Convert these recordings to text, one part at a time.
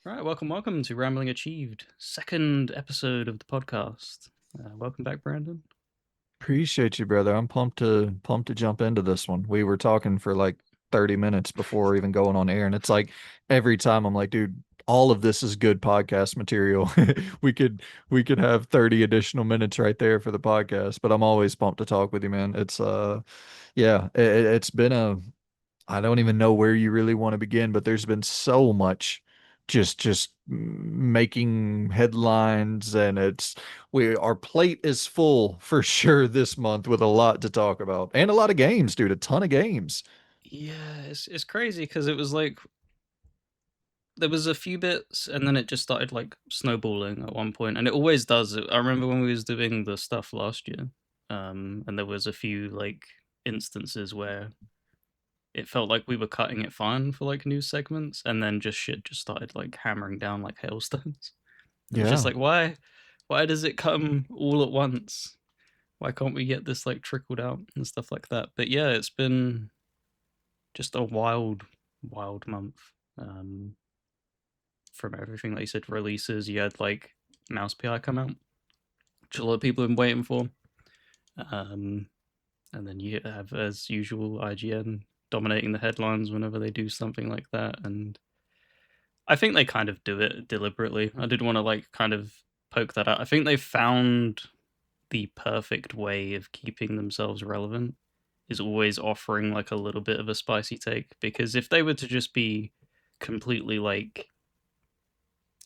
Right, welcome to Rambling Achieved, second episode of the podcast. Welcome back, Brandon. Appreciate you, brother. I'm pumped to jump into this one. We were talking for like 30 minutes before even going on air, and it's like every time I'm like, dude, all of this is good podcast material. We could we could have 30 additional minutes right there for the podcast, but I'm always pumped to talk with you, man. It's been a I don't even know where you really want to begin, but there's been so much just making headlines, and it's we our plate is full for sure this month with a lot to talk about and a lot of games, dude, a ton of games. Yeah, it's crazy because it was like there was a few bits, and then it just started like snowballing at one point, and it always does. I remember when we was doing the stuff last year, and there was a few like instances where it felt like we were cutting it fine for like news segments, and then just shit just started like hammering down like hailstones. It was just Yeah. like, why does it come all at once? Why can't we get this like trickled out and stuff like that? But yeah, it's been just a wild month. Um, from everything that you said, releases, you had like Mouse PI come out, which a lot of people have been waiting for. Um, and then you have, as usual, IGN dominating the headlines whenever they do something like that. And I think they kind of do it deliberately. I did want to like kind of poke that out. I think they found the perfect way of keeping themselves relevant is always offering like a little bit of a spicy take, because if they were to just be completely like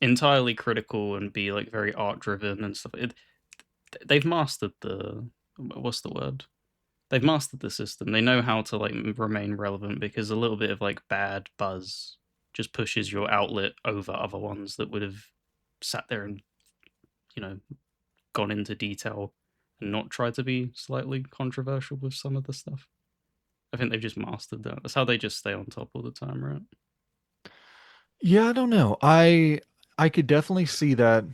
entirely critical and be like very art driven and stuff, they've mastered the what's the word, they've mastered the system. They know how to like remain relevant, because a little bit of like bad buzz just pushes your outlet over other ones that would have sat there and, you know, gone into detail and not tried to be slightly controversial with some of the stuff. I think they've just mastered that. That's how they just stay on top all the time, right? Yeah, I don't know. I could definitely see that,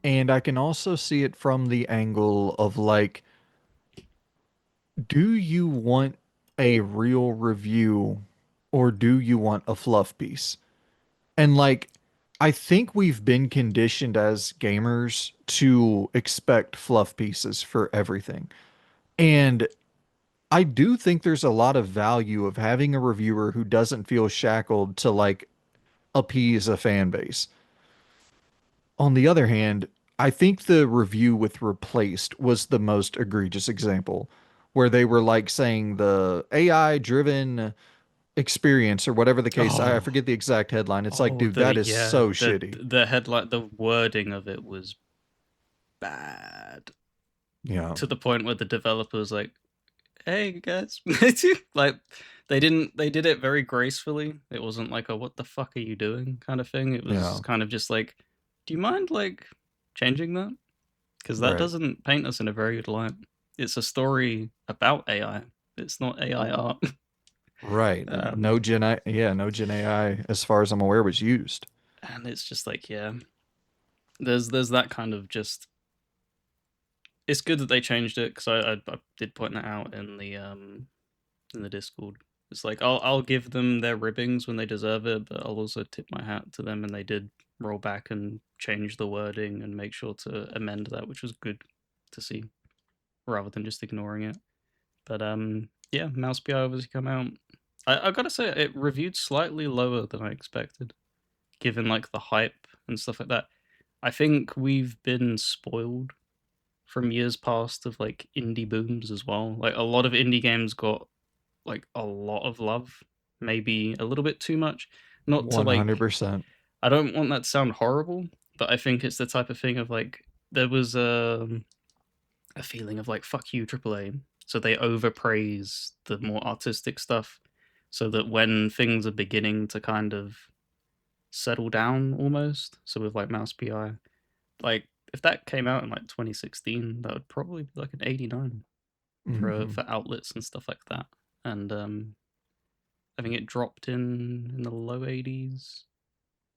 and I can also see it from the angle of like, do you want a real review or do you want a fluff piece? And like, I think we've been conditioned as gamers to expect fluff pieces for everything. And I do think there's a lot of value of having a reviewer who doesn't feel shackled to like appease a fan base. On the other hand, I think the review with Replaced was the most egregious example, where they were like saying the AI driven experience or whatever the case. I Oh, forget the exact headline. It's like, oh, dude, that is yeah, so the shitty. the headline, the wording of it was bad Yeah. to the point where the developer was like, "Hey guys," like they did it very gracefully. It wasn't like a "what the fuck are you doing" kind of thing. It was Yeah. kind of just like, "Do you mind like changing that?" Because that Right. doesn't paint us in a very good light. It's a story about AI. It's not AI art. Right. No um, Gen I, yeah, no Gen AI, as far as I'm aware, was used. and it's just like, yeah, there's that kind of just. It's good that they changed it, because I did point that out in the Discord. It's like I'll give them their ribbings when they deserve it, but I'll also tip my hat to them, and they did roll back and change the wording and make sure to amend that, which was good to see, rather than just ignoring it. But yeah, Mouse BI obviously come out. I gotta say, it reviewed slightly lower than I expected, given like the hype and stuff like that. I think we've been spoiled from years past of like indie booms as well. Like a lot of indie games got like a lot of love, maybe a little bit too much. Not to like, 100%. I don't want that to sound horrible, but I think it's the type of thing of like there was a feeling of like fuck you AAA, so they overpraise the more artistic stuff, so that when things are beginning to kind of settle down almost, so with like Mouse PI, like if that came out in like 2016, that would probably be like an 89 Hmm. for outlets and stuff like that. And I think it dropped in the low 80s,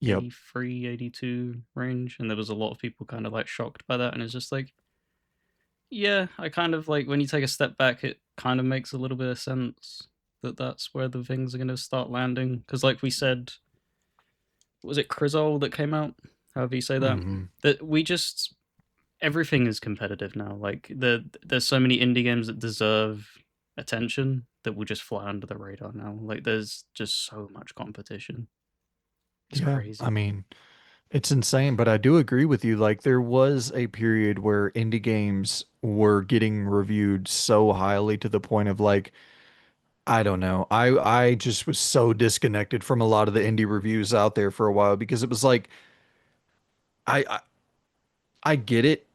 Yep. 83, 82 range, and there was a lot of people kind of like shocked by that. And it's just like, yeah, I kind of like, when you take a step back, it kind of makes a little bit of sense that that's where the things are going to start landing, because like we said, was it Crizol that came out? However you say that. Hmm. That we just everything is competitive now. Like there's so many indie games that deserve attention that will just fly under the radar now. Like there's just so much competition. It's Yeah, I crazy. mean, it's insane, but I do agree with you. Like, there was a period where indie games were getting reviewed so highly to the point of like, I don't know. I just was so disconnected from a lot of the indie reviews out there for a while because it was like I I get it.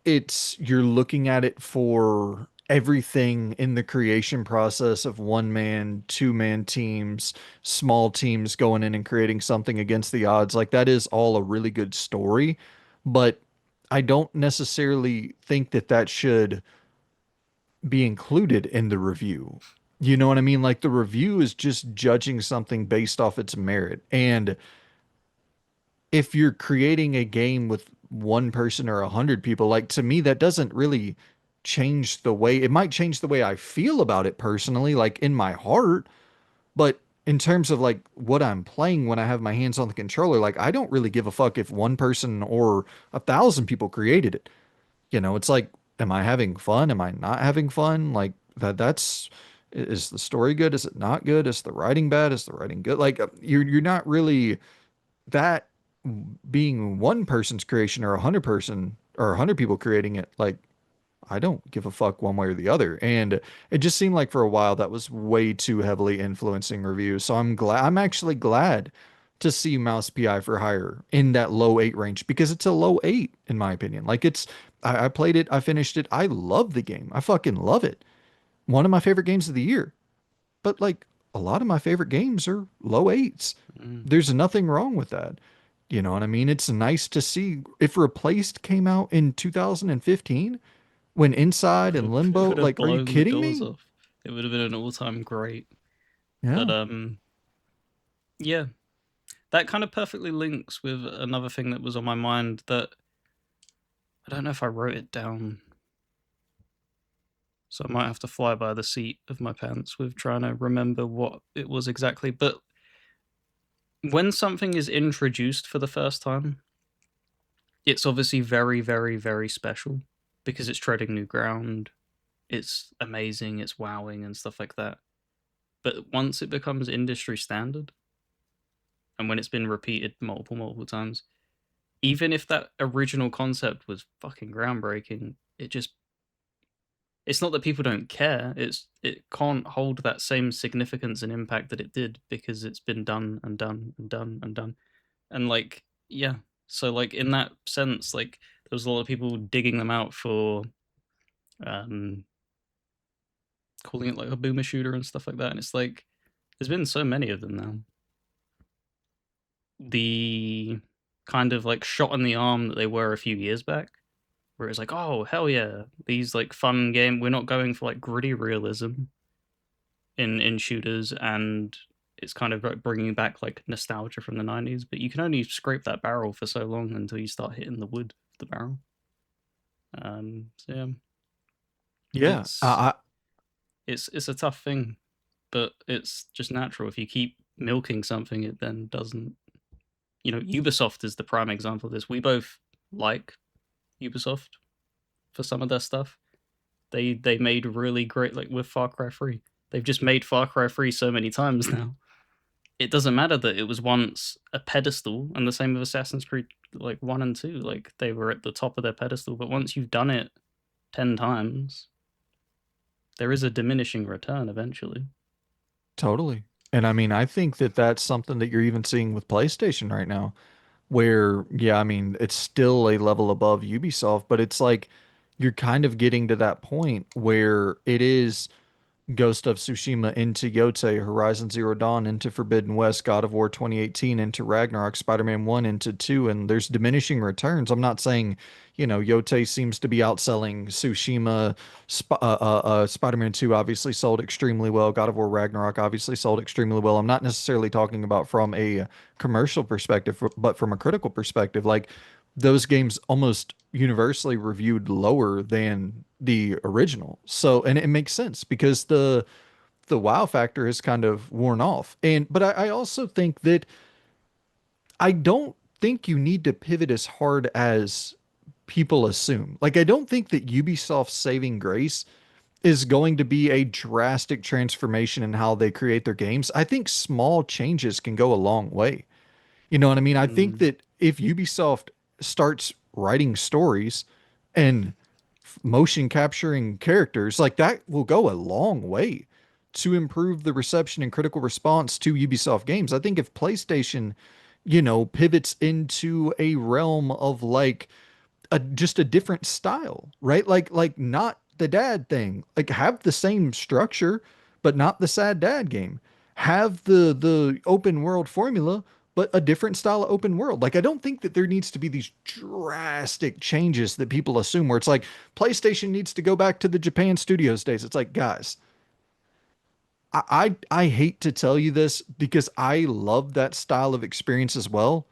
It's you're looking at it for everything in the creation process of one man, two man teams, small teams going in and creating something against the odds. Like that is all a really good story, but I don't necessarily think that that should be included in the review. You know what I mean? Like the review is just judging something based off its merit. And if you're creating a game with one person or 100 people, like to me, that doesn't really change the way it might change the way I feel about it personally, like in my heart. But in terms of like what I'm playing when I have my hands on the controller, like I don't really give a fuck if one person or 1,000 people created it. It's like, am I having fun? Am I not having fun? Like that's is the story good? Is it not good? Is the writing bad? Is the writing good? Like you're not really that being one person's creation or 100 people creating it, like I don't give a fuck one way or the other. And it just seemed like for a while that was way too heavily influencing reviews. So I'm actually glad to see Mouse PI for Hire in that low eight range because it's a low eight in my opinion. Like I played it, I finished it, I love the game. I fucking love it. One of my favorite games of the year. But like a lot of my favorite games are low eights. Mm. There's nothing wrong with that. You know what I mean? It's nice to see if Replaced came out in 2015 when Inside and It Limbo, would have like, are you blown the kidding doors me? off. It would have been an all-time great. But Yeah, yeah, that kind of perfectly links with another thing that was on my mind that I don't know if I wrote it down, so I might have to fly by the seat of my pants with trying to remember what it was exactly. But when something is introduced for the first time, it's obviously very, very, very special because it's treading new ground. It's amazing, it's wowing and stuff like that. But once it becomes industry standard, and when it's been repeated multiple, multiple times, even if that original concept was fucking groundbreaking, it's not that people don't care. It can't hold that same significance and impact that it did because it's been done and done and done and done. And like, yeah. So like in that sense, like there was a lot of people digging them out for um calling it like a boomer shooter and stuff like that. And it's like there's been so many of them now. The kind of like shot in the arm that they were a few years back, where it's like, oh hell yeah, these like fun game. We're not going for like gritty realism in shooters, and it's kind of like bringing back like nostalgia from the 90s. But you can only scrape that barrel for so long until you start hitting the wood of the barrel. So yeah, yeah. it's it's a tough thing, but it's just natural. If you keep milking something, it then doesn't. Ubisoft is the prime example of this. We both like Ubisoft for some of their stuff. They made really great like with Far Cry 3. They've just made Far Cry 3 so many times now. It doesn't matter that it was once a pedestal, and the same with Assassin's Creed like 1 and 2, like they were at the top of their pedestal, but once you've done it 10 times, there is a diminishing return eventually. totally. And I mean, I think that that's something that you're even seeing with PlayStation right now, where, yeah, I mean, it's still a level above Ubisoft, but it's like you're kind of getting to that point where it is Ghost of Tsushima into Yote, Horizon Zero Dawn into Forbidden West, God of War 2018 into Ragnarok, Spider-Man 1 into 2, and there's diminishing returns. I'm not saying, Yote seems to be outselling Tsushima. Spider-Man 2 obviously sold extremely well. God of War Ragnarok obviously sold extremely well. I'm not necessarily talking about from a commercial perspective, but from a critical perspective. Like, those games almost universally reviewed lower than the original. So, and it makes sense because the wow factor has kind of worn off. But I also think that I don't think you need to pivot as hard as people assume. Like, I don't think that Ubisoft's saving grace is going to be a drastic transformation in how they create their games. I think small changes can go a long way. You know what I mean? I think Mm. that if Ubisoft starts writing stories and motion capturing characters, like that will go a long way to improve the reception and critical response to Ubisoft games. I think if PlayStation, pivots into a realm of like just a different style, right? Like not the dad thing. Like have the same structure, but not the sad dad game. Have the open world formula, but a different style of open world. Like I don't think that there needs to be these drastic changes that people assume where it's like PlayStation needs to go back to the Japan Studios days. It's like, guys, I hate to tell you this because I love that style of experience as well.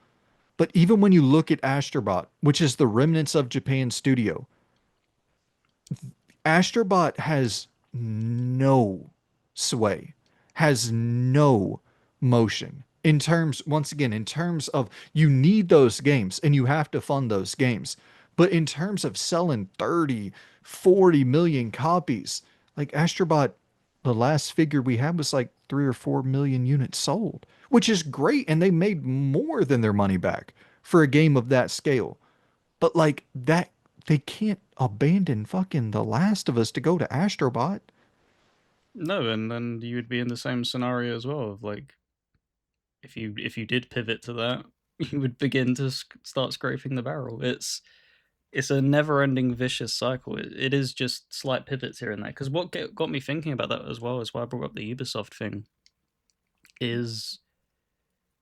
But even when you look at Astrobot, which is the remnants of Japan Studio, Astrobot has no sway, has no motion in terms, once again, in terms of you need those games and you have to fund those games. But in terms of selling 30, 40 million copies, like Astrobot, the last figure we had was like 3 or 4 million units sold, which is great. And they made more than their money back for a game of that scale. But like that, they can't abandon fucking The Last of Us to go to Astrobot. No, and then you would be in the same scenario as well. Of like, if you did pivot to that, you would begin to start scraping the barrel. It's a never-ending vicious cycle. It is just slight pivots here and there. Because what got me thinking about that as well is why I brought up the Ubisoft thing. Is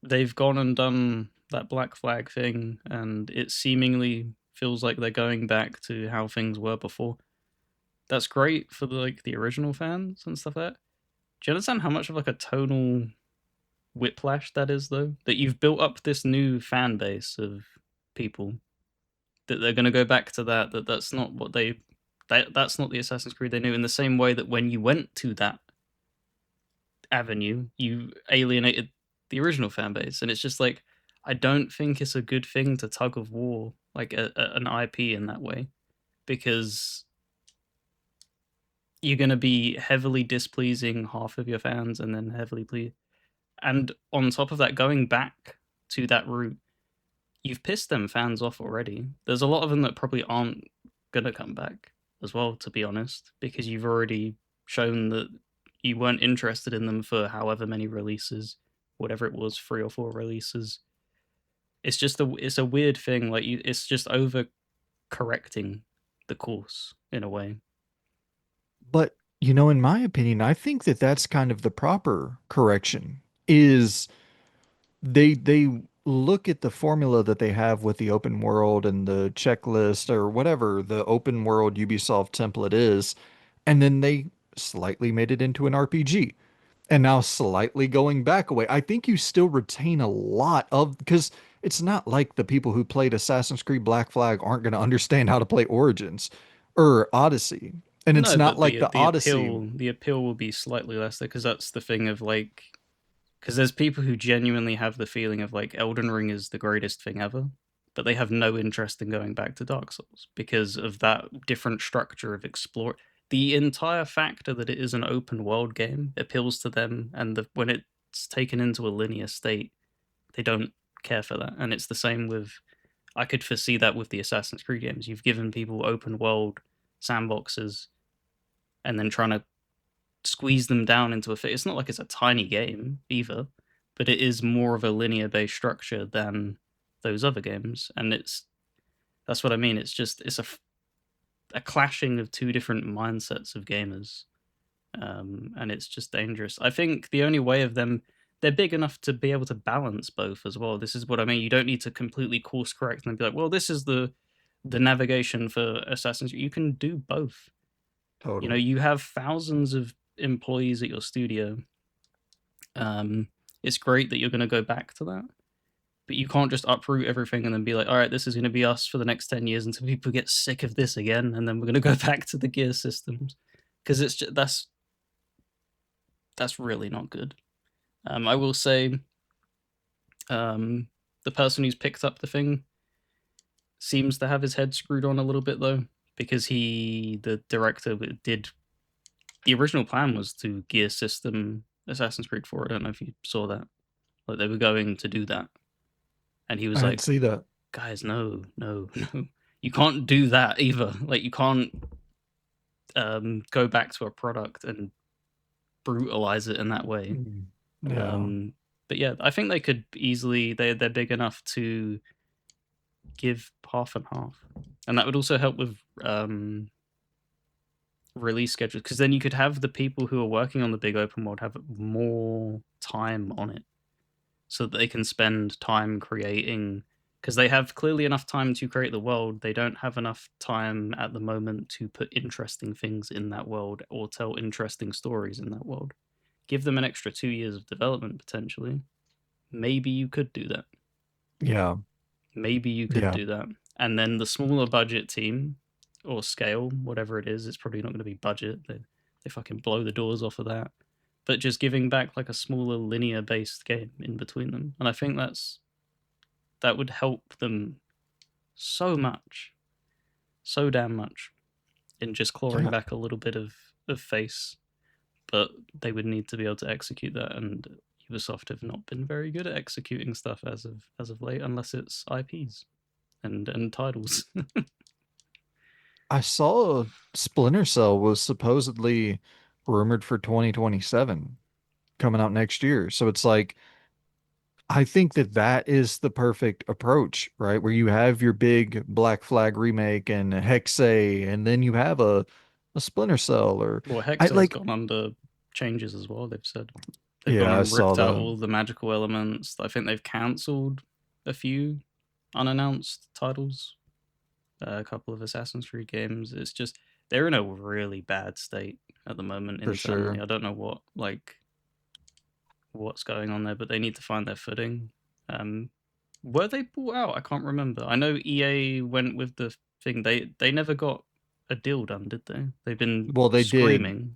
they've gone and done that Black Flag thing, and it seemingly feels like they're going back to how things were before. That's great for the original fans and stuff like that. Do you understand how much of like a tonal whiplash that is though? That you've built up this new fan base of people that they're going to go back to that's not what that's not the Assassin's Creed they knew, in the same way that when you went to that avenue, you alienated the original fan base. And it's just like, I don't think it's a good thing to tug of war like an IP in that way, because you're going to be heavily displeasing half of your fans and then heavily please. And on top of that, going back to that route, you've pissed them fans off already. There's a lot of them that probably aren't going to come back as well, to be honest, because you've already shown that you weren't interested in them for however many releases, whatever it was, 3 or 4 releases. It's a weird thing. Like it's just over correcting the course in a way. But, in my opinion, I think that that's kind of the proper correction is they look at the formula that they have with the open world and the checklist or whatever the open world Ubisoft template is, and then they slightly made it into an RPG. And now slightly going back away. I think you still retain a lot of because it's not like the people who played Assassin's Creed Black Flag aren't going to understand how to play Origins or Odyssey. And it's No, not but like the Odyssey. the appeal will be slightly less there, because that's the thing of like, because there's people who genuinely have the feeling of like Elden Ring is the greatest thing ever, but they have no interest in going back to Dark Souls because of that different structure of explore. The entire factor that it is an open world game appeals to them, and when it's taken into a linear state, they don't care for that. And it's the same with, I could foresee that with the Assassin's Creed games. You've given people open world sandboxes, and then trying to squeeze them down into a fit. It's not like it's a tiny game either, but it is more of a linear based structure than those other games, and that's what I mean. It's a clashing of two different mindsets of gamers, and it's just dangerous. I think the only way of them, they're big enough to be able to balance both as well. This is what I mean. You don't need to completely course correct and be like, well, this is the navigation for Assassin's. You can do both. Totally. You have thousands of employees at your studio. um it's great that you're going to go back to that, but you can't just uproot everything and then be like, all right, this is going to be us for the next 10 years until people get sick of this again, and then we're going to go back to the gear systems, because that's really not good. I will say, um The person who's picked up the thing seems to have his head screwed on a little bit though, because the director, did the original plan was to gear system Assassin's Creed 4. I don't know if you saw that. Like they were going to do that, and he was I didn't like, see that. "Guys, no, no, no, you can't do that either. Like you can't go back to a product and brutalize it in that way." Mm. Yeah. Um, but yeah, I think they could easily. They're big enough to give half and half, and that would also help with release schedules, because then you could have the people who are working on the big open world have more time on it, so that they can spend time creating, because they have clearly enough time to create the world. They don't have enough time at the moment to put interesting things in that world or tell interesting stories in that world. Give them an extra 2 years of development potentially. Maybe you could do that. Yeah. Maybe you could Yeah. do that. And then the smaller budget team or scale, whatever it is, it's probably not going to be budget. They fucking blow the doors off of that. But just giving back like a smaller linear based game in between them. And I think that would help them so much, so damn much, in just clawing Yeah. back a little bit of face. But they would need to be able to execute that, and Ubisoft have not been very good at executing stuff as of late, unless it's IPs and titles. I saw Splinter Cell was supposedly rumored for 2027 coming out next year. So it's like I think that that is the perfect approach, right? Where you have your big Black Flag remake and Hexe, and then you have a Splinter Cell or Well, I Hexa's like, gone under changes as well. They've said they've gone yeah, I and saw ripped out that all the magical elements. I think they've cancelled a few unannounced titles, a couple of Assassin's Creed games. It's just they're in a really bad state at the moment for internally. sure. I don't know what's going on there, but they need to find their footing. Um, were they bought out? I can't remember. I know EA went with the thing. They never got a deal done, did they? They've been Well, they did. screaming.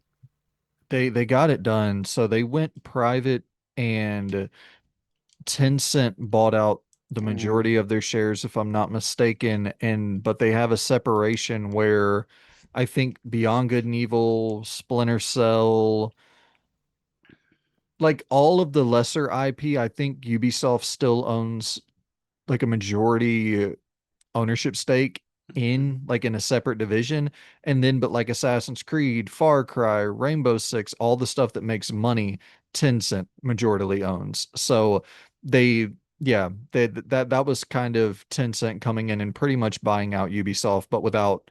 They got it done. So they went private and Tencent bought out the Ooh, majority of their shares, if I'm not mistaken. And but they have a separation where I think Beyond Good and Evil, Splinter Cell, like all of the lesser IP, I think Ubisoft still owns like a majority ownership stake mhm. in a separate division. And then but like Assassin's Creed, Far Cry, Rainbow Six, all the stuff that makes money, Tencent majorly owns. So they yeah, that was kind of Tencent coming in and pretty much buying out Ubisoft, but without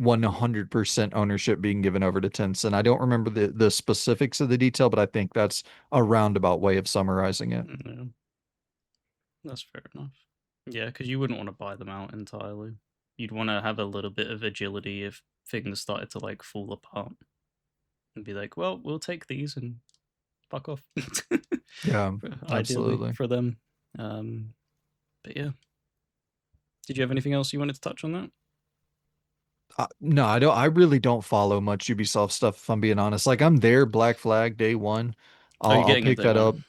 100% ownership being given over to Tencent. I don't remember the specifics of the detail, but I think that's a roundabout way of summarizing it. Yeah, that's fair enough. Yeah, because you wouldn't want to buy them out entirely. You'd want to have a little bit of agility if things started to like fall apart, and be like, "Well, we'll take these and fuck off." Yeah, Ideally absolutely. for them. Um, but yeah, did you have anything else you wanted to touch on that? No, I don't. I really don't follow much Ubisoft stuff, if I'm being honest. Like I'm there, Black Flag day one. Oh, you're I'll getting it pick day that up one.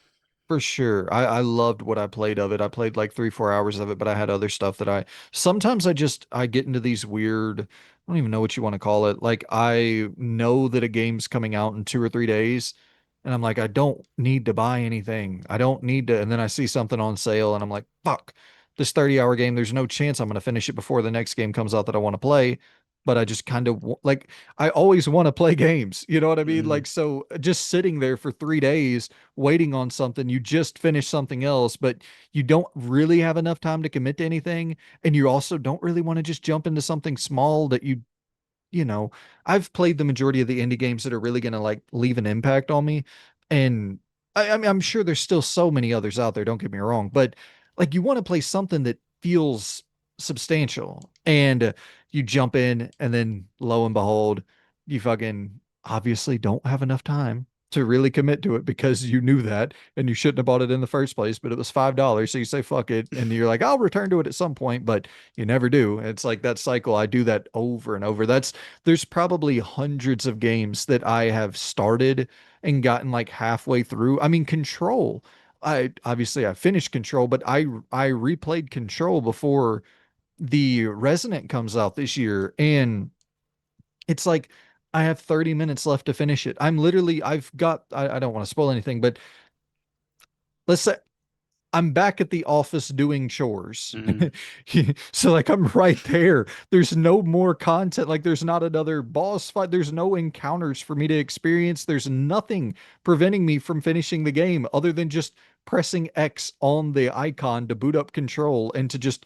for sure. I loved what I played of it. I played like 3, 4 hours of it, but I had other stuff that I sometimes I get into these weird, I don't even know what you want to call it. Like I know that a game's coming out in 2 or 3 days, and I'm like, I don't need to buy anything. I don't need to. And then I see something on sale, and I'm like, fuck, this 30-hour game, there's no chance I'm gonna finish it before the next game comes out that I want to play. But I just kind of like I always want to play games. You know what I mean? Mm, Like so just sitting there for 3 days waiting on something, you just finished something else, but you don't really have enough time to commit to anything. And you also don't really want to just jump into something small that you know, I've played the majority of the indie games that are really going to like leave an impact on me. And I mean, I'm sure there's still so many others out there, don't get me wrong, but like you want to play something that feels substantial and you jump in and then lo and behold, you fucking obviously don't have enough time to really commit to it because you knew that and you shouldn't have bought it in the first place, but it was $5. So you say, fuck it. And you're like, I'll return to it at some point, but you never do. It's like that cycle. I do that over and over. There's probably hundreds of games that I have started and gotten like halfway through. I mean, Control. I obviously I finished Control, but I replayed Control before the Resonant comes out this year, and it's like I have 30 minutes left to finish it. I've got I don't want to spoil anything, but let's say I'm back at the office doing chores. Mm. So like I'm right there. There's no more content. Like there's not another boss fight. There's no encounters for me to experience. There's nothing preventing me from finishing the game other than just pressing X on the icon to boot up control and to just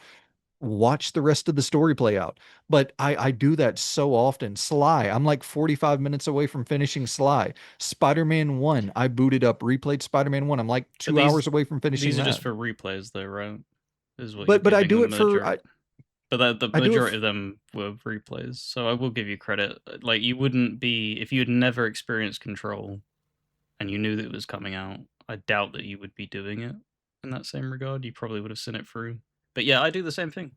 watch the rest of the story play out. But I do that so often. Sly, I'm like 45 minutes away from finishing Sly. Spider-Man 1, I booted up, replayed Spider-Man 1. I'm like But 2 hours away from finishing these are just that. for replays, though, right? Is what you're But I giving do the it for majority. But the I do it majority of them were replays, so I will give you credit. Like, you wouldn't be if you had never experienced Control and you knew that it was coming out. I doubt that you would be doing it in that same regard. You probably would have seen it through. But yeah, I do the same thing.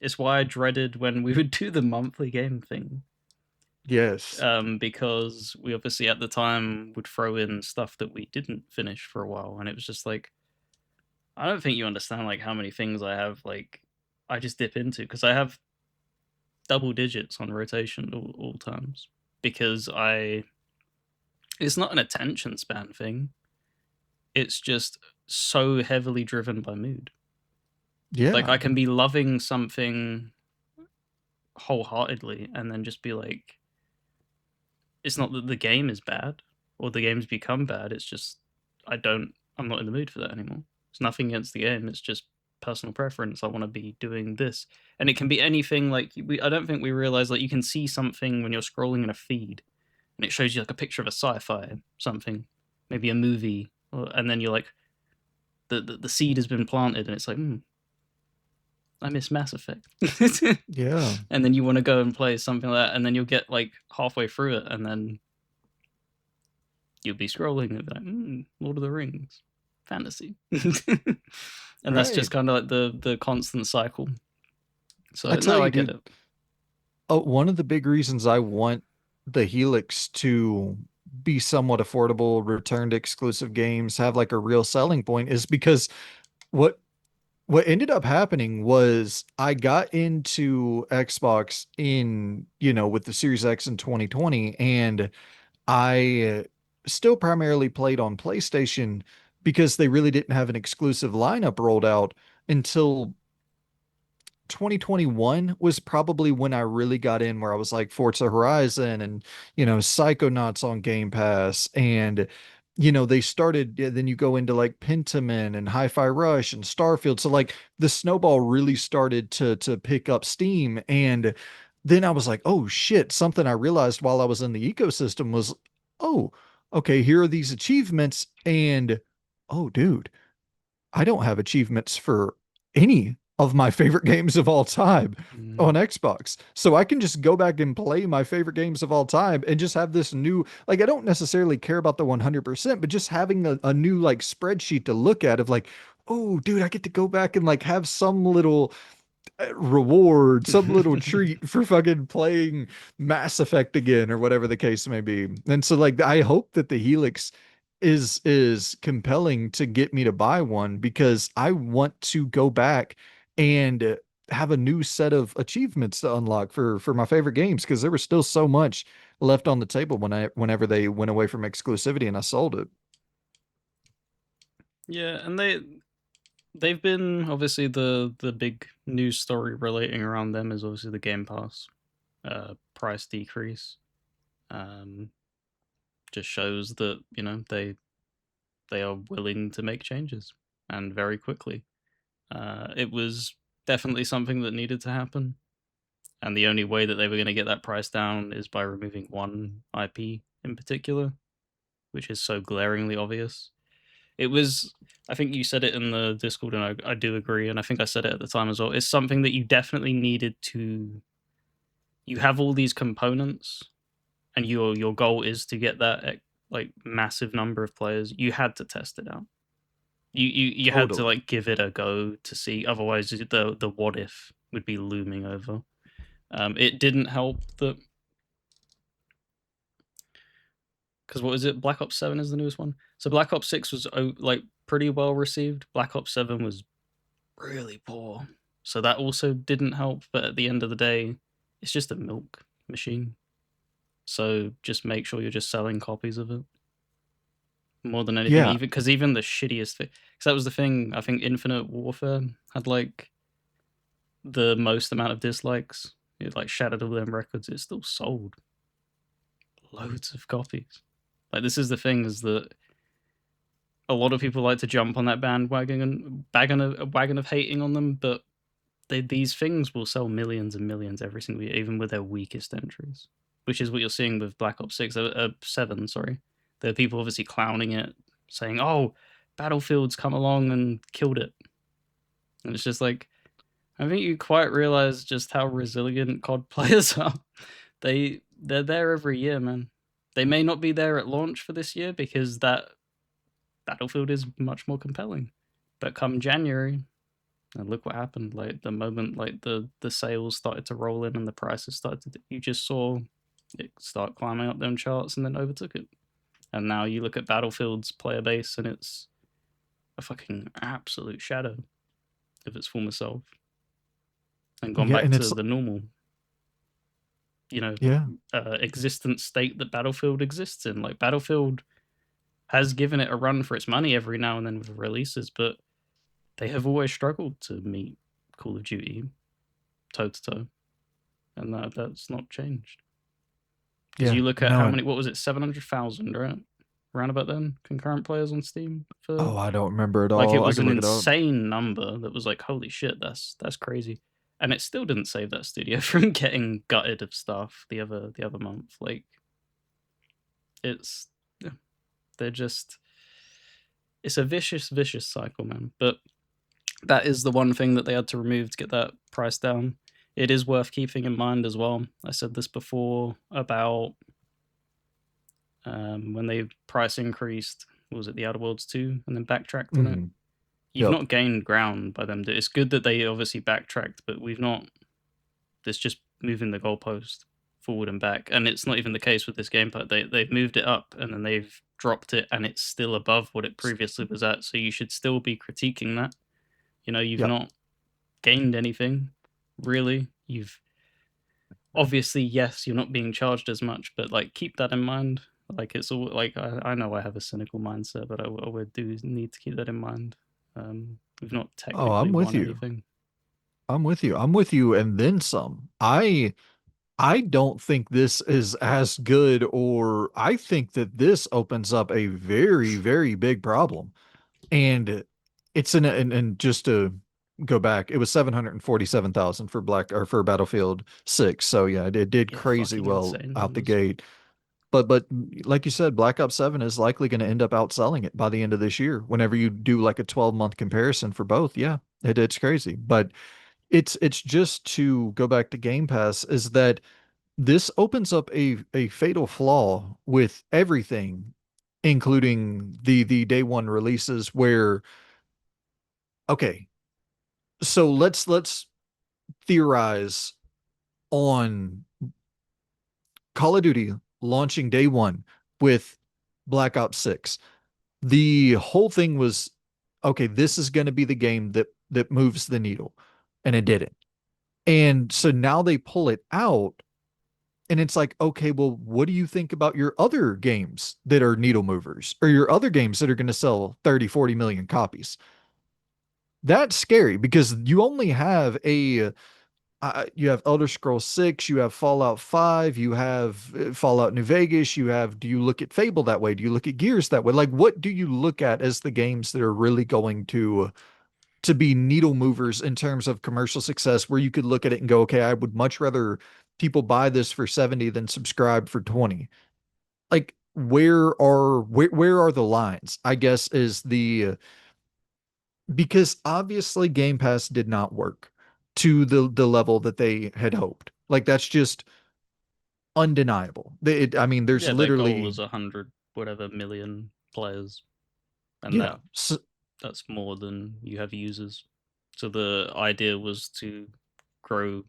It's why I dreaded when we would do the monthly game thing. yes. Because we obviously at the time would throw in stuff that we didn't finish for a while, and it was just like, I don't think you understand like how many things I have like I just dip into because I have double digits on rotation all times because I it's not an attention span thing. It's just so heavily driven by mood. Like Yeah. I can be loving something wholeheartedly and then just be like, it's not that the game is bad or the game's become bad. It's just I'm not in the mood for that anymore. It's nothing against the game. It's just personal preference. I want to be doing this, and it can be anything. Like I don't think we realize like you can see something when you're scrolling in a feed, and it shows you like a picture of a sci-fi something, maybe a movie, and then you're like, the seed has been planted, and it's like, I miss Mass Effect. Yeah. And then you want to go and play something like that, and then you'll get like halfway through it, and then you'll be scrolling and be like, Lord of the Rings, fantasy. And that's just Right. kind of like the constant cycle. I So tell no, I you, get dude, it. one of the big reasons I want the Helix to be somewhat affordable, return to exclusive games, have like a real selling point is because what what ended up happening was I got into Xbox in, with the Series X in 2020, and I still primarily played on PlayStation because they really didn't have an exclusive lineup rolled out until 2021 was probably when I really got in where I was like Forza Horizon and Psychonauts on Game Pass, and they started, then you go into like Pentiment and Hi-Fi Rush and Starfield, so like the snowball really started to pick up steam. And then I was like, oh shit, something I realized while I was in the ecosystem was, oh, okay, here are these achievements, and oh dude, I don't have achievements for any of my favorite games of all time Mm. on Xbox. So I can just go back and play my favorite games of all time and just have this new, like, I don't necessarily care about the 100%, but just having a new, like, spreadsheet to look at of, like, oh, dude, I get to go back and, like, have some little reward, some little treat for fucking playing Mass Effect again or whatever the case may be. And so like I hope that the Helix is compelling to get me to buy one because I want to go back and have a new set of achievements to unlock for my favorite games because there was still so much left on the table whenever they went away from exclusivity and I sold it. Yeah, and they've been obviously the big news story relating around them is obviously the Game Pass price decrease. Um, just shows that they are willing to make changes and very quickly. It was definitely something that needed to happen, and the only way that they were going to get that price down is by removing one IP in particular, which is so glaringly obvious. It was, I think you said it in the Discord, and I do agree, and I think I said it at the time as well. It's something that you definitely needed to. You have all these components, and your goal is to get that like massive number of players. You had to test it out. You had to Totally. like give it a go to see. Otherwise, the what if would be looming over. It didn't help that because what is it? Black Ops 7 is the newest one. So Black Ops 6 was like pretty well received. Black Ops 7 was really poor. So that also didn't help. But at the end of the day, it's just a milk machine. So just make sure you're just selling copies of it more than anything. Yeah. Even because even the shittiest thing, because that was the thing. I think Infinite Warfare had like the most amount of dislikes. It like shattered all them records. It still sold loads of copies. Like this is the thing is that a lot of people like to jump on that bandwagon and a wagon of hating on them, but these things will sell millions and millions every single year, even with their weakest entries, which is what you're seeing with Black Ops 6, 7, sorry. There are people obviously clowning it, saying, oh, Battlefield's come along and killed it. And it's just like, I think you quite realize just how resilient COD players are. They're there every year, man. They may not be there at launch for this year because that Battlefield is much more compelling. But come January, and look what happened. Like the moment like the sales started to roll in and the prices started to, you just saw it start climbing up them charts and then overtook it. And now you look at Battlefield's player base and it's a fucking absolute shadow of its former self and gone Yeah, back and to it's the normal, you know, yeah. existence state that Battlefield exists in. Like Battlefield has given it a run for its money every now and then with releases, but they have always struggled to meet Call of Duty toe to toe, and that's not changed. Because Yeah. you look at No, how and many, what was it, 700,000, right? Around about then, concurrent players on Steam for oh, I don't remember it like it all. I was can an look it up. insane number that was like, holy shit, that's crazy. And it still didn't save that studio from getting gutted of stuff the other month. Like it's yeah, they're just it's a vicious cycle, man. But that is the one thing that they had to remove to get that price down. It is worth keeping in mind as well. I said this before about when they price increased. What was it, the Outer Worlds 2, and then backtracked on it? Mhm. You've Yep. not gained ground by them. It's good that they obviously backtracked, but we've not. It's just moving the goalpost forward and back, and it's not even the case with this gameplay. They've moved it up and then they've dropped it, and it's still above what it previously was at. So you should still be critiquing that. You know, you've Yep. not gained anything really. You've obviously, yes, you're not being charged as much, but like keep that in mind. Like it's all like I know I have a cynical mindset, but I do need to keep that in mind. We've not Oh, technically I'm with won you. anything. I'm with you. I'm with you and then some. I don't think this is as good, or I think that this opens up a very, very big problem. And it's and just to go back, it was 747,000 for Black or for Battlefield 6. So yeah, it did Yeah, crazy fucking well insane out the numbers. gate. But like you said, Black Ops 7 is likely going to end up outselling it by the end of this year. Whenever you do like a 12-month comparison for both, yeah, it's crazy. But it's just to go back to Game Pass is that this opens up a fatal flaw with everything, including the day one releases where okay, so let's theorize on Call of Duty launching day one with Black Ops 6. The whole thing was okay, this is going to be the game that moves the needle, and it didn't. And so now they pull it out, and it's like, okay, well, what do you think about your other games that are needle movers or your other games that are going to sell 30, 40 million copies? That's scary because you only have you have Elder Scrolls 6, you have Fallout 5, you have Fallout New Vegas, you have, do you look at Fable that way? Do you look at Gears that way? Like, what do you look at as the games that are really going to be needle movers in terms of commercial success where you could look at it and go, okay, I would much rather people buy this for 70 than subscribe for 20. Like, where are the lines? I guess is the because obviously Game Pass did not work to the level that they had hoped. Like that's just undeniable. I mean, there's Yeah, their goal literally was 100 whatever million players, and yeah, that's more than you have users. So the idea was to grow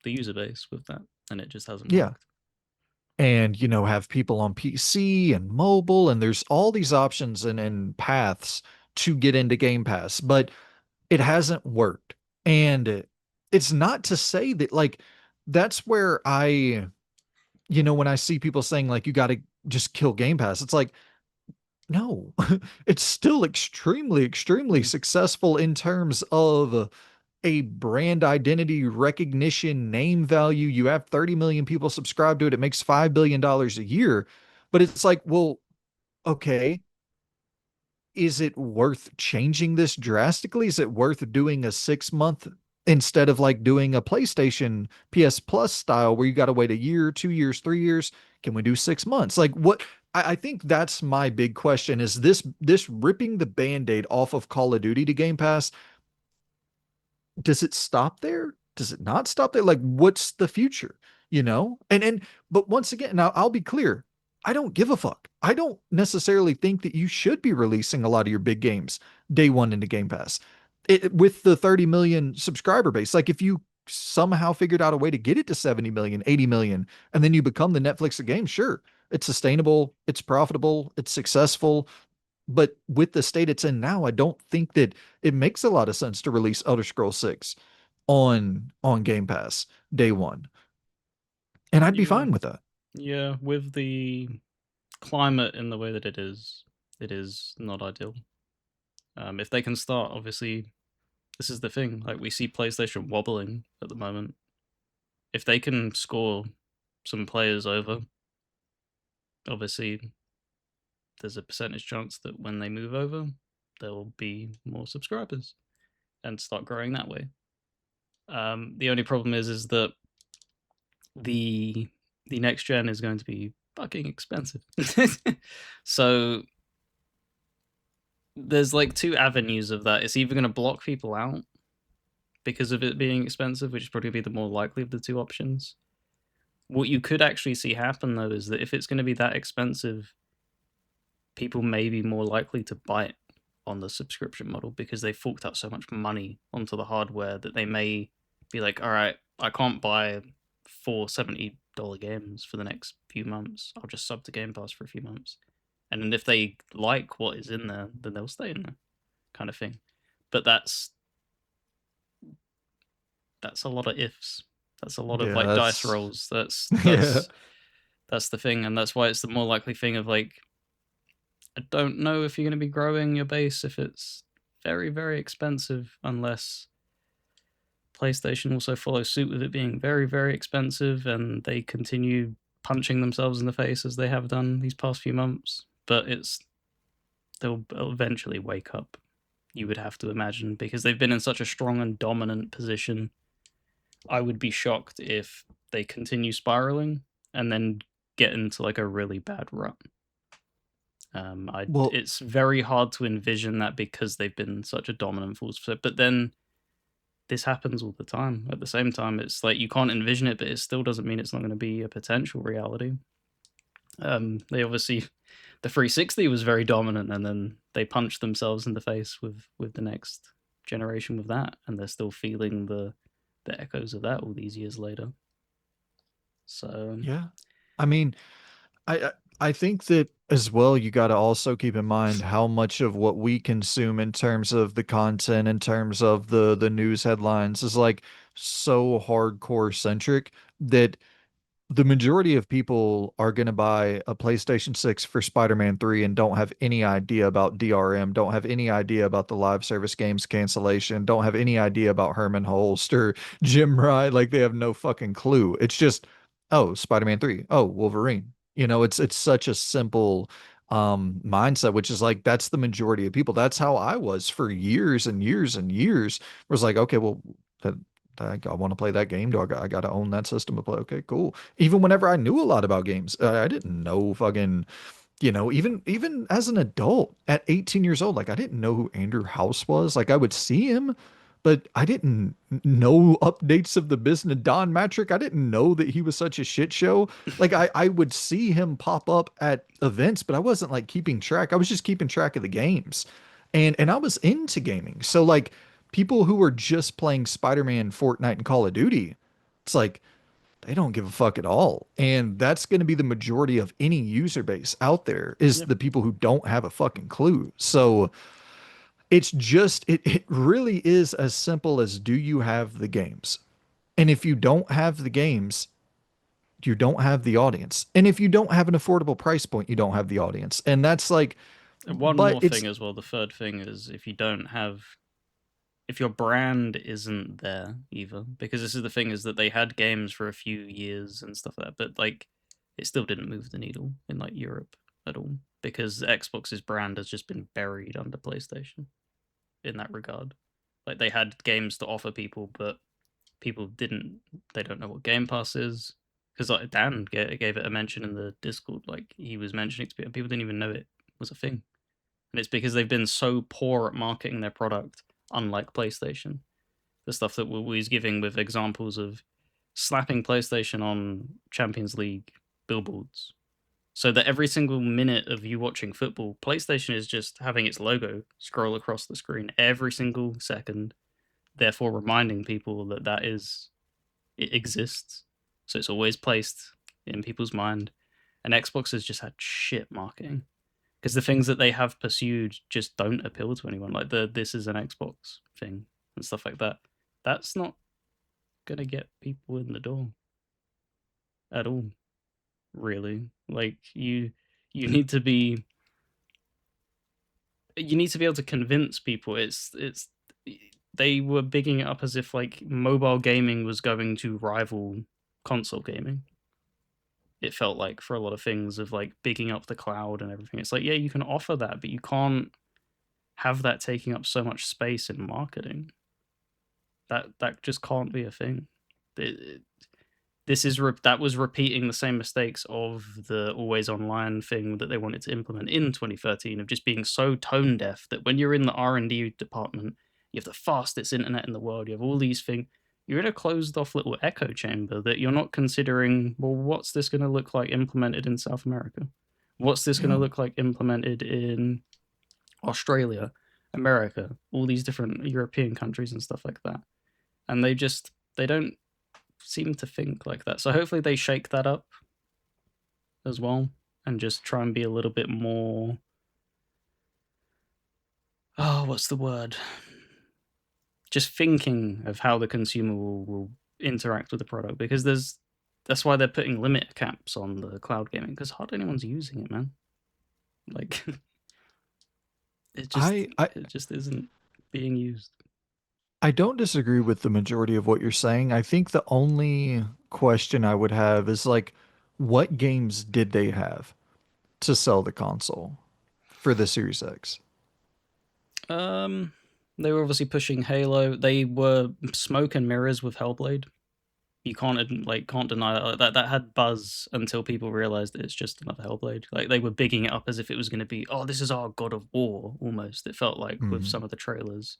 the user base with that, and it just hasn't yeah. worked. and have people on PC and mobile, and there's all these options and paths to get into Game Pass, but it hasn't worked. And it's not to say that, like, that's where when I see people saying like you got to just kill Game Pass, it's like, no, it's still extremely, extremely Mm. successful in terms of a brand identity, recognition, name value. You have 30 million people subscribe to it. It makes $5 billion a year. But it's like, well, okay, is it worth changing this drastically? Is it worth doing a 6 month instead of like doing a PlayStation PS Plus style where you got to wait a year, 2 years, 3 years? Can we do 6 months? Like what? I think that's my big question: is this ripping the band-aid off of Call of Duty to Game Pass? Does it stop there? Does it not stop there? Like, what's the future? But once again, now I'll be clear. I don't give a fuck. I don't necessarily think that you should be releasing a lot of your big games day one into Game Pass. With the 30 million subscriber base, like if you somehow figured out a way to get it to 70 million, 80 million, and then you become the Netflix of games, sure, it's sustainable, it's profitable, it's successful, but with the state it's in now, I don't think that it makes a lot of sense to release Elder Scrolls 6 on Game Pass day one. And I'd be Yeah, fine with that. yeah. With the climate in the way that it is not ideal. If they can start, obviously, this is the thing. Like we see PlayStation wobbling at the moment. If they can score some players over, obviously, there's a percentage chance that when they move over, there will be more subscribers and start growing that way. The only problem is that the the next gen is going to be fucking expensive. So there's like two avenues of that. It's either going to block people out because of it being expensive, which is probably be the more likely of the two options. What you could actually see happen though is that if it's going to be that expensive, people may be more likely to bite on the subscription model because they forked out so much money onto the hardware that they may be like, all right, I can't buy four $70 games for the next few months. I'll just sub to Game Pass for a few months. And then if they like what is in there, then they'll stay in there, kind of thing. But that's a lot of ifs. That's a lot of Yeah, like dice that's rolls. That's yeah. that's that's the thing, and that's why it's the more likely thing of like I don't know if you're going to be growing your base if it's very very expensive unless PlayStation also follows suit with it being very very expensive and they continue punching themselves in the face as they have done these past few months. But they'll eventually wake up. You would have to imagine because they've been in such a strong and dominant position. I would be shocked if they continue spiraling and then get into like a really bad rut. Well, It's very hard to envision that because they've been such a dominant force. But then this happens all the time. At the same time, it's like you can't envision it, but it still doesn't mean it's not going to be a potential reality. They obviously the 360 was very dominant, and then they punched themselves in the face with the next generation with that, and they're still feeling the echoes of that all these years later. So yeah. I mean, I think that as well, you got to also keep in mind how much of what we consume in terms of the content, in terms of the news headlines, is like so hardcore centric that the majority of people are going to buy a PlayStation 6 for Spider-Man 3 and don't have any idea about DRM, don't have any idea about the live service games cancellation, don't have any idea about Herman Holst or Jim Ryan. Like they have no fucking clue. It's just, oh, Spider-Man 3. Oh, Wolverine. It's such a simple mindset, which is like that's the majority of people. That's how I was for years and years and years. Was like, okay, well, that I want to play that game. I got to own that system to play? Okay, cool. Even whenever I knew a lot about games, I didn't know fucking, even as an adult at 18 years old, like I didn't know who Andrew House was. Like I would see him, but I didn't know updates of the business. Don Matrick, I didn't know that he was such a shit show. Like I would see him pop up at events, but I wasn't like keeping track. I was just keeping track of the games. And I was into gaming. So like people who were just playing Spider-Man, Fortnite, and Call of Duty, it's like they don't give a fuck at all. And that's going to be the majority of any user base out there is Yeah. the people who don't have a fucking clue. So it's just, it really is as simple as, do you have the games? And if you don't have the games, you don't have the audience. And if you don't have an affordable price point, you don't have the audience. And that's like, And one but more it's, thing as well. The third thing is if your brand isn't there either, because this is the thing is that they had games for a few years and stuff like that, but like it still didn't move the needle in like Europe at all because Xbox's brand has just been buried under PlayStation in that regard. Like they had games to offer people, but people didn't. They don't know what Game Pass is because like Dan gave it a mention in the Discord. Like he was mentioning it to people, people didn't even know it was a thing, and it's because they've been so poor at marketing their product, unlike PlayStation. The stuff that we was giving with examples of slapping PlayStation on Champions League billboards so that every single minute of you watching football, PlayStation is just having its logo scroll across the screen every single second, therefore reminding people that it exists. So it's always placed in people's mind. And Xbox has just had shit marketing because the things that they have pursued just don't appeal to anyone. Like the this is an Xbox thing and stuff like that. That's not gonna get people in the door at all, really. Like you need to be you need to be able to convince people. It's they were bigging it up as if like mobile gaming was going to rival console gaming. It felt like for a lot of things of like bigging up the cloud and everything. It's like yeah, you can offer that, but you can't have that taking up so much space in marketing. That just can't be a thing. It, this is that was repeating the same mistakes of the always online thing that they wanted to implement in 2013 of just being so tone deaf that when you're in the R&D department you have the fastest internet in the world, you have all these things, you're in a closed off little echo chamber that you're not considering, well, what's this going to look like implemented in South America, what's this going to yeah. look like implemented in Australia, America, all these different European countries and stuff like that. And they don't seem to think like that. So hopefully they shake that up as well and just try and be a little bit more what's the word? Just thinking of how the consumer will interact with the product because that's why they're putting limit caps on the cloud gaming because hardly anyone's using it, man. Like it just I, I, it just isn't being used. I don't disagree with the majority of what you're saying. I think the only question I would have is like, what games did they have to sell the console for the Series X? Um they were obviously pushing Halo. They were smoke and mirrors with Hellblade. You can't deny that. That had buzz until people realized that it's just another Hellblade. Like they were bigging it up as if it was going to be, oh, this is our God of War almost. It felt like with Hmm. some of the trailers,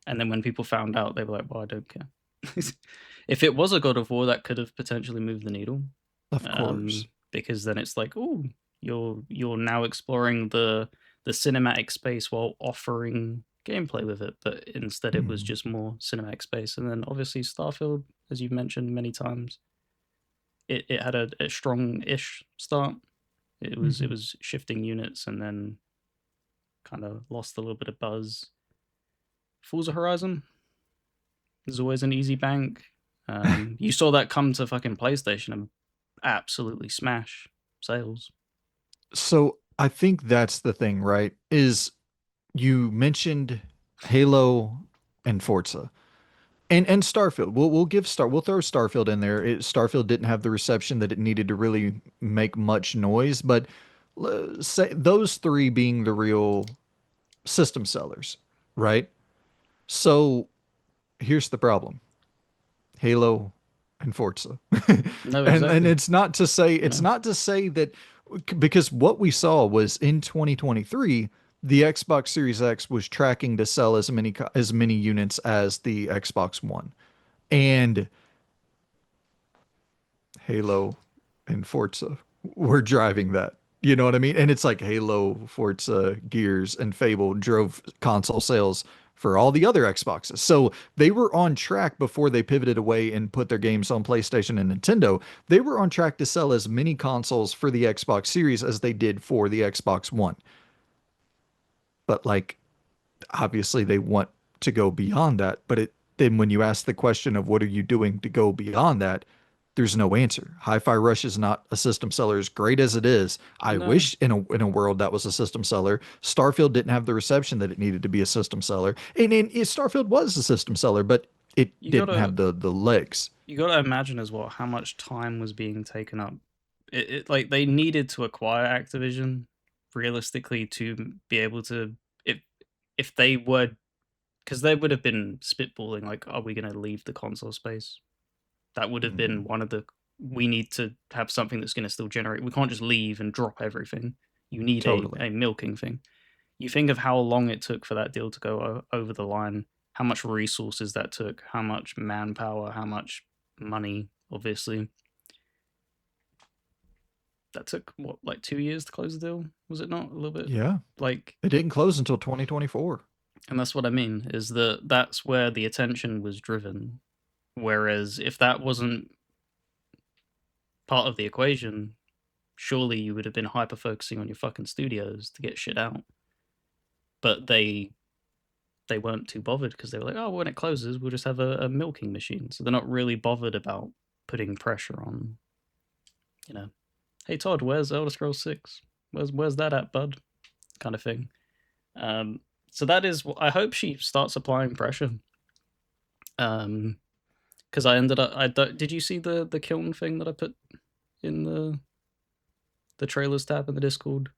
and then when people found out, they were like, well, I don't care. If it was a God of War, that could have potentially moved the needle, Of course. because then it's like, oh, you're now exploring the cinematic space while offering gameplay with it, but instead it was Hmm. just more cinematic space. And then obviously Starfield, as you've mentioned many times, it had a strong-ish start. It Hmm. was shifting units and then kind of lost a little bit of buzz. Forza Horizon is always an easy bank. You saw that come to fucking PlayStation and absolutely smash sales. So I think that's the thing, right? Is you mentioned Halo and Forza. And Starfield. We'll throw Starfield in there. Starfield didn't have the reception that it needed to really make much noise, but say those three being the real system sellers, right? So here's the problem. Halo and Forza. No, And exactly. it's Yeah. not to say that because what we saw was in 2023 the Xbox Series X was tracking to sell as many units as the Xbox One. And Halo and Forza were driving that. You know what I mean? And it's like Halo, Forza, Gears, and Fable drove console sales for all the other Xboxes. So they were on track before they pivoted away and put their games on PlayStation and Nintendo. They were on track to sell as many consoles for the Xbox Series as they did for the Xbox One. But like obviously they want to go beyond that, but it then when you ask the question of what are you doing to go beyond that, there's no answer. Hi-Fi Rush is not a system seller as great as it is. I No, wish in a world that was a system seller. Starfield didn't have the reception that it needed to be a system seller. And Starfield was a system seller, but it you didn't gotta have the legs. you gotta imagine as well how much time was being taken up. Like they needed to acquire Activision realistically to be able to if they were because they would have been spitballing like, are we going to leave the console space? That would have been Mhm. one of the we need to have something that's going to still generate. We can't just leave and drop everything. You need Totally. a milking thing. You think of how long it took for that deal to go over the line, how much resources that took, how much manpower, how much money, obviously. That took what, like 2 years to close the deal? Was it not a little bit? Yeah. Like, It didn't close until 2024. and that's what I mean, is that that's where the attention was driven. Whereas if that wasn't part of the equation, surely you would have been hyper focusing on your fucking studios to get shit out. But they weren't too bothered because they were like, oh, when it closes, we'll just have a milking machine. So they're not really bothered about putting pressure on, you know, hey Todd, where's Elder Scrolls 6? Where's that at, bud? Kind of thing. Um, so that is, I hope she starts applying pressure. Because I ended up, did you see the kiln thing that I put in the trailers tab in the Discord?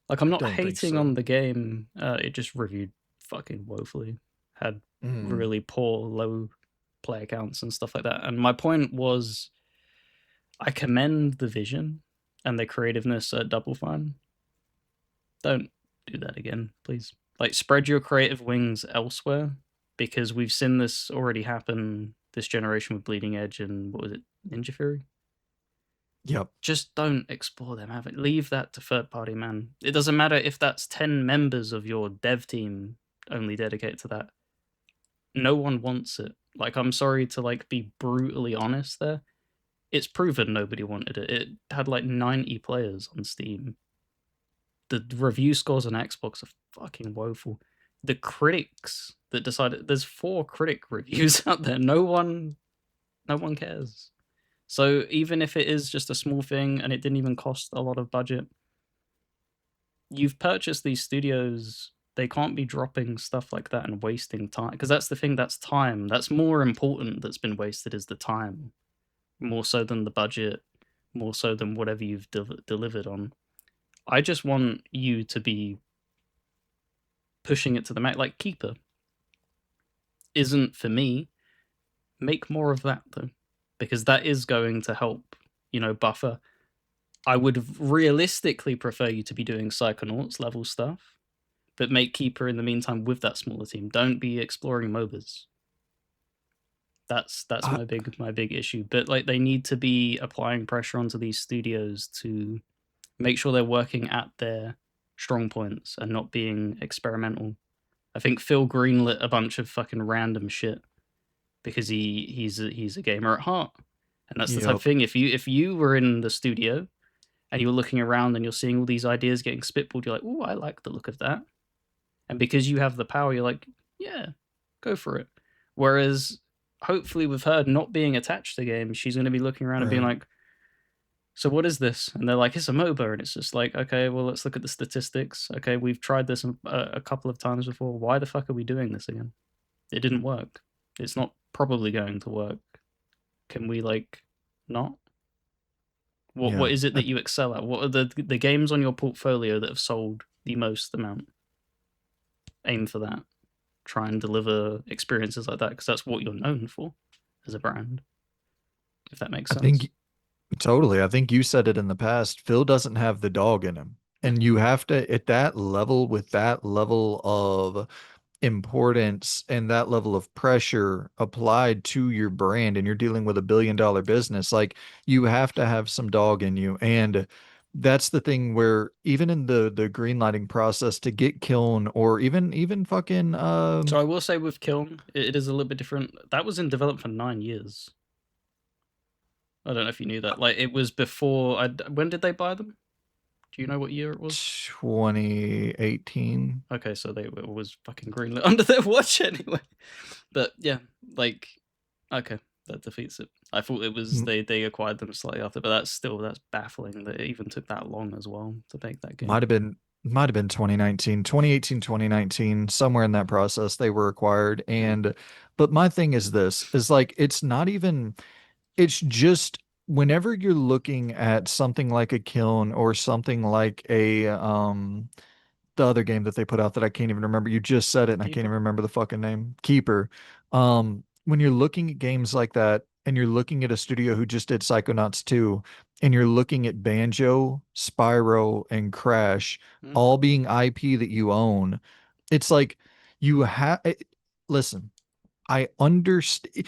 Like, I'm not Don't think hating on so. the game. It just reviewed fucking woefully. Had Mm. really poor, low player counts and stuff like that. And my point was, I commend the vision and the creativeness at Double Fine. Don't do that again, please. Like, spread your creative wings elsewhere because we've seen this already happen this generation with Bleeding Edge and what was it, Ninja Fury? Yep. Just don't explore them. Have it. Leave that to third party, man. It doesn't matter if that's 10 members of your dev team only dedicated to that. No one wants it. Like, I'm sorry to like be brutally honest there. It's proven nobody wanted it. It had like 90 players on Steam. The review scores on Xbox are fucking woeful. The critics that decided there's 4 critic reviews out there. No one cares. So even if it is just a small thing and it didn't even cost a lot of budget, you've purchased these studios. They can't be dropping stuff like that and wasting time, because that's the thing. That's time. That's more important. That's been wasted is the time, more so than the budget, more so than whatever you've delivered on. I just want you to be pushing it to the max. Like Keeper isn't for me. Make more of that though, because that is going to help. Buffer. I would realistically prefer you to be doing Psychonauts level stuff, but make Keeper in the meantime with that smaller team. Don't be exploring MOBAs. That's I, my big issue. But like they need to be applying pressure onto these studios to make sure they're working at their strong points and not being experimental. I think Phil greenlit a bunch of fucking random shit because he's a gamer at heart, and that's the type of yep. thing. If you were in the studio and you're looking around and you're seeing all these ideas getting spitballed, you're like, oh, I like the look of that. And because you have the power, you're like, yeah, go for it. Whereas, hopefully, with her not being attached to the game, she's going to be looking around and being Right. like, so what is this? And they're like, it's a MOBA. And it's just like, okay, well, let's look at the statistics. Okay, we've tried this a couple of times before. Why the fuck are we doing this again? It didn't work. It's not probably going to work. Can we, like, not? What Yeah. is it that you excel at? What are the games on your portfolio that have sold the most amount? Aim for that. Try and deliver experiences like that because that's what you're known for as a brand. If that makes I sense. think totally. I think you said it in the past. Phil doesn't have the dog in him. Yeah. And you have to, at that level, with that level of importance and that level of pressure applied to your brand, and you're dealing with $1 billion business, like you have to have some dog in you. And that's the thing where even in the green lighting process to get Kiln or even fucking So I will say with Kiln, it is a little bit different. That was in development for 9 years. I don't know if you knew that. Like it was before. When did they buy them? Do you know what year it was? 2018. Okay, so they were was fucking greenlit under their watch anyway. But yeah, like okay, that defeats it. I thought it was they acquired them slightly after, but that's baffling that it even took that long as well to make that game. Might have been 2019, 2018, 2019, somewhere in that process they were acquired. And but my thing is this is like it's not even it's just whenever you're looking at something like a Kiln or something like a the other game that they put out that I can't even remember. You just said it and I can't even Keeper. remember the fucking name. Keeper. When you're looking at games like that and you're looking at a studio who just did Psychonauts 2 and you're looking at Banjo, Spyro, and Crash Mm-hmm. all being IP that you own, it's like you have listen, I understand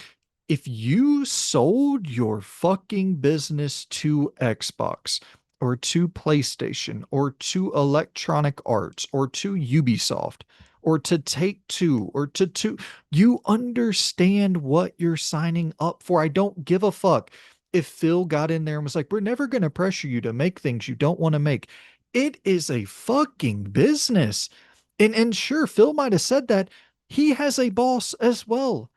if you sold your fucking business to Xbox or to PlayStation or to Electronic Arts or to Ubisoft or to Take Two or to you understand what you're signing up for. I don't give a fuck if Phil got in there and was like, we're never going to pressure you to make things you don't want to make. It is a fucking business. And sure, Phil might have said that. He has a boss as well.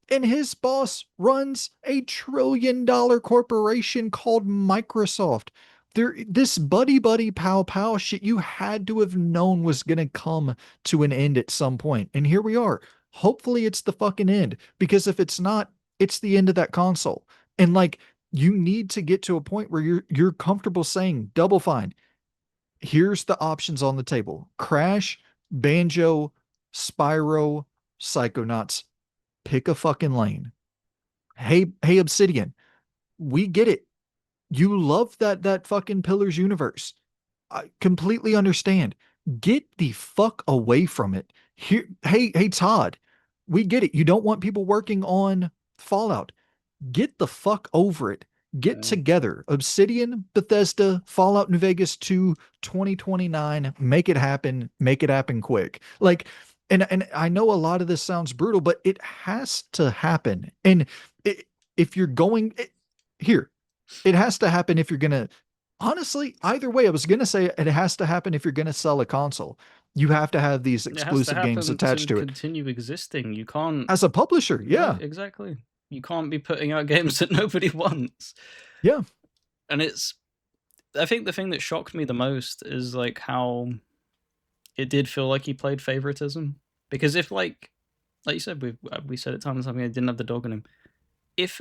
And his boss runs a $1 trillion corporation called Microsoft. This buddy buddy pow pow shit you had to have known was gonna come to an end at some point. And here we are. Hopefully it's the fucking end. Because if it's not, it's the end of that console. And like you need to get to a point where you're comfortable saying Double Fine. Here's the options on the table. Crash, Banjo, Spyro, Psychonauts. Pick a fucking lane. Hey, Obsidian, we get it. You love that fucking Pillars universe. I completely understand. Get the fuck away from it. Here, hey, Todd, we get it. You don't want people working on Fallout. Get the fuck over it. Get Yeah. together. Obsidian, Bethesda, Fallout New Vegas 2, 2029. Make it happen. Make it happen quick. Like, and I know a lot of this sounds brutal, but it has to happen. And it, if you're going here, it has to happen if you're gonna honestly, either way, I was gonna say it has to happen if you're gonna sell a console. You have to have these It has to exclusive games happen to attached to it. continue existing. You can't. As a publisher, No, yeah. exactly. You can't be putting out games that nobody wants. Yeah. And it's. I think the thing that shocked me the most is like how it did feel like he played favoritism. Because if like you said, we said it time and time again, didn't have the dog in him. If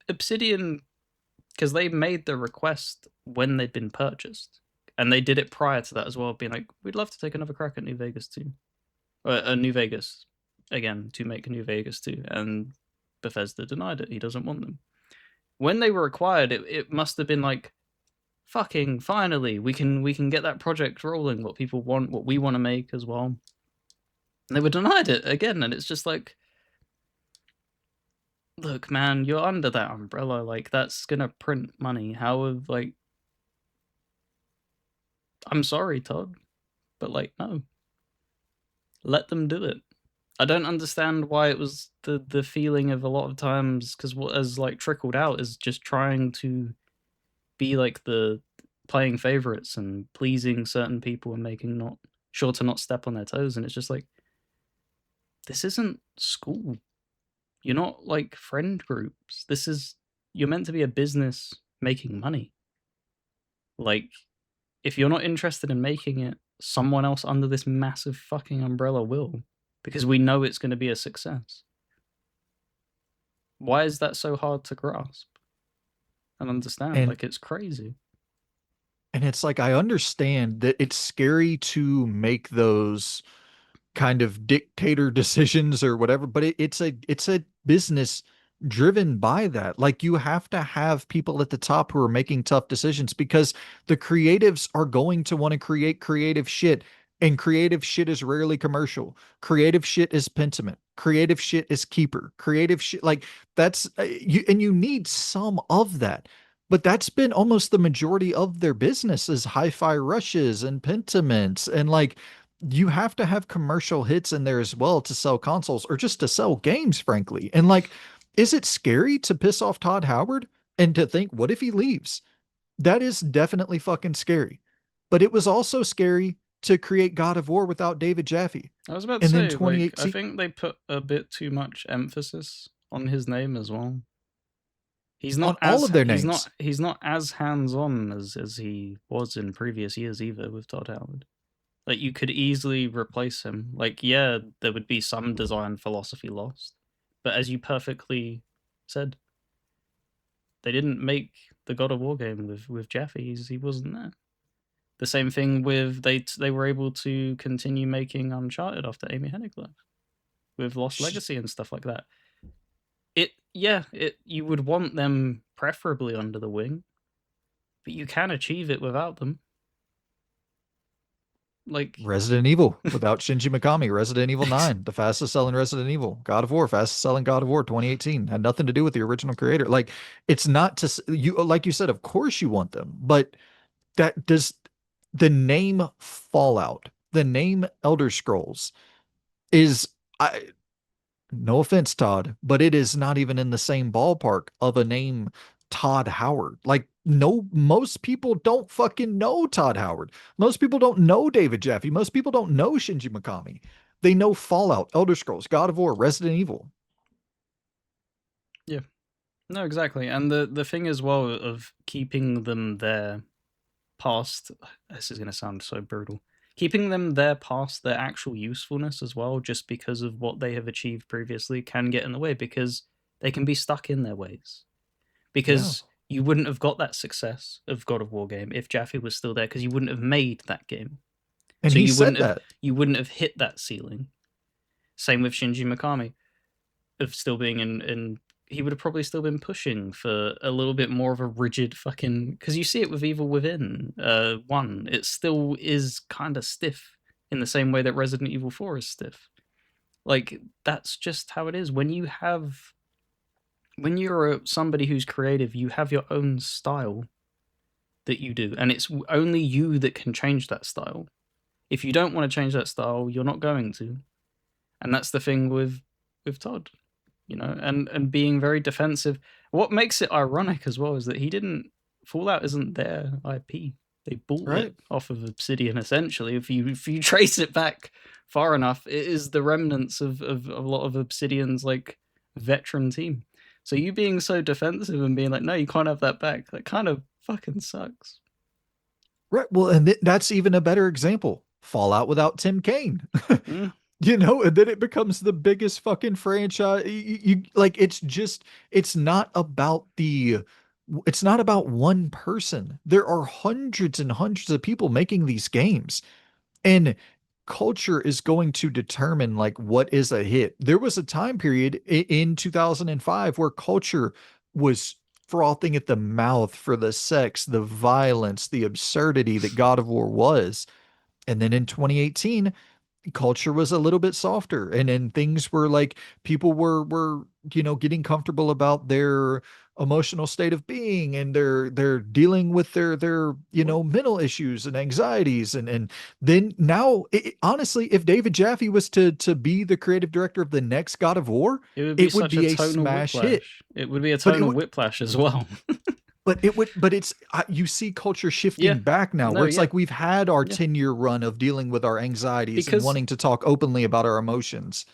Obsidian, because they made the request when they'd been purchased, and they did it prior to that as well, being like, we'd love to take another crack at New Vegas too, or New Vegas again to make New Vegas too, and Bethesda denied it. He doesn't want them. When they were acquired, it must have been like, fucking finally, we can get that project rolling. What people want, what we want to make as well. And they were denied it again, and it's just like, look, man, you're under that umbrella. Like that's gonna print money. How have like, I'm sorry, Todd, but like, no, let them do it. I don't understand why it was the feeling of a lot of times because what has like trickled out is just trying to be like the playing favorites and pleasing certain people and making not sure to not step on their toes. And it's just like, this isn't school. You're not like friend groups. You're meant to be a business making money. Like, if you're not interested in making it, someone else under this massive fucking umbrella will, because we know it's going to be a success. Why is that so hard to grasp and understand? And Like, it's crazy. And it's like I understand that it's scary to make those kind of dictator decisions or whatever, but it's a business driven by that. Like you have to have people at the top who are making tough decisions because the creatives are going to want to create creative shit. And creative shit is rarely commercial. Creative shit is Pentiment. Creative shit is Keeper. Creative shit like that's you and you need some of that. but that's been almost the majority of their business is hi-fi rushes and pentiments and like you have to have commercial hits in there as well to sell consoles or just to sell games, frankly. And like, is it scary to piss off Todd Howard and to think, what if he leaves? That is definitely fucking scary. But it was also scary to create God of War without David Jaffe. I was about to And then say, like, I 2018 think they put a bit too much emphasis on his name as well. He's on not all as of their he's names. not he's not as hands on as he was in previous years either with Todd Howard. Like you could easily replace him. Like yeah, there would be some design philosophy lost, but as you perfectly said, they didn't make the God of War game with Jaffe. He wasn't there. The same thing with they were able to continue making Uncharted after Amy Hennig left with Lost Legacy and stuff like that. It you would want them preferably under the wing, but you can achieve it without them. Like Resident Evil without Shinji Mikami, Resident Evil 9, the fastest selling Resident Evil, God of War, fastest selling God of War 2018, had nothing to do with the original creator. Like it's not to you like you said, of course you want them, but that does the name Fallout, the name Elder Scrolls is I no offense, Todd, but it is not even in the same ballpark of a name Todd Howard. Like, no, most people don't fucking know Todd Howard. Most people don't know David Jaffe. Most people don't know Shinji Mikami. They know Fallout, Elder Scrolls, God of War, Resident Evil. yeah, no, exactly. And the thing as well of keeping them there past this is going to sound so brutal. Keeping them there past their actual usefulness as well, just because of what they have achieved previously, can get in the way because they can be stuck in their ways. Yeah. Because you wouldn't have got that success of God of War game if Jaffe was still there, because you wouldn't have made that game. And So he said that. you wouldn't have hit that ceiling. Same with Shinji Mikami of still being in he would have probably still been pushing for a little bit more of a rigid fucking because you see it with Evil Within 1. It still is kind of stiff in the same way that Resident Evil 4 is stiff. Like that's just how it is when you're somebody who's creative, you have your own style that you do, and it's only you that can change that style. If you don't want to change that style, you're not going to, and that's the thing with Todd, and being very defensive. What makes it ironic as well is that he didn't Fallout isn't their IP. They bought it Right. off of Obsidian essentially. If you trace it back far enough, it is the remnants of a lot of Obsidian's like veteran team. So you being so defensive and being like, no, you can't have that back, that kind of fucking sucks. Right. Well, and that's even a better example. Fallout without Tim Kaine. Mm, And then it becomes the biggest fucking franchise. Like it's not about it's not about one person. There are hundreds and hundreds of people making these games. And culture is going to determine like what is a hit. There was a time period in 2005 where culture was frothing at the mouth for the sex, the violence, the absurdity that God of War was. And then in 2018, culture was a little bit softer and things were like people were getting comfortable about their emotional state of being and they're dealing with their what mental issues and anxieties and then now honestly if David Jaffe was to be the creative director of the next God of War it would be it would such a be a tonal smash hit. whiplash. It would be a but it tonal would whiplash as well. but it's you see culture Yeah. shifting back now No, where it's yeah. like we've had our Yeah. 10-year run of dealing with our anxieties and Because wanting to talk openly about our emotions.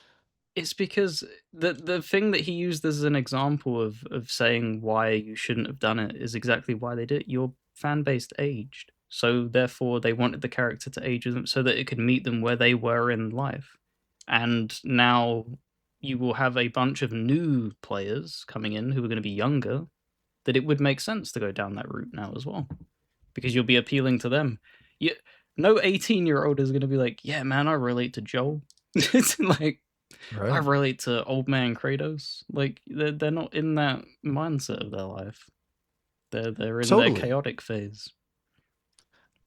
it's because the thing that he used as an example of saying why you shouldn't have done it is exactly why they did it. Your fan base aged, so therefore they wanted the character to age with them so that it could meet them where they were in life. And now you will have a bunch of new players coming in who are going to be younger. That it would make sense to go down that route now as well, because you'll be appealing to them. You, no 18-year-old is going to be like, yeah, man, I relate to Joel. It's like I Right. relate to old man Kratos. Like they're not in that mindset of their life. They're in their Totally. chaotic phase.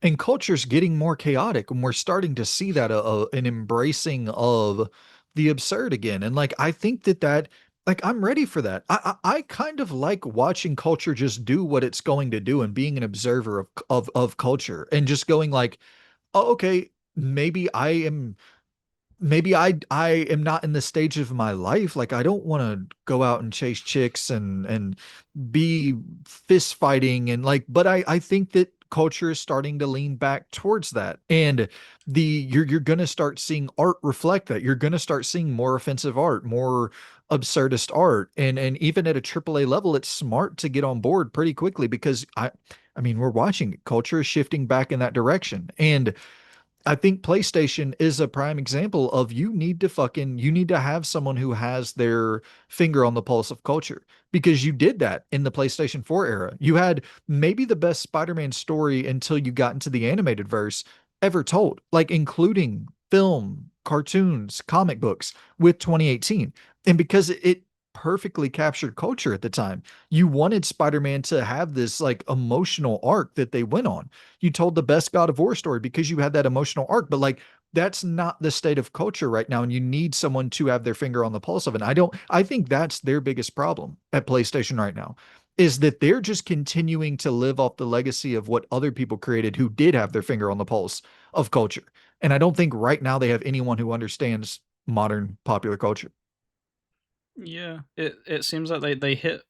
And culture's getting more chaotic, and we're starting to see that an embracing of the absurd again. And like, I think that like I'm ready for that. I kind of like watching culture just do what it's going to do and being an observer of culture and just going like, oh, okay, maybe I am maybe I am not in the stage of my life. Like I don't want to go out and chase chicks and be fist fighting and like, but I think that culture is starting to lean back towards that. And you're gonna start seeing art reflect that. You're gonna start seeing more offensive art, more absurdist art. And even at a AAA level, it's smart to get on board pretty quickly because I mean, we're watching it. Culture is shifting back in that direction. And I think PlayStation is a prime example of you need to have someone who has their finger on the pulse of culture because you did that in the PlayStation 4 era. You had maybe the best Spider-Man story until you got into the animated verse ever told, like including film, cartoons, comic books with 2018. And because it perfectly captured culture at the time, you wanted Spider-Man to have this like emotional arc that they went on. You told the best God of War story because you had that emotional arc, but like that's not the state of culture right now. And you need someone to have their finger on the pulse of it. And I think that's their biggest problem at PlayStation right now is that they're just continuing to live off the legacy of what other people created who did have their finger on the pulse of culture. And I don't think right now they have anyone who understands modern popular culture. Yeah, it seems like they hit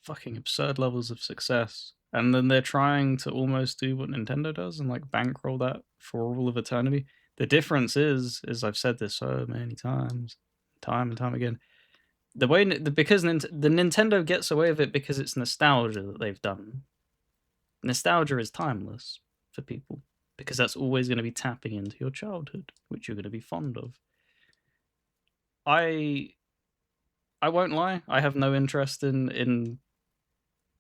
fucking absurd levels of success, and then they're trying to almost do what Nintendo does and like bankroll that for all of eternity. The difference is I've said this so many times, time and time again. The way because the Nintendo gets away with it because it's nostalgia that they've done. Nostalgia is timeless for people because that's always going to be tapping into your childhood, which you're going to be fond of. I I won't lie. I have no interest in.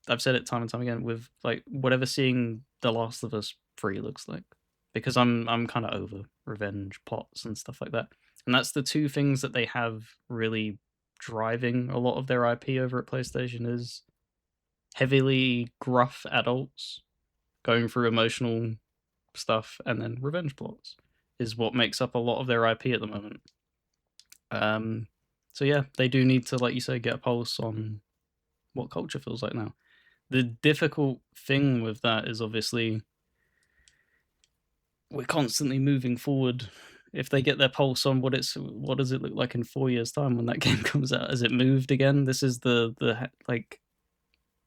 I've said it time and time again with like whatever seeing The Last of Us 3 looks like, because I'm kind of over revenge plots and stuff like that, and that's the two things that they have really driving a lot of their IP over at PlayStation is heavily gruff adults going through emotional stuff, and then revenge plots is what makes up a lot of their IP at the moment. Um, so yeah, they do need to, like you say, get a pulse on what culture feels like now. The difficult thing with that is obviously we're constantly moving forward. If they get their pulse on what does it look like in 4 years' time when that game comes out? Has it moved again? This is the like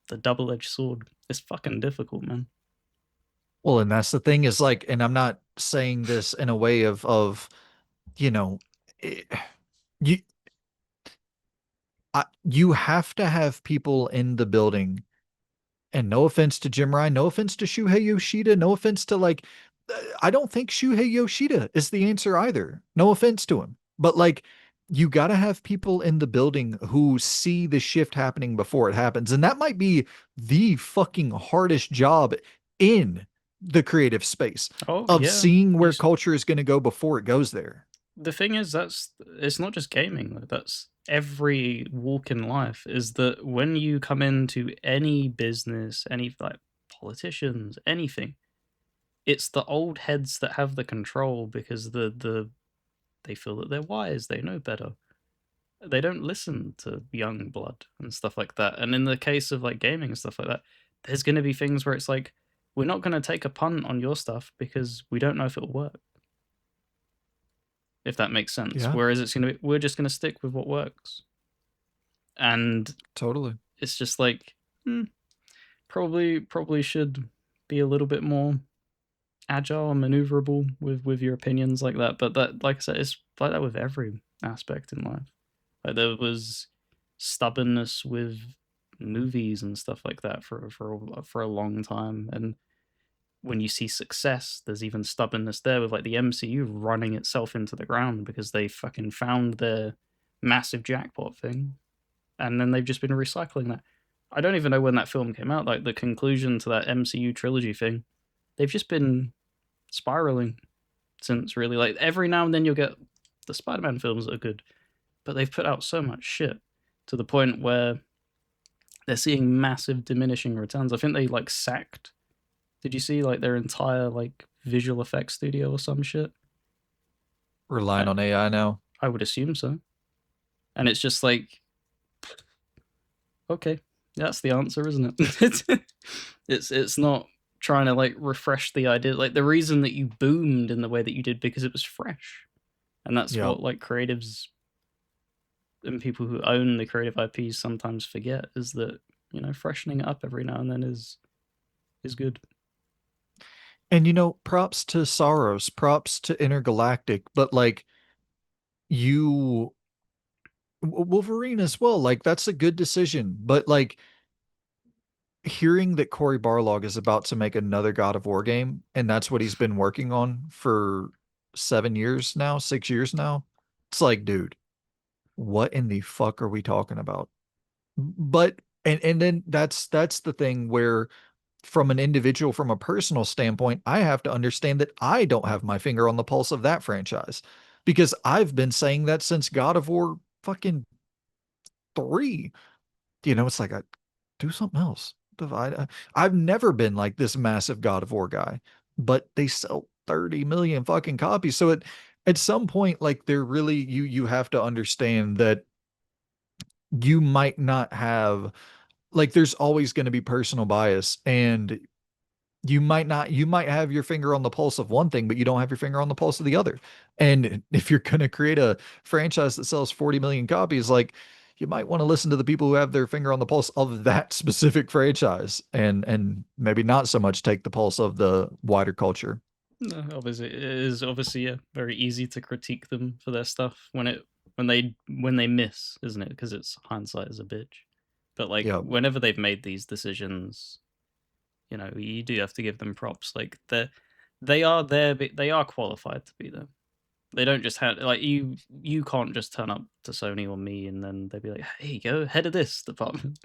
the double edged sword. It's fucking difficult, man. Well, and that's the thing is like, and I'm not saying this in a way of, you know, it, you you have to have people in the building. And no offense to Jim Ryan, no offense to Shuhei Yoshida, no offense to like, I don't think Shuhei Yoshida is the answer either. No offense to him, but like, you got to have people in the building who see the shift happening before it happens, and that might be the fucking hardest job in the creative space Oh of yeah, seeing you where culture is going to go before it goes there. the thing is that's it's not just gaming, that's every walk in life. Is that when you come into any business, any like politicians, anything, it's the old heads that have the control because they feel that they're wise, they know better, they don't listen to young blood and stuff like that. And in the case of like gaming and stuff like that, there's going to be things where it's like, we're not going to take a punt on your stuff because we don't know if it'll work, if that makes sense. Yeah, Whereas it's going to be, we're just going to stick with what works. And totally. it's just like, hmm, probably should be a little bit more agile and maneuverable with your opinions like that. But that, like I said, it's like that with every aspect in life. Like there was stubbornness with movies and stuff like that for a long time, and when you see success, there's even stubbornness there with like the MCU running itself into the ground because they fucking found their massive jackpot thing, and then they've just been recycling that. I don't even know when that film came out, like the conclusion to that MCU trilogy thing. They've just been spiraling since, really. Like every now and then you'll get the Spider-Man films that are good, but they've put out so much shit to the point where they're seeing massive diminishing returns. I think they like sacked. Did you see like their entire like visual effects studio or some shit? Relying I on AI now. I would assume so. And it's just like, okay, that's the answer, isn't it? It's not trying to like refresh the idea. Like the reason that you boomed in the way that you did because it was fresh, and that's Yep. what like creatives and people who own the creative IPs sometimes forget is that freshening it up every now and then is good. And props to Soros, props to Intergalactic, but like you Wolverine as well, like that's a good decision. But like hearing that Cory Barlog is about to make another God of War game, and that's what he's been working on for 7 years now, 6 years now, it's like, dude, what in the fuck are we talking about? But and then that's the thing where from an individual, from a personal standpoint, I have to understand that I don't have my finger on the pulse of that franchise because I've been saying that since God of War fucking 3. It's like I do something else. I've never been like this massive God of War guy, but they sell 30 million fucking copies. So at some point, like they're really you have to understand that you might not have like there's always going to be personal bias and you might have your finger on the pulse of one thing, but you don't have your finger on the pulse of the other. And if you're going to create a franchise that sells 40 million copies, like you might want to listen to the people who have their finger on the pulse of that specific franchise and maybe not so much take the pulse of the wider culture. No, obviously, it is obviously very easy to critique them for their stuff when they miss, isn't it? Because it's hindsight is a bitch. But like Yeah. whenever they've made these decisions, you do have to give them props. Like they are there, but they are qualified to be there. They don't just have like you can't just turn up to Sony or me and then they'd be like, hey, go head of this department.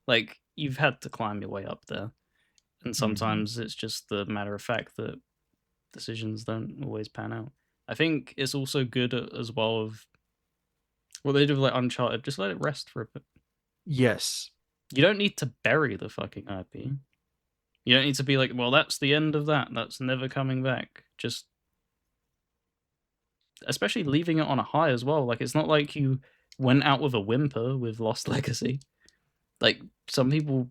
Like you've had to climb your way up there. And Mhm. sometimes it's just the matter of fact that decisions don't always pan out. I think it's also good as well of what they did with like Uncharted. Just let it rest for a bit. Yes. You don't need to bury the fucking IP. You don't need to be like, well, that's the end of that. That's never coming back. Just, especially leaving it on a high as well. Like, it's not like you went out with a whimper with Lost Legacy. Like, some people,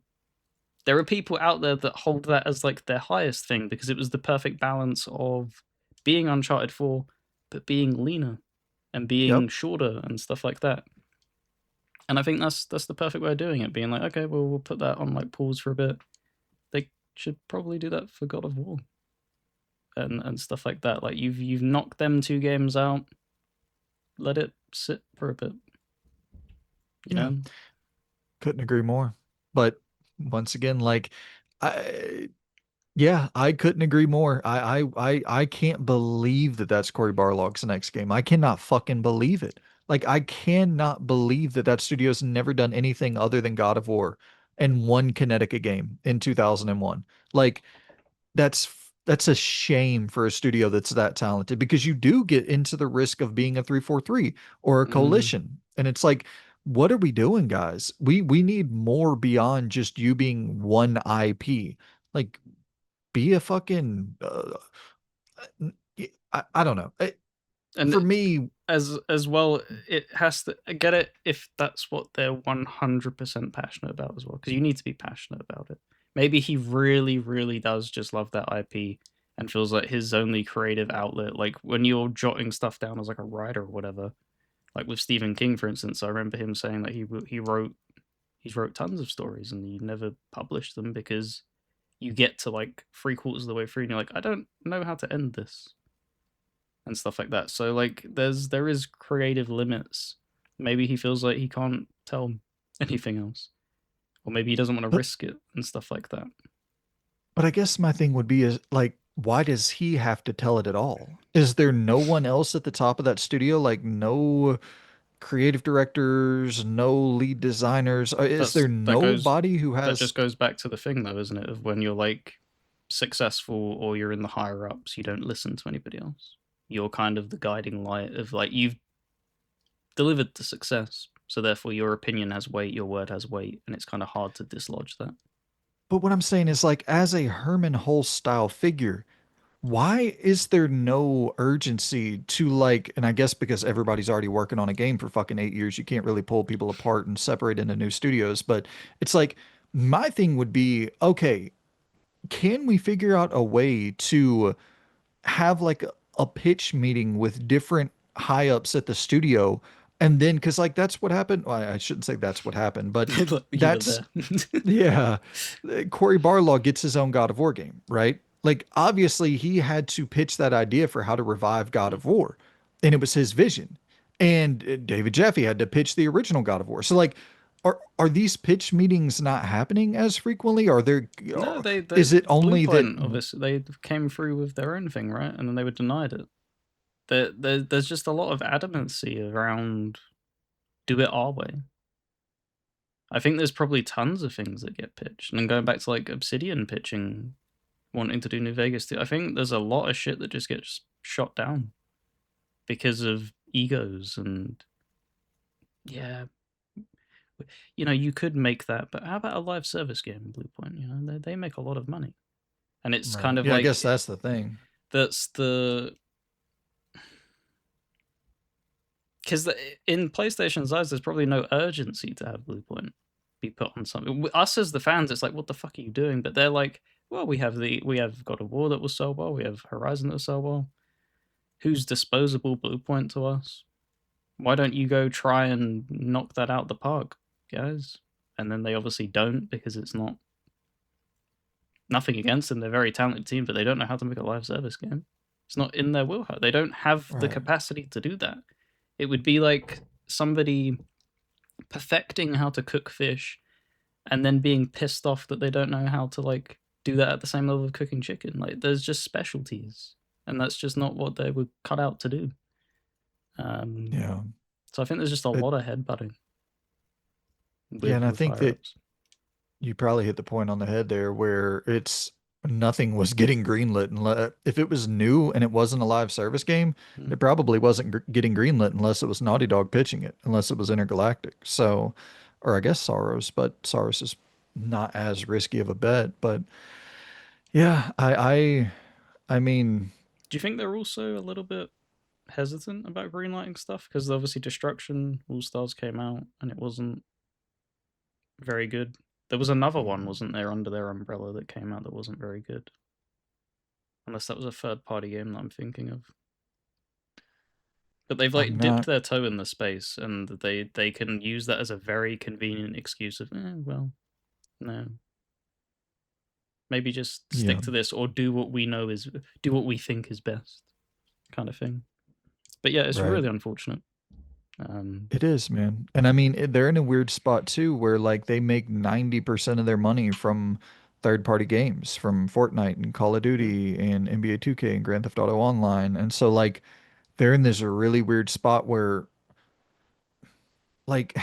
there are people out there that hold that as like their highest thing because it was the perfect balance of being Uncharted 4, but being leaner and being Yep. shorter and stuff like that. And I think that's the perfect way of doing it. Being like, okay, well, we'll put that on like pause for a bit. They should probably do that for God of War and stuff like that. Like you've knocked them two games out. Let it sit for a bit. You Yeah. know. Couldn't agree more. But once again, like I yeah, I couldn't agree more. I can't believe that that's Cory Barlog's next game. I cannot fucking believe it. Like I cannot believe that that studio's never done anything other than God of War and one Connecticut game in 2001. Like that's a shame for a studio that's that talented because you do get into the risk of being a 343 or a Mm. coalition. And it's like, what are we doing, guys? We need more beyond just you being one IP. Like be a fucking I don't know. For And me, as well, it has to I get it if that's what they're 100% passionate about as well. Because you need to be passionate about it. Maybe he really, really does just love that IP and feels like his only creative outlet. Like when you're jotting stuff down as like a writer or whatever, like with Stephen King, for instance, I remember him saying that he's wrote tons of stories and he never published them because you get to like three quarters of the way through and you're like, I don't know how to end this and stuff like that. So like there is creative limits. Maybe he feels like he can't tell anything else. Or maybe he doesn't want to but risk it and stuff like that. but I guess my thing would be is like, why does he have to tell it at all? Is there no one else at the top of that studio? Like no creative directors, no lead designers? Is That's there that goes nobody who that has? just goes back to the thing though, isn't it? Of when you're like successful or you're in the higher ups, you don't listen to anybody else. You're kind of the guiding light of like you've delivered the success. So therefore your opinion has weight, your word has weight, and it's kind of hard to dislodge that. But what I'm saying is like, as a Herman Hulse style figure, why is there no urgency to like, and I guess because everybody's already working on a game for fucking 8 years, you can't really pull people apart and separate into new studios. But it's like, my thing would be, okay, can we figure out a way to have like a pitch meeting with different high ups at the studio? And then, because like that's what happened. Well, I shouldn't say that's what happened, but Look, you were that's there. yeah. Cory Barlaw gets his own God of War game, right? Like, obviously, he had to pitch that idea for how to revive God of War, and it was his vision. And David Jaffe had to pitch the original God of War. So, like, are these pitch meetings not happening as frequently? Are there? No, they Is it only that? Bluepoint obviously they came through with their own thing, right? And then they were denied it. There's just a lot of adamancy around do it our way. I think there's probably tons of things that get pitched. And then going back to like Obsidian pitching, wanting to do New Vegas too, I think there's a lot of shit that just gets shot down because of egos and yeah, you could make that, but how about a live service game, Bluepoint? They make a lot of money, and it's Right. kind of Yeah, I guess like that's the thing. that's the because in PlayStation's eyes, there's probably no urgency to have Bluepoint be put on something. Us as the fans, it's like, what the fuck are you doing? But they're like, well, we have God of War that will sell well, we have Horizon that will sell well. Who's disposable Bluepoint to us? Why don't you go try and knock that out the park, guys? And then they obviously don't because it's not nothing against them. They're a very talented team, but they don't know how to make a live service game. It's not in their wheelhouse. They don't have the Right. capacity to do that. It would be like somebody perfecting how to cook fish and then being pissed off that they don't know how to like do that at the same level of cooking chicken. Like there's just specialties, and that's just not what they were cut out to do. Um, Yeah. so I think there's just a It, lot of headbutting yeah, with and I with think higher that ups. you probably hit the point on the head there where it's nothing was getting greenlit. And if it was new and it wasn't a live service game, Mm. it probably wasn't getting greenlit unless it was Naughty Dog pitching it, unless it was Intergalactic. So, or I guess Soros, but Soros is not as risky of a bet. But yeah, I mean, Do you think they're also a little bit hesitant about greenlighting stuff because obviously Destruction All Stars came out and it wasn't very good. There was another one, wasn't there, under their umbrella that came out that wasn't very good. Unless that was a third party game that I'm thinking of. But they've I'm like dipped not, their toe in the space and they can use that as a very convenient excuse of, well, no. Maybe just yeah, stick to this or do what we think is best kind of thing. But yeah, it's right. really unfortunate. Um It is, man. And I mean, they're in a weird spot too, where like they make 90% of their money from third-party games, from Fortnite and Call of yeah. Duty and NBA 2K and Grand Theft Auto Online. And so like they're in this really weird spot where like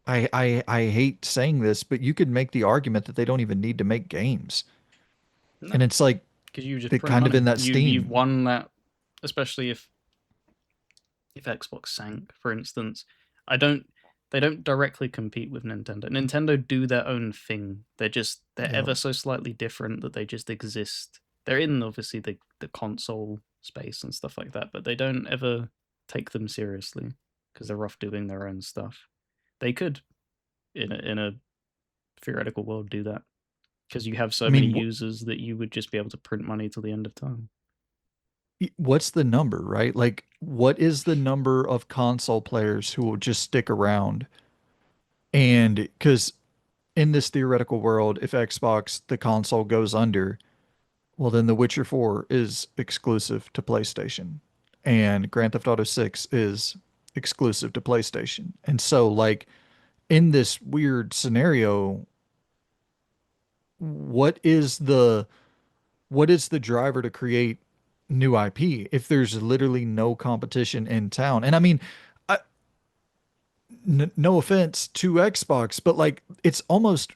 I hate saying this, but you could make the argument that they don't even need to make games. No. And it's like Because you just they're print kind of money. in that You've steam. won that, especially if Xbox sank, for instance. I don't they don't directly compete with Nintendo. Nintendo do their own thing. They're Yeah. ever so slightly different that they just exist. They're in obviously the console space and stuff like that, but they don't ever take them seriously because they're off doing their own stuff. They could in a theoretical world do that because you have I so many mean, users that you would just be able to print money till the end of time. what's the number, right? Like, what is the number of console players who will just stick around? And because in this theoretical world, if Xbox, the console, goes under, well, then The Witcher 4 is exclusive to PlayStation, and Grand Theft Auto 6 is exclusive to PlayStation. And so, like, in this weird scenario, what is the what is the driver to create new IP if there's literally no competition in town? And I mean, I, no offense to Xbox, but like it's almost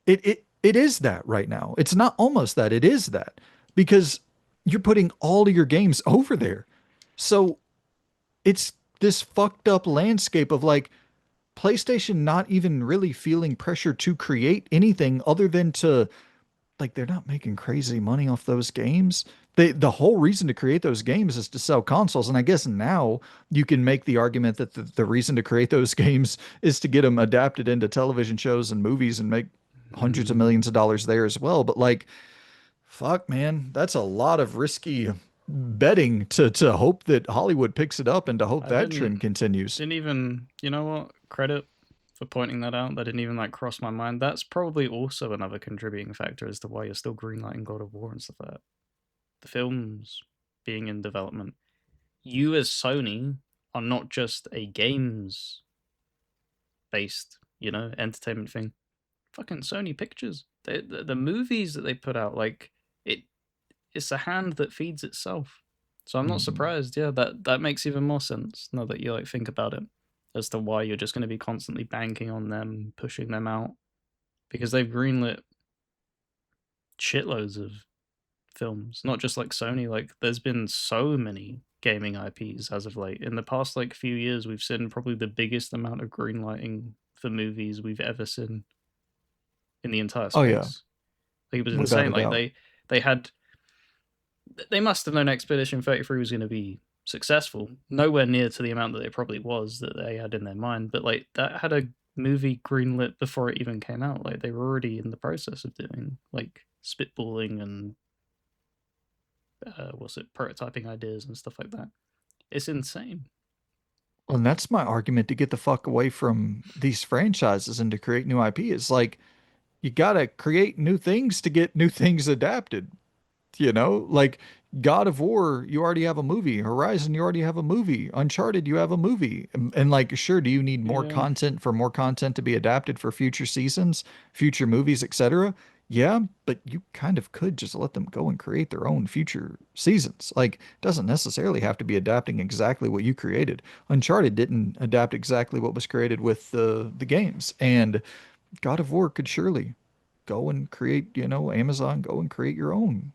it is that right now. It's not almost that, it is that because you're putting all of your games over there. So it's this fucked up landscape of like PlayStation not even really feeling pressure to create anything other than to like they're not making crazy money off those games. the whole reason to create those games is to sell consoles. And I guess now you can make the argument that the reason to create those games is to get them adapted into television shows and movies and make hundreds of Mm, millions of dollars there as well. But like, fuck, man, that's a lot of risky betting to hope that Hollywood picks it up and to hope I that trend didn't continues. didn't even, you know what? Credit for pointing that out. That didn't even like cross my mind. That's probably also another contributing factor as to why you're still greenlighting God of War and stuff like that. The films being in development. You as Sony are not just a games based, entertainment thing. Fucking Sony Pictures. The movies that they put out, like it, it's a hand that feeds itself. So I'm not Mhm. surprised. Yeah, that makes even more sense now that you like think about it, as to why you're just going to be constantly banking on them, pushing them out, because they've greenlit shitloads of films. Not just like Sony. Like there's been so many gaming IPs as of late. In the past like few years, we've seen probably the biggest amount of greenlighting for movies we've ever seen in the entire Oh yeah, space. Like it was without insane. a Like doubt. they must have known Expedition 33 was going to be successful. Nowhere near to the amount that it probably was that they had in their mind, but like that had a movie greenlit before it even came out. Like they were already in the process of doing like spitballing and what's it, prototyping ideas and stuff like that. It's insane. And that's my argument to get the fuck away from these franchises and to create new IP. It's like you gotta create new things to get new things adapted. Like God of War, you already have a movie. Horizon, you already have a movie. Uncharted, you have a movie. And like, sure, do you need more Yeah, content for more content to be adapted for future seasons, future movies, etc.? Yeah, but you kind of could just let them go and create their own future seasons. Like, it doesn't necessarily have to be adapting exactly what you created. Uncharted didn't adapt exactly what was created with the games, and God of War could surely go and create, Amazon, go and create your own,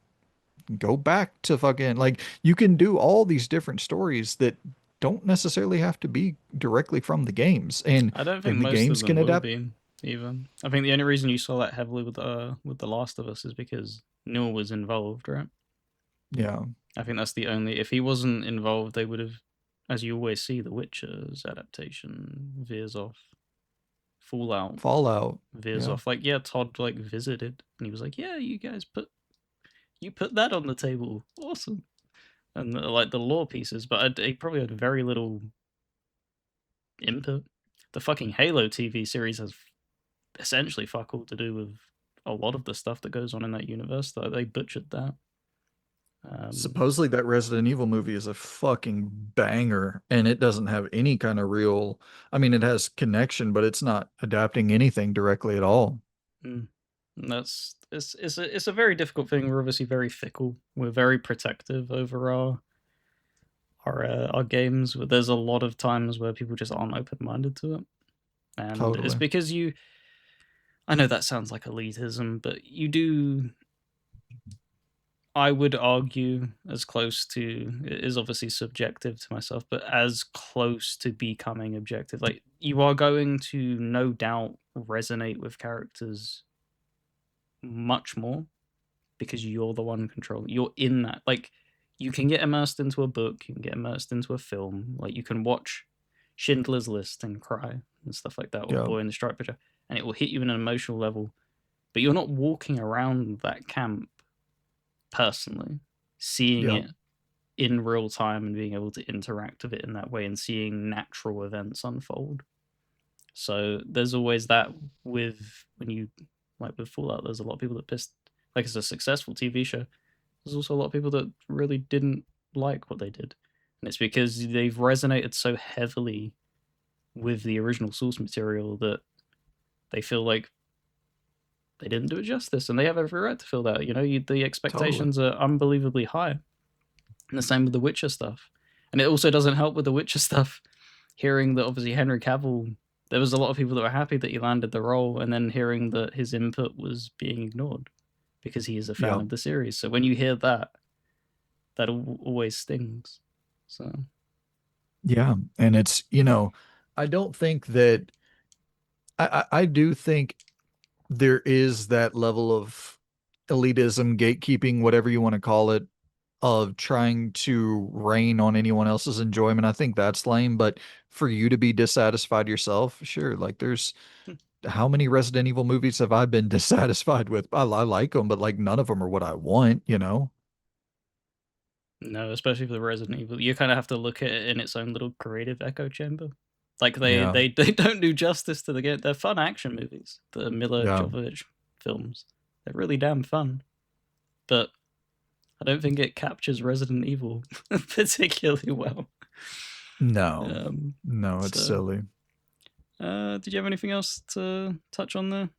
go back to fucking, like, you can do all these different stories that don't necessarily have to be directly from the games, and I don't think then the most of games them can will adapt. be even. I think the only reason you saw that heavily with The Last of Us is because Neil was involved, right? Yeah. I think that's the only. If he wasn't involved, they would have, as you always see, The Witcher's adaptation veers off. Fallout Fallout. veers Yeah. off. Like, yeah, Todd like visited and he was like, "Yeah, you guys put that on the table, awesome." And like the lore pieces, but he probably had very little input. The fucking Halo TV series has essentially fuck all to do with a lot of the stuff that goes on in that universe. That they butchered that. Um, Supposedly that Resident Evil movie is a fucking banger, and it doesn't have any kind of real, I mean, it has connection, but it's not adapting anything directly at all. mm. And that's it's a very difficult thing. We're obviously very fickle. We're very protective over our games. There's a lot of times where people just aren't open minded to it, and it's Totally. because you. I know that sounds like elitism, but you do. I would argue as close to, it is obviously subjective to myself, but as close to becoming objective. Like you are going to no doubt resonate with characters much more because you're the one controlling. You're in that. Like you can get immersed into a book, you can get immersed into a film. Like you can watch Schindler's List and cry and stuff like that, or Yeah. Boy in the Striped Pajamas, and it will hit you in an emotional level. But you're not walking around that camp personally, seeing Yeah. it in real time and being able to interact with it in that way and seeing natural events unfold. So there's always that with when you like with Fallout, there's a lot of people that pissed like it's a successful TV show. There's also a lot of people that really didn't like what they did. And it's because they've resonated so heavily with the original source material that they feel like they didn't do it justice and they have every right to feel that. The Totally. expectations are unbelievably high. And the same with the Witcher stuff. And it also doesn't help with the Witcher stuff. Hearing that obviously Henry Cavill, there was a lot of people that were happy that he landed the role, and then hearing that his input was being ignored because he is a fan Yeah. of the series. So when you hear that, that always stings. So Yeah. And it's, I don't think that I do think there is that level of elitism, gatekeeping, whatever you want to call it, of trying to rain on anyone else's enjoyment. I think that's lame, but for you to be dissatisfied yourself, sure. Like there's how many Resident Evil movies have I been dissatisfied with? I like them, but like none of them are what I want, you know? No, especially for the Resident Evil, you kind of have to look at it in its own little creative echo chamber. Like Yeah. they don't do justice to the game. They're fun action movies. The Mila Yeah. Jovovich films. They're really damn fun, but I don't think it captures Resident Evil particularly well. No. Um, No, it's so, silly. did you have anything else to touch on there?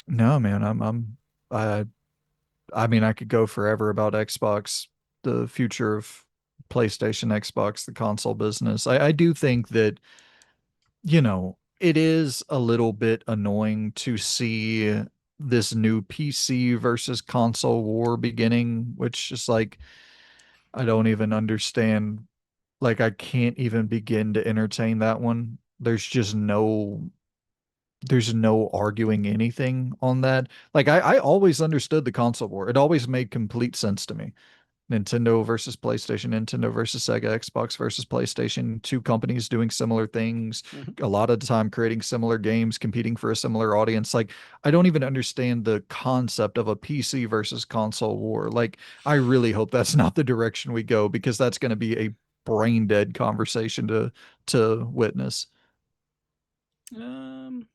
No, man, I I mean, I could go forever about Xbox, the future of PlayStation, Xbox, the console business. I do think that, it is a little bit annoying to see this new PC versus console war beginning, which is like, I don't even understand. Like, I can't even begin to entertain that one. There's no arguing anything on that. Like, I always understood the console war. It always made complete sense to me. Nintendo versus PlayStation, Nintendo versus Sega, Xbox versus PlayStation, two companies doing similar things, Mhm. a lot of the time creating similar games, competing for a similar audience. Like, I don't even understand the concept of a PC versus console war. Like, I really hope that's not the direction we go because that's going to be a brain dead conversation to witness. Um,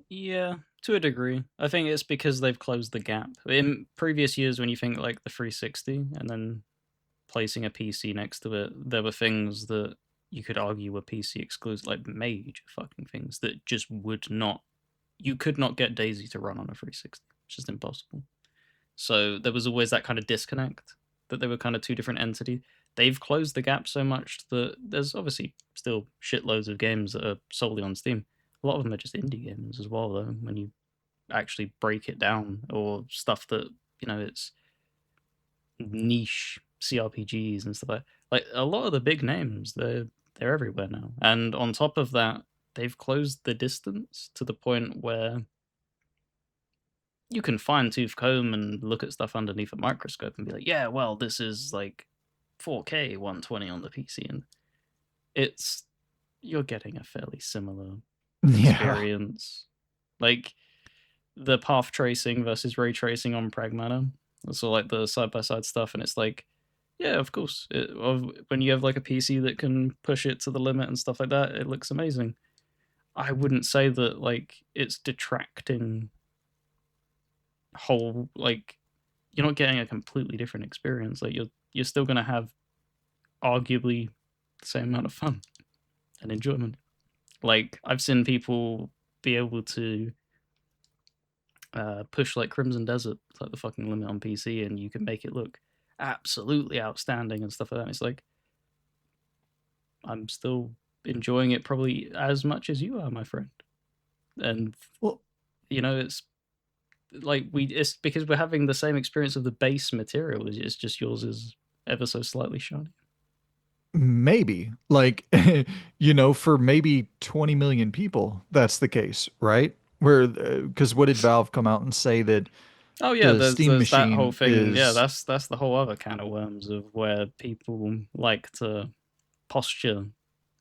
yeah, to a degree. I think it's because they've closed the gap. In previous years, when you think like the 360 and then placing a PC next to it, there were things that you could argue were PC exclusive, like major fucking things that just would not. You could not get Daisy to run on a 360. It's just impossible. So there was always that kind of disconnect that they were kind of two different entities. They've closed the gap so much that there's obviously still shitloads of games that are solely on Steam. A lot of them are just indie games as well, though, when you actually break it down, or stuff that, it's niche CRPGs and stuff like a lot of the big names, they're everywhere now. And on top of that, they've closed the distance to the point where you can fine tooth comb and look at stuff underneath a microscope and be like, yeah, well, this is like 4K 120 on the PC, and it's you're getting a fairly similar Yeah. experience. Like the path tracing versus ray tracing on Pragmata. So like the side by side stuff, and it's like, yeah, of course. When you have like a PC that can push it to the limit and stuff like that, it looks amazing. I wouldn't say that like it's detracting whole like you're not getting a completely different experience. Like you're still gonna have arguably the same amount of fun and enjoyment. Like I've seen people be able to push like Crimson Desert, like the fucking limit on PC, and you can make it look absolutely outstanding and stuff like that. And it's like I'm still enjoying it probably as much as you are, my friend. And Well, it's like it's because we're having the same experience of the base material. It's just yours is ever so slightly shiny. maybe like for maybe 20 million people that's the case, right? Where because what did Valve come out and say that Oh yeah, the there's Steam there's that whole machine thing. Yeah, is that's the whole other can of worms of where people like to posture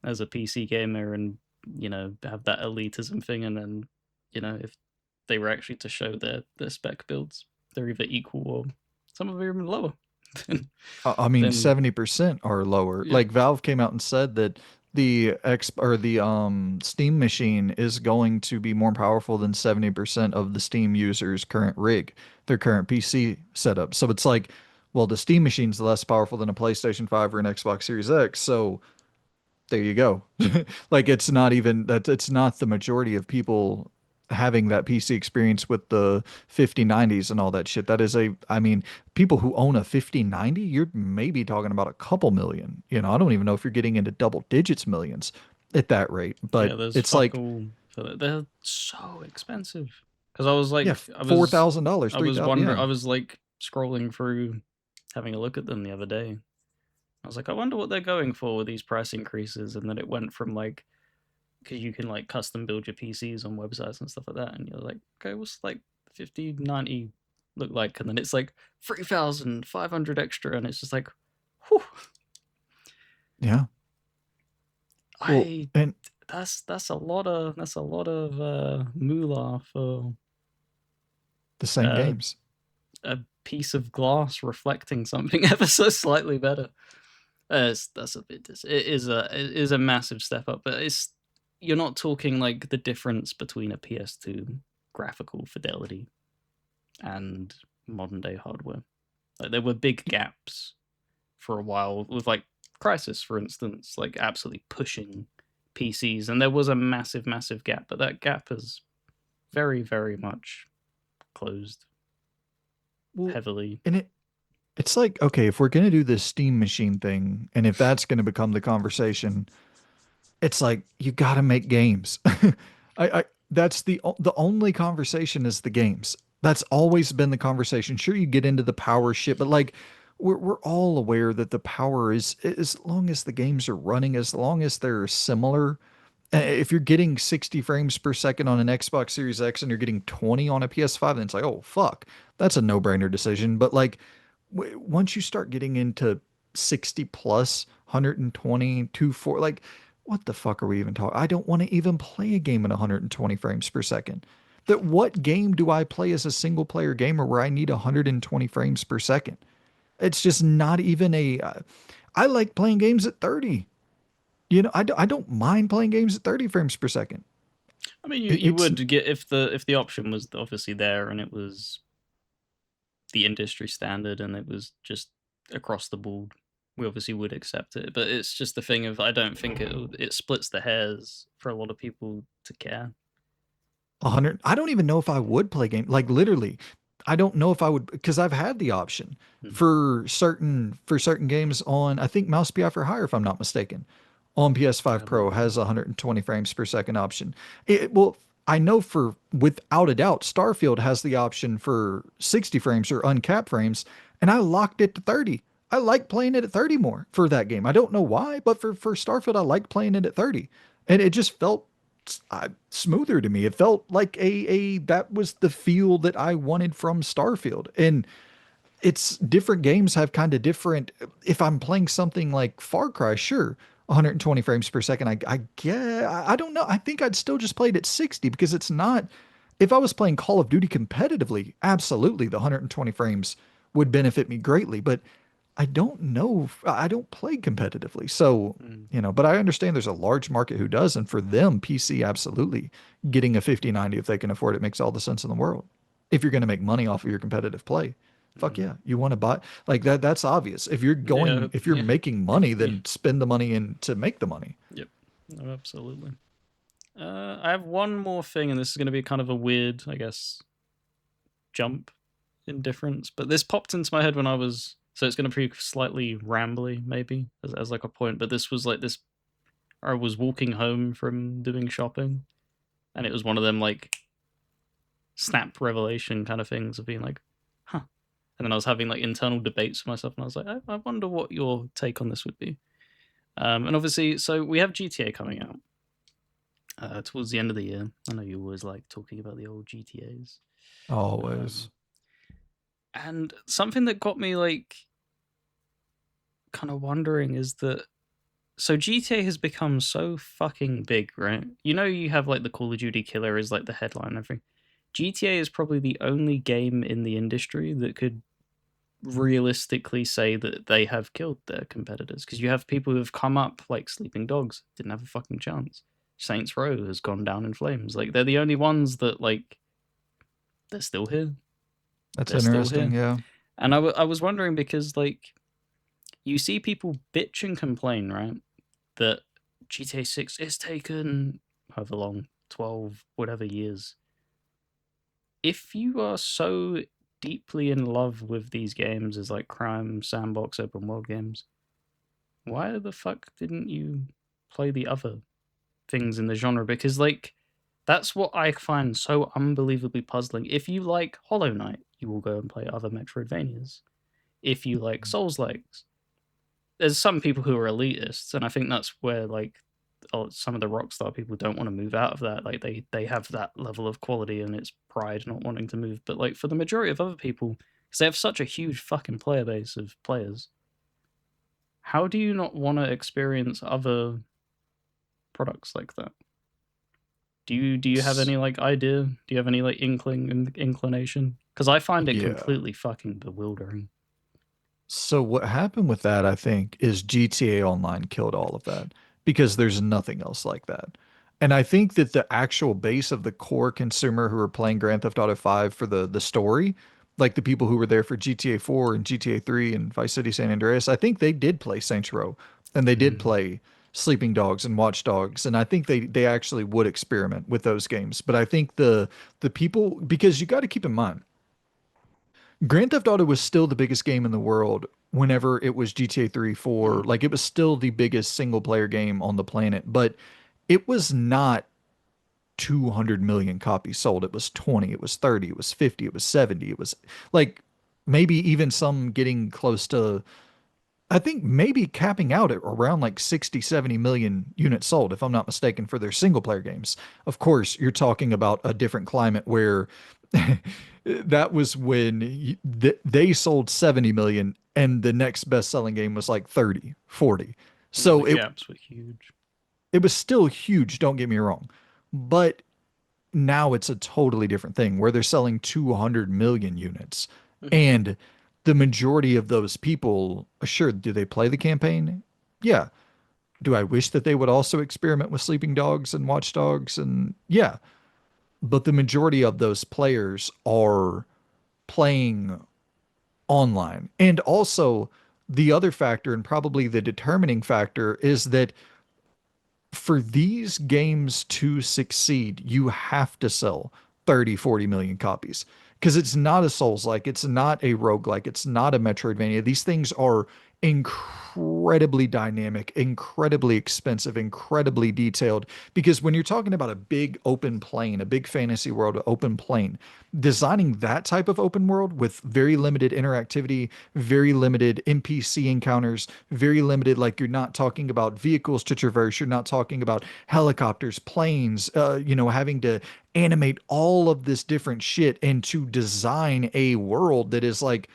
as a PC gamer and have that elitism thing, and then if they were actually to show their spec builds, they're either equal or some of them are even lower. than, I mean than 70% are lower. yeah Like Valve came out and said that the Steam machine is going to be more powerful than 70% of the Steam users' current rig, their current PC setup. So it's like, well, the Steam machine's less powerful than a PlayStation 5 or an Xbox Series X. So there you go. Like it's not even that it's not the majority of people having that PC experience with the 5090s and all that shit. That is I mean, people who own a 5090, you're maybe talking about a couple million. I don't even know if you're getting into double digits millions at that rate, yeah, but there's it's fuck like, all for that. They're so expensive. Because I was yeah, like, $4,000, 3,000, wondering, yeah. I was like scrolling through, having a look at them the other day. I was like, I wonder what they're going for with these price increases, and then it went from like, because you can like custom build your PCs on websites and stuff like that, and you're like, okay, what's like 50, 90? look like, and then it's like 3,500 extra, and it's just like, whew, Yeah. Well, I and that's a lot of moolah for the same uh, games. a piece of glass reflecting something ever so slightly better. That's a bit. It is a massive step up, but it's you're not talking like the difference between a PS2 graphical fidelity and modern day hardware. Like there were big gaps for a while with like Crisis, for instance, like absolutely pushing PCs, and there was a massive, massive gap, but that gap has very, very much closed Well, heavily. and it's like, okay, if we're gonna do this Steam machine thing, and if that's gonna become the conversation, it's like you gotta make games. I that's the only conversation is the games. That's always been the conversation. Sure, you get into the power shit, but like we're all aware that the power is as long as the games are running, as long as they're similar. If you're getting 60 frames per second on an Xbox Series X and you're getting 20 on a PS5, then it's like, oh fuck, that's a no-brainer decision. But like once you start getting into 60 plus 120 240, like what the fuck are we even talking? I don't want to even play a game at 120 frames per second. That what game do I play as a single player gamer where I need 120 frames per second? It's just not even a. I like playing games at 30. I don't mind playing games at 30 frames per second. I mean, you It's would get if the option was obviously there and it was the industry standard and it was just across the board. We obviously would accept it, but it's just the thing of I don't think it splits the hairs for a lot of people to care. 100. I don't even know if I would play game like literally. I don't know if I would because I've had the option Mm. for certain games on I think Mouse PI for Hire if I'm not mistaken on PS5 I've not Pro played has it. a 120 frames per second option. Well, I know for without a doubt Starfield has the option for 60 frames or uncapped frames and I locked it to 30. I like playing it at 30 more for that game. I don't know why, but for Starfield I like playing it at 30. And it just felt smoother to me. It felt like a that was the feel that I wanted from Starfield. And it's different games have kind of different. If I'm playing something like Far Cry, sure, 120 frames per second. I get. I don't know. I think I'd still just play it at 60 because it's not. If I was playing Call of Duty competitively, absolutely the 120 frames would benefit me greatly. But I don't know. I don't play competitively. So, Mm. but I understand there's a large market who does. And for them, PC absolutely getting a 5090 if they can afford it makes all the sense in the world. If you're going to make money off of your competitive play, fuck Mm. yeah. You want to buy like that. That's obvious. If you're Yeah, going, if you're yeah, making money, then spend the money in to make the money. yep, no, absolutely. I have one more thing, and this is going to be kind of a weird, I guess, jump in difference. But this popped into my head when I was, so it's going to be slightly rambly, maybe as like a point. But this was like this. I was walking home from doing shopping, and it was one of them like snap revelation kind of things of being like, huh. And then I was having like internal debates for myself, and I was like, I wonder what your take on this would be. And obviously, so we have GTA coming out towards the end of the year. I know you always like talking about the old GTAs. Always. Um, and something that got me like kind of wondering is that so GTA has become so fucking big, right? You know, you have like the Call of Duty killer is like the headline and everything. GTA is probably the only game in the industry that could realistically say that they have killed their competitors because you have people who have come up like Sleeping Dogs didn't have a fucking chance. Saints Row has gone down in flames. Like they're the only ones that like they're still here. That's They're still interesting. here. Yeah. And I was wondering because like you see people bitch and complain, right? That GTA 6 is taken however long, 12 whatever years. If you are so deeply in love with these games as like crime sandbox open world games, why the fuck didn't you play the other things in the genre? Because like that's what I find so unbelievably puzzling. If you like Hollow Knight, you will go and play other Metroidvanias. If you like Souls likes, there's some people who are elitists, and I think that's where like some of the Rockstar people don't want to move out of that. Like they have that level of quality and it's pride not wanting to move. But like for the majority of other people, because they have such a huge fucking player base of players, how do you not want to experience other products like that? Do you have any like idea? Do you have any like inclination? Because I find it Yeah. completely fucking bewildering. So what happened with that, I think, is GTA Online killed all of that because there's nothing else like that. And I think that the actual base of the core consumer who are playing Grand Theft Auto 5 for the story, like the people who were there for GTA 4 and GTA 3 and Vice City San Andreas, I think they did play Saints Row and they did Mm. play Sleeping Dogs and Watch Dogs. And I think they actually would experiment with those games. But I think the people, because you got to keep in mind Grand Theft Auto was still the biggest game in the world whenever it was GTA 3, 4. Mm. Like it was still the biggest single player game on the planet, but it was not 200 million copies sold. It was 20, it was 30, it was 50, it was 70. It was like maybe even some getting close to I think maybe capping out at around like 60, 70 million units sold, if I'm not mistaken, for their single player games. Of course, you're talking about a different climate where that was when they sold 70 million and the next best selling game was like 30, 40. Yeah, the So gaps were huge. it was still huge, don't get me wrong. But now it's a totally different thing where they're selling 200 million units. Mm. And the majority of those people, sure, do they play the campaign? Yeah. Do I wish that they would also experiment with Sleeping Dogs and Watch Dogs? And yeah. But the majority of those players are playing online. And also, the other factor, and probably the determining factor, is that for these games to succeed, you have to sell 30, 40 million copies. Because it's not a Souls-like, it's not a roguelike, it's not a Metroidvania. These things are incredibly dynamic, incredibly expensive, incredibly detailed. Because when you're talking about a big open plane, a big fantasy world open plane, designing that type of open world with very limited interactivity, very limited NPC encounters, very limited, like you're not talking about vehicles to traverse, you're not talking about helicopters, planes, having to animate all of this different shit and to design a world that is like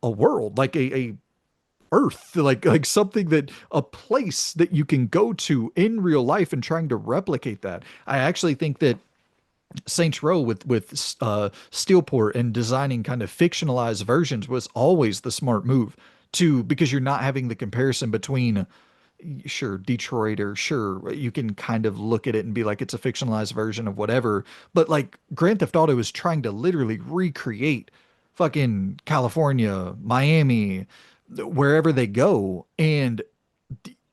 a world, like a Earth, like something that a place that you can go to in real life and trying to replicate that. I actually think that Saints Row with Steelport and designing kind of fictionalized versions was always the smart move to because you're not having the comparison between sure Detroit or sure you can kind of look at it and be like it's a fictionalized version of whatever, but like Grand Theft Auto is trying to literally recreate fucking California, Miami, wherever they go, and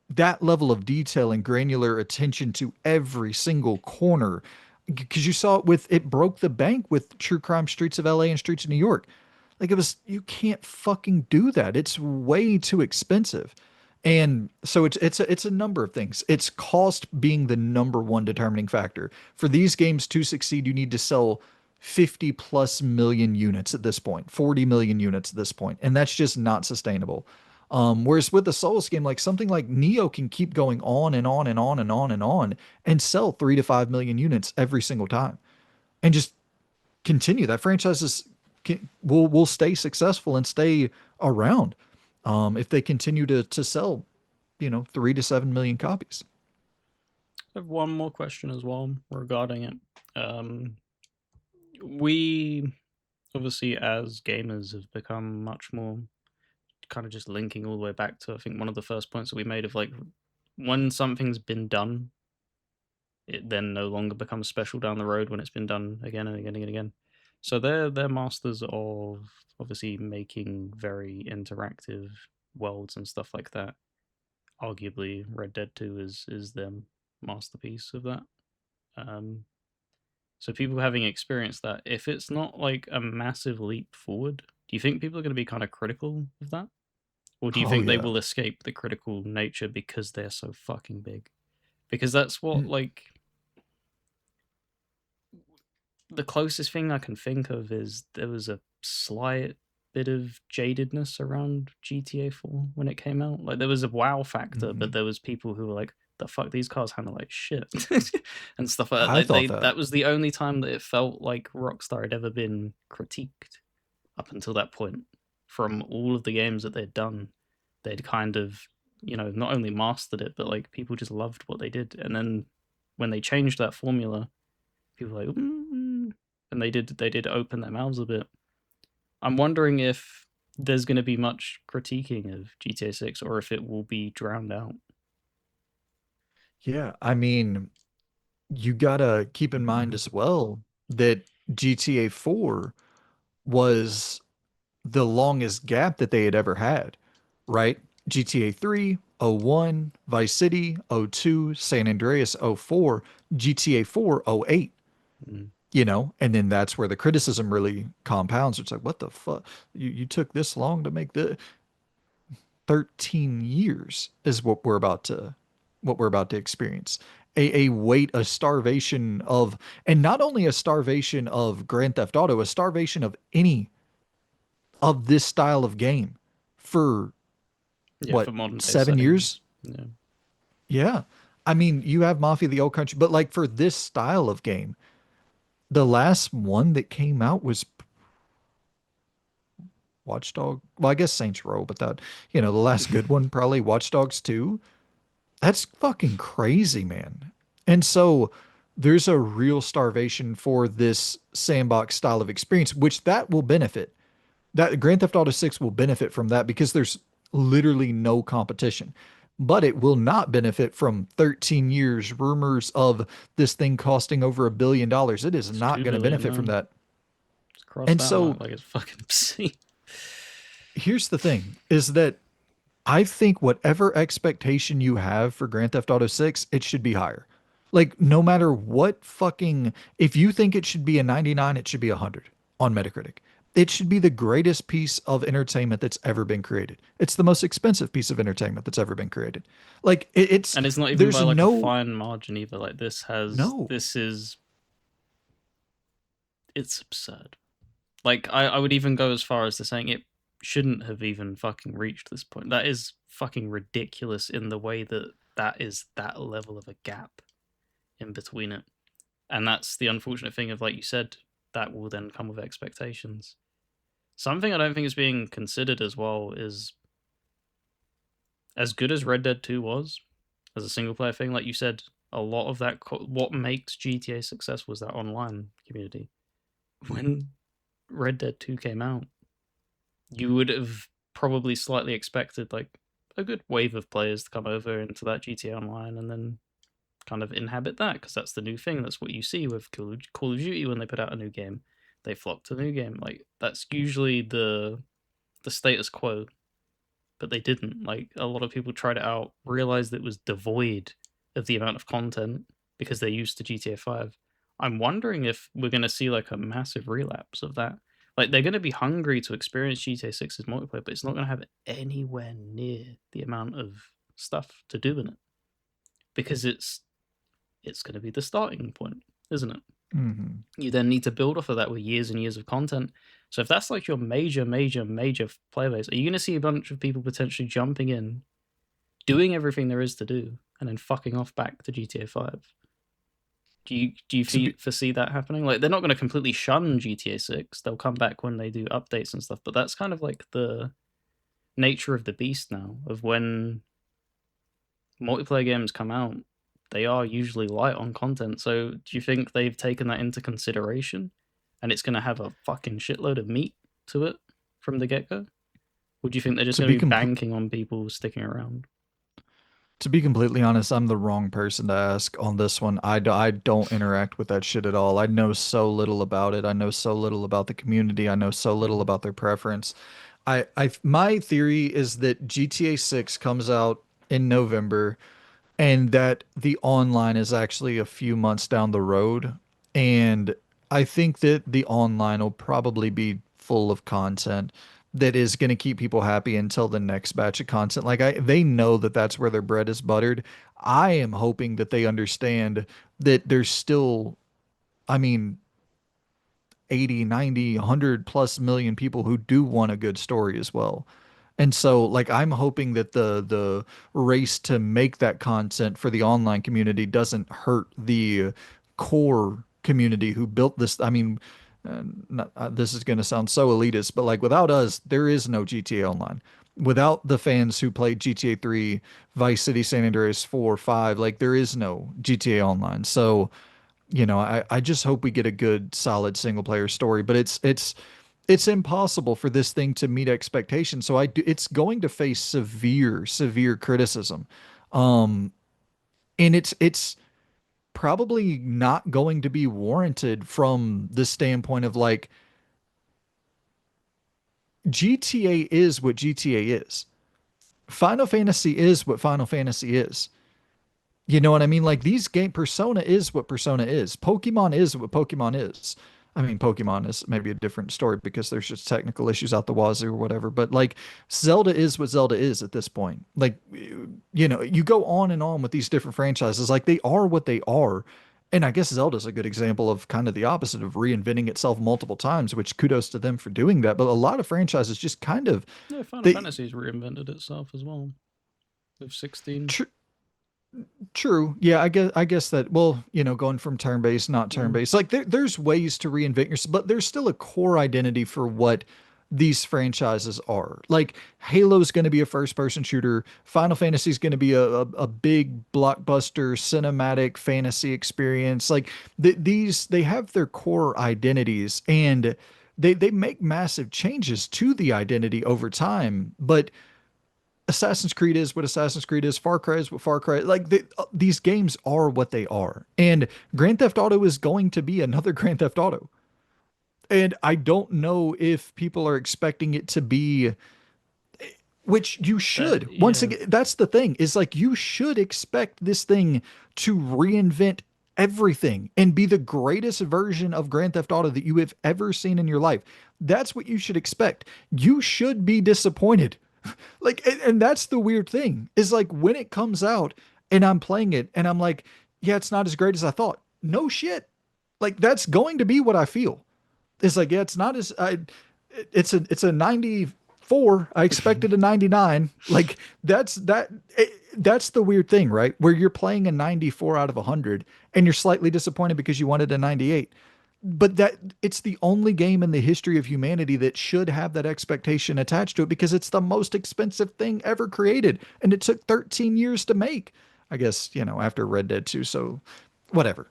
that level of detail and granular attention to every single corner because you saw it broke the bank with True Crime Streets of LA and Streets of New York. Like it was, you can't fucking do that. It's way too expensive. And so it's a number of things. It's cost being the number one determining factor. For these games to succeed, you need to sell 50 plus million units at this point, 40 million units at this point, and that's just not sustainable. Whereas with the Souls game, like something like Neo can keep going on and on and on and on and on and sell 3 to 5 million units every single time and just continue. That franchise will stay successful and stay around if they continue to sell, 3 to 7 million copies. I have one more question as well regarding it. We obviously, as gamers, have become much more kind of just linking all the way back to I think one of the first points that we made of like when something's been done, it then no longer becomes special down the road when it's been done again and again and again. So they're masters of obviously making very interactive worlds and stuff like that. Arguably, Red Dead 2 is their masterpiece of that. Um, so people having experienced that, if it's not like a massive leap forward, do you think people are going to be kind of critical of that? Or do you Oh think they yeah. will escape the critical nature because they're so fucking big? Because that's what, Mm, like, the closest thing I can think of is there was a slight bit of jadedness around GTA 4 when it came out. Like, there was a wow factor, but mhm. there was people who were like, the fuck, these cars handle like shit and stuff like that. I thought that. That was the only time that it felt like Rockstar had ever been critiqued up until that point. From all of the games that they'd done, they'd kind of, not only mastered it, but like people just loved what they did. And then when they changed that formula, people were like, and they did open their mouths a bit. I'm wondering if there's going to be much critiquing of GTA 6 or if it will be drowned out. Yeah, I mean, you gotta keep in mind as well that GTA 4 was the longest gap that they had ever had, right? GTA 3, '01, Vice City, '02, San Andreas, '04, GTA 4, '08, Mm. and then that's where the criticism really compounds. It's like, what the fuck? You took this long to make the 13 years is what we're about to experience. A wait, a starvation of, and not only a starvation of Grand Theft Auto, a starvation of any of this style of game for Yeah, what, for modern day 7 years? settings. Yeah. Yeah. I mean, you have Mafia the Old Country, but like for this style of game, the last one that came out was Watchdog. Well, I guess Saints Row, but the last good one, probably Watch Dogs 2. That's fucking crazy, man. And so there's a real starvation for this sandbox style of experience, which that will benefit. That Grand Theft Auto 6 will benefit from that because there's literally no competition. But it will not benefit from 13 years rumors of this thing costing over $1 billion. It is It's not 2 going to billion benefit from now. that. Just cross And that so mark like it's fucking obscene. here's the thing is that I think whatever expectation you have for Grand Theft Auto 6, it should be higher. Like, no matter what fucking, if you think it should be a 99, it should be 100 on Metacritic. It should be the greatest piece of entertainment that's ever been created. It's the most expensive piece of entertainment that's ever been created. Like, And it's not even by there's like a no, fine margin either. Like no. it's absurd. Like I would even go as far as to saying it shouldn't have even fucking reached this point. That is fucking ridiculous in the way that that is that level of a gap in between it. And that's the unfortunate thing of, like you said, that will then come with expectations. Something I don't think is being considered as well is, as good as Red Dead 2 was as a single player thing, like you said, a lot of that, what makes GTA successful is that online community. When Red Dead 2 came out, you would have probably slightly expected like a good wave of players to come over into that GTA Online and then kind of inhabit that because that's the new thing. That's what you see with Call of Duty when they put out a new game. They flock to the new game. Like that's usually the status quo, but they didn't. Like a lot of people tried it out, realized it was devoid of the amount of content because they're used to GTA 5. I'm wondering if we're going to see like a massive relapse of that. Like they're going to be hungry to experience GTA 6's multiplayer, but it's not going to have anywhere near the amount of stuff to do in it because it's going to be the starting point, isn't it? Mhm. You then need to build off of that with years and years of content. So if that's like your major, major, major player base, are you going to see a bunch of people potentially jumping in, doing everything there is to do, and then fucking off back to GTA 5? Do you foresee that happening? Like they're not going to completely shun GTA 6. They'll come back when they do updates and stuff. But that's kind of like the nature of the beast now. Of when multiplayer games come out, they are usually light on content. So do you think they've taken that into consideration and it's going to have a fucking shitload of meat to it from the get go? Or do you think they're just to going be to be compl- banking on people sticking around? to be completely honest, I'm the wrong person to ask on this one. I don't interact with that shit at all. I know so little about it. I know so little about the community. I know so little Mm. about their preference. My theory is that GTA 6 comes out in November and that the online is actually a few months down the road. And I think that the online will probably be full of content that is going to keep people happy until the next batch of content. Like they know that that's where their bread is buttered. I am hoping that they understand that there's still, I mean, 80, 90, 100 plus million people who do want a good story as well. And so like I'm hoping that the race to make that content for the online community doesn't hurt the core community who built this. I mean, this is going to sound so elitist, but like without us, there is no GTA Online. Without the fans who played GTA 3, Vice City, San Andreas 4, 5, like there is no GTA Online. So, I just hope we get a good, solid single player story, but it's impossible for this thing to meet expectations. So it's going to face severe, severe criticism. Um, and it's probably not going to be warranted from the standpoint of like GTA is what GTA is. Final Fantasy is what Final Fantasy is. You know what I mean? Like these game Persona is what Persona is. Pokemon is what Pokemon is. I mean, Pokemon is maybe a different story because there's just technical issues out the wazoo or whatever. But like Zelda is what Zelda is at this point. Like, you go on and on with these different franchises. Like they are what they are. And I guess Zelda's a good example of kind of the opposite of reinventing itself multiple times, which kudos to them for doing that. But a lot of franchises just kind of Yeah, Final they Fantasy's reinvented itself as well with 16. tr True. Yeah, I guess that well, going from turn-based, not Mm. turn-based. Like there's ways to reinvent yourself, but there's still a core identity for what these franchises are. Like Halo's going to be a first-person shooter. Final Fantasy's going to be a big blockbuster cinematic fantasy experience. Like these they have their core identities and they make massive changes to the identity over time, but Assassin's Creed is what Assassin's Creed is. Far Cry is what Far Cry. These games are what they are, and Grand Theft Auto is going to be another Grand Theft Auto. And I don't know if people are expecting it to be, which you That should. Once yeah, again, that's the thing is like you should expect this thing to reinvent everything and be the greatest version of Grand Theft Auto that you have ever seen in your life. That's what you should expect. You should be disappointed. Like, and that's the weird thing is like when it comes out and I'm playing it and I'm like, yeah, it's not as great as I thought. No shit. Like that's going to be what I feel. It's like, yeah, it's not as it's a 94. I expected a 99. Like that's the weird thing, right? Where you're playing a 94 out of 100 and you're slightly disappointed because you wanted a 98. But that it's the only game in the history of humanity that should have that expectation attached to it because it's the most expensive thing ever created and it took 13 years to make. I guess, after Red Dead 2, so whatever.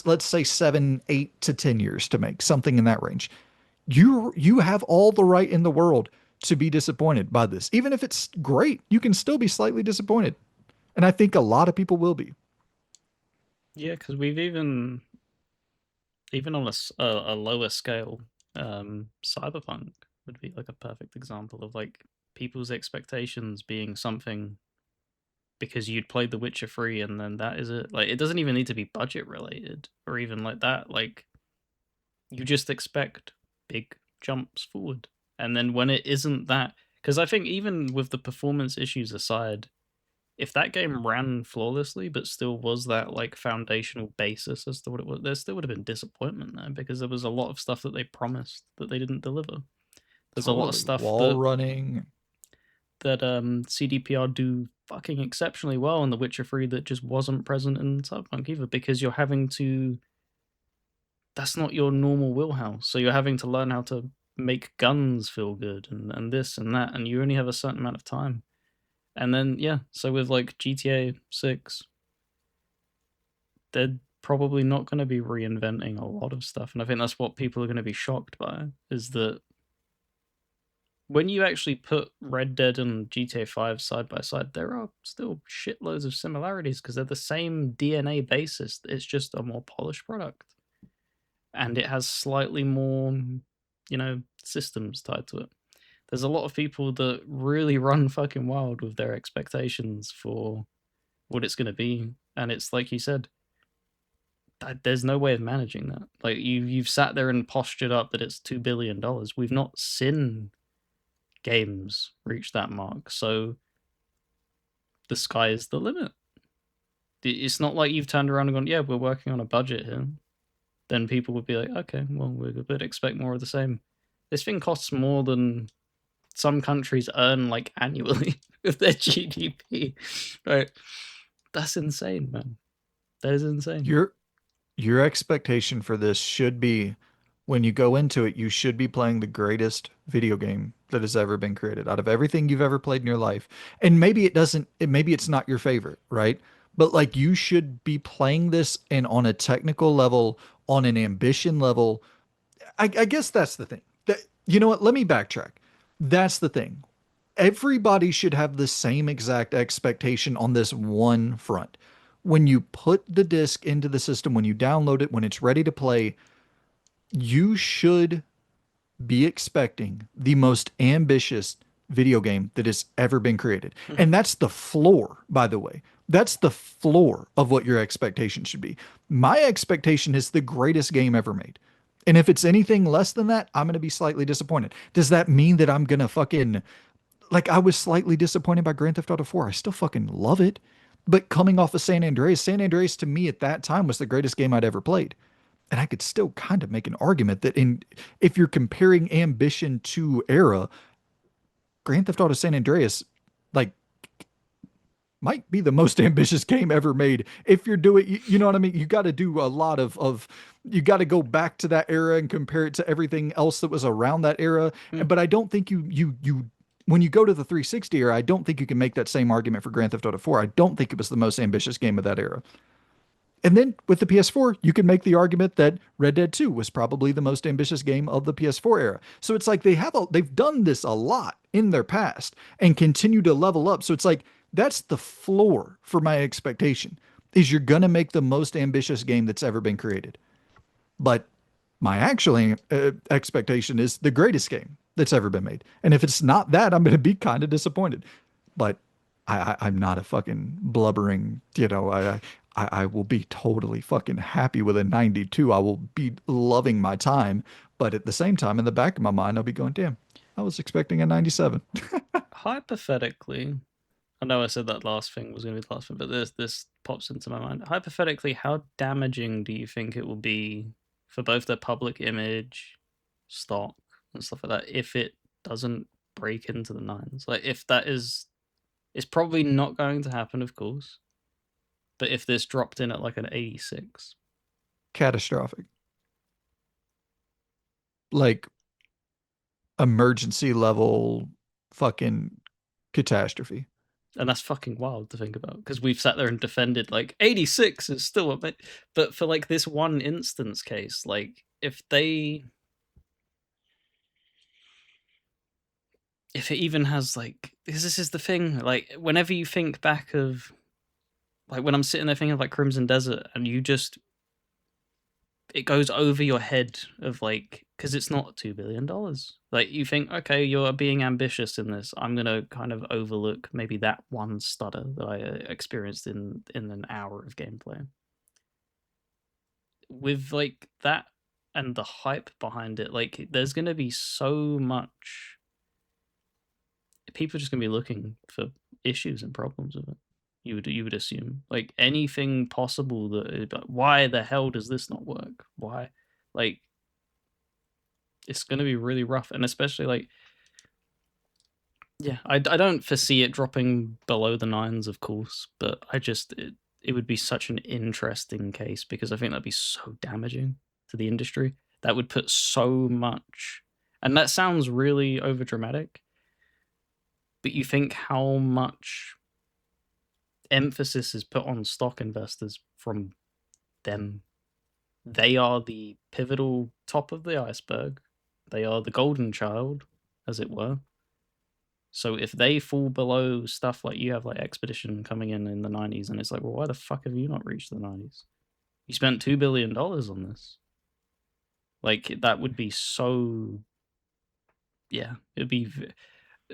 Let's say 7, 8 to 10 years to make, something in that range. You have all the right in the world to be disappointed by this. Even if it's great, you can still be slightly disappointed. And I think a lot of people will be. yeah, because we've even on a lower scale, Cyberpunk would be like a perfect example of like people's expectations being something because you'd played The Witcher 3 and then that is it. Like it doesn't even need to be budget related or even like that. Like you just expect big jumps forward. And then when it isn't that, because I think even with the performance issues aside, if that game ran flawlessly but still was that like foundational basis as to what it was, there still would have been disappointment there because there was a lot of stuff that they promised that they didn't deliver. There's a lot of Totally. stuff Wall running. that CDPR do fucking exceptionally well in The Witcher 3 that just wasn't present in Cyberpunk either because you're having to that's not your normal wheelhouse. So you're having to learn how to make guns feel good and this and that, and you only have a certain amount of time. And then yeah, so with like GTA 6, they're probably not going to be reinventing a lot of stuff. And I think that's what people are going to be shocked by is that when you actually put Red Dead and GTA 5 side by side, there are still shitloads of similarities because they're the same DNA basis. It's just a more polished product. And it has slightly more, systems tied to it. There's a lot of people that really run fucking wild with their expectations for what it's going to be. And it's like you said, there's no way of managing that. Like you've sat there and postured up that it's $2 billion. We've not seen games reach that mark, so the sky is the limit. It's not like you've turned around and gone, "Yeah, we're working on a budget here." Then people would be like, "Okay, well, we would expect more of the same." This thing costs more than some countries earn like annually with their GDP. Right? That's insane, man. That is insane. Your your expectation for this should be when you go into it, you should be playing the greatest video game that has ever been created out of everything you've ever played in your life. And maybe it doesn't, maybe it's not your favorite, right? But like you should be playing this and on a technical level, on an ambition level. I guess that's the thing. That, you know what? Let me backtrack. That's the thing. Everybody should have the same exact expectation on this one front. When you put the disc into the system, when you download it, when it's ready to play, you should be expecting the most ambitious video game that has ever been created. And that's the floor, by the way. That's the floor of what your expectation should be. My expectation is the greatest game ever made. And if it's anything less than that, I'm going to be slightly disappointed. Does that mean that I'm going to fucking like I was slightly disappointed by Grand Theft Auto 4. I still fucking love it. But coming off of San Andreas to me at that time was the greatest game I'd ever played. And I could still kind of make an argument that in if you're comparing ambition to era, Grand Theft Auto San Andreas like might be the most ambitious game ever made. If you're doing, you know what I mean? You got to do a lot of you got to go back to that era and compare it to everything else that was around that era. Mm. But I don't think you when you go to the 360 era, I don't think you can make that same argument for Grand Theft Auto 4. I don't think it was the most ambitious game of that era. And then with the PS4, you can make the argument that Red Dead 2 was probably the most ambitious game of the PS4 era. So it's like they've done this a lot in their past and continue to level up. So it's like that's the floor for my expectation is you're going to make the most ambitious game that's ever been created. But my actual expectation is the greatest game that's ever been made. And if it's not that, I'm going to be kind of disappointed. But I'm not a fucking blubbering, I will be totally fucking happy with a 92. I will be loving my time. But at the same time, in the back of my mind, I'll be going, damn, I was expecting a 97. Hypothetically, I know I said that last thing was going to be the last thing, but this pops into my mind. Hypothetically, how damaging do you think it will be for both their public image, stock, and stuff like that if it doesn't break into the nines? Like, if that is, it's probably not going to happen, of course. But if this dropped in at like an 86, Catastrophic. Like emergency level fucking catastrophe. and that's fucking wild to think about because we've sat there and defended like 86 is still a bit, but for like this one instance case, like if it even has like, because this is the thing, like whenever you think back of like when I'm sitting there thinking of like Crimson Desert and you just, it goes over your head of like, because it's not $2 billion. Like you think, okay, you're being ambitious in this. I'm gonna kind of overlook maybe that one stutter that I experienced in an hour of gameplay. With like that and the hype behind it, like there's gonna be so much. People are just gonna be looking for issues and problems with it. You would assume like anything possible that why the hell does this not work? Why, like it's going to be really rough, and especially like yeah, I don't foresee it dropping below the nines, of course, but it would be such an interesting case because I think that'd be so damaging to the industry. That would put so much, and that sounds really overdramatic, but you think how much emphasis is put on stock investors from them. They are the pivotal top of the iceberg. They are the golden child, as it were. So if they fall below stuff like you have like Expedition coming in the 90s, and it's like, well, why the fuck have you not reached the 90s? You spent $2 billion on this. Like that would be so, yeah, it'd be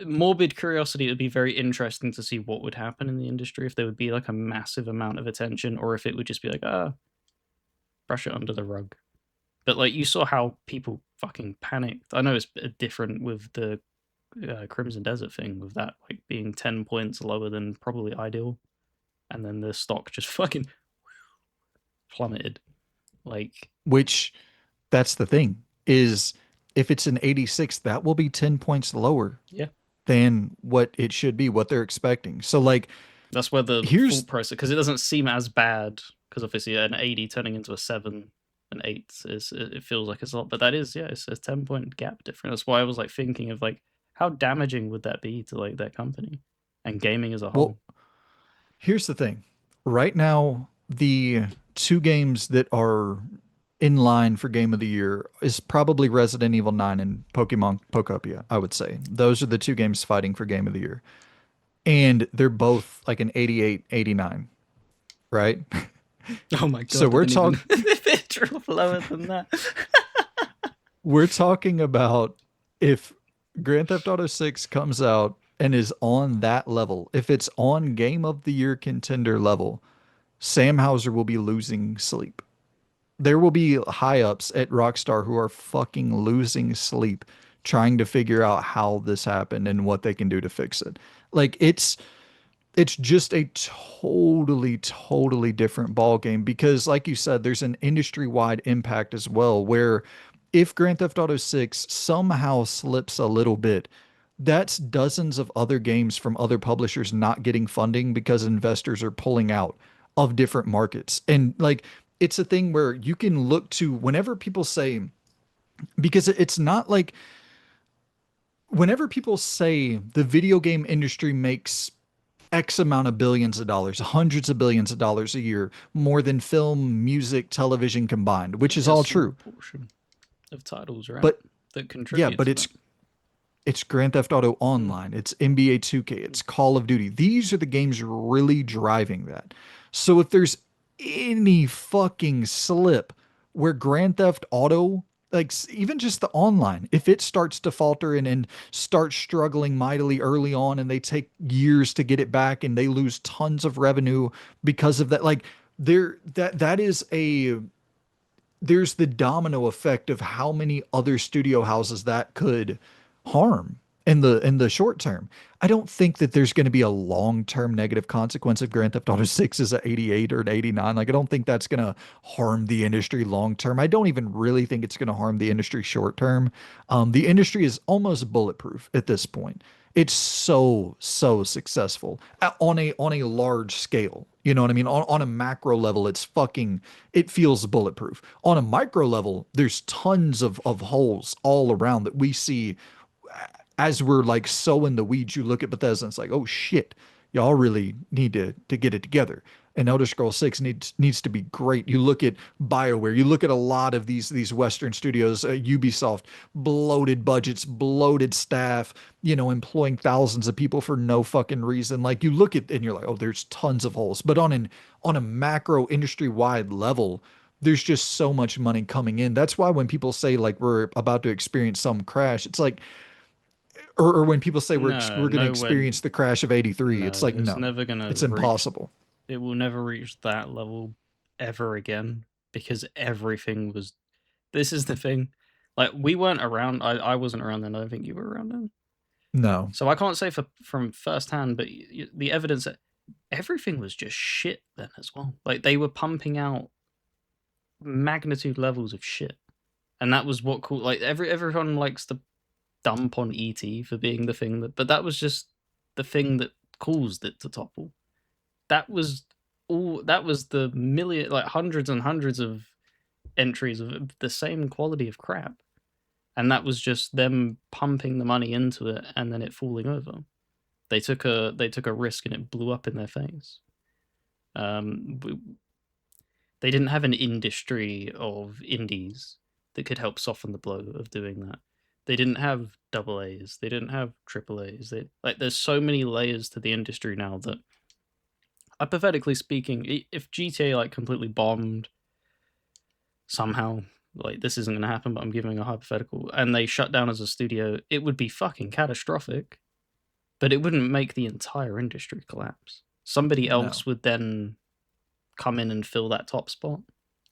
morbid curiosity. It would be very interesting to see what would happen in the industry if there would be like a massive amount of attention, or if it would just be like, brush it under the rug. But like you saw how people fucking panicked. I know it's different with the Crimson Desert thing, with that like being 10 points lower than probably ideal, and then the stock just fucking plummeted. Like, Which that's the thing is if it's an 86, that will be 10 points lower Yeah. than what it should be, what they're expecting. So like That's where the here's thought process, because it doesn't seem as bad, because obviously an 80 turning into a 7, an 8 is, it feels like it's a lot, but that is, yeah, it's a 10-point gap difference. That's why I was like thinking of like, how damaging would that be to like that company and gaming as a well, whole? here's the thing. Right now, the two games that are in line for game of the year is probably Resident Evil 9 and Pokemon Pokopia, I would say. Those are the two games fighting for game of the year. And they're both like an 88, 89, right? Oh my So god, they we're didn't even talking drop lower than that. we're talking about if Grand Theft Auto 6 comes out and is on that level, if it's on game of the year contender level, Sam Hauser will be losing sleep. There will be high ups at Rockstar who are fucking losing sleep trying to figure out how this happened and what they can do to fix it. Like it's just a totally different ball game because like you said there's an industry-wide impact as well where if Grand Theft Auto 6 somehow slips a little bit, that's dozens of other games from other publishers not getting funding because investors are pulling out of different markets. And like it's a thing where you can look to whenever people say, because it's not like whenever people say the video game industry makes X amount of billions of dollars, hundreds of billions of dollars a year, more than film, music, television combined, which is Yeah, a all small true. portion of titles, right? But That yeah, contribute but to that. it's Grand Theft Auto Mm. Online, it's NBA 2K, it's Call of Duty. These are the games really driving that. So if there's any fucking slip where Grand Theft Auto, like even just the online, if it starts to falter and starts struggling mightily early on and they take years to get it back and they lose tons of revenue because of that, like there that is a there's the domino effect of how many other studio houses that could harm in the short term. I don't think that there's going to be a long-term negative consequence if Grand Theft Auto 6 is at 88 or an 89. Like I don't think that's going to harm the industry long term. I don't even really think it's going to harm the industry short term. The industry is almost bulletproof at this point. It's so successful on a large scale. You know what I mean? On a macro level, it feels bulletproof. On a micro level, there's tons of holes all around that we see as we're like so in the weeds. You look at Bethesda and it's like, oh shit, y'all really need to get it together. And Elder Scrolls 6 needs to be great. You look at BioWare, you look at a lot of these Western studios, Ubisoft, bloated budgets, bloated staff, you know, employing thousands of people for no fucking reason. Like you look at and you're like, oh, there's tons of holes. But on a macro industry wide level, there's just so much money coming in. That's why when people say like we're about to experience some crash, it's like or when people say No, we're going to no, when experience the crash of 83, it's no, like it's no. never gonna It's reach. impossible. It will never reach that level ever again because everything was. This is the thing. Like we weren't around. I wasn't around then. I don't think you were around then. No. So I can't say from firsthand, but the evidence that everything was just shit then as well. Like they were pumping out magnitude levels of shit, and that was what cool. Like everyone likes to dump on ET for being the thing that, but that was just the thing that caused it to topple. That was all. That was the million, like hundreds and hundreds of entries of the same quality of crap, and that was just them pumping the money into it and then it falling over. They took a risk and it blew up in their face. Um, they didn't have an industry of indies that could help soften the blow of doing that. They didn't have double A's. They didn't have triple A's. They like there's so many layers to the industry now that, hypothetically speaking, if GTA like completely bombed somehow, like this isn't going to happen, but I'm giving a hypothetical, and they shut down as a studio, it would be fucking catastrophic. But it wouldn't make the entire industry collapse. Somebody No. else would then come in and fill that top spot,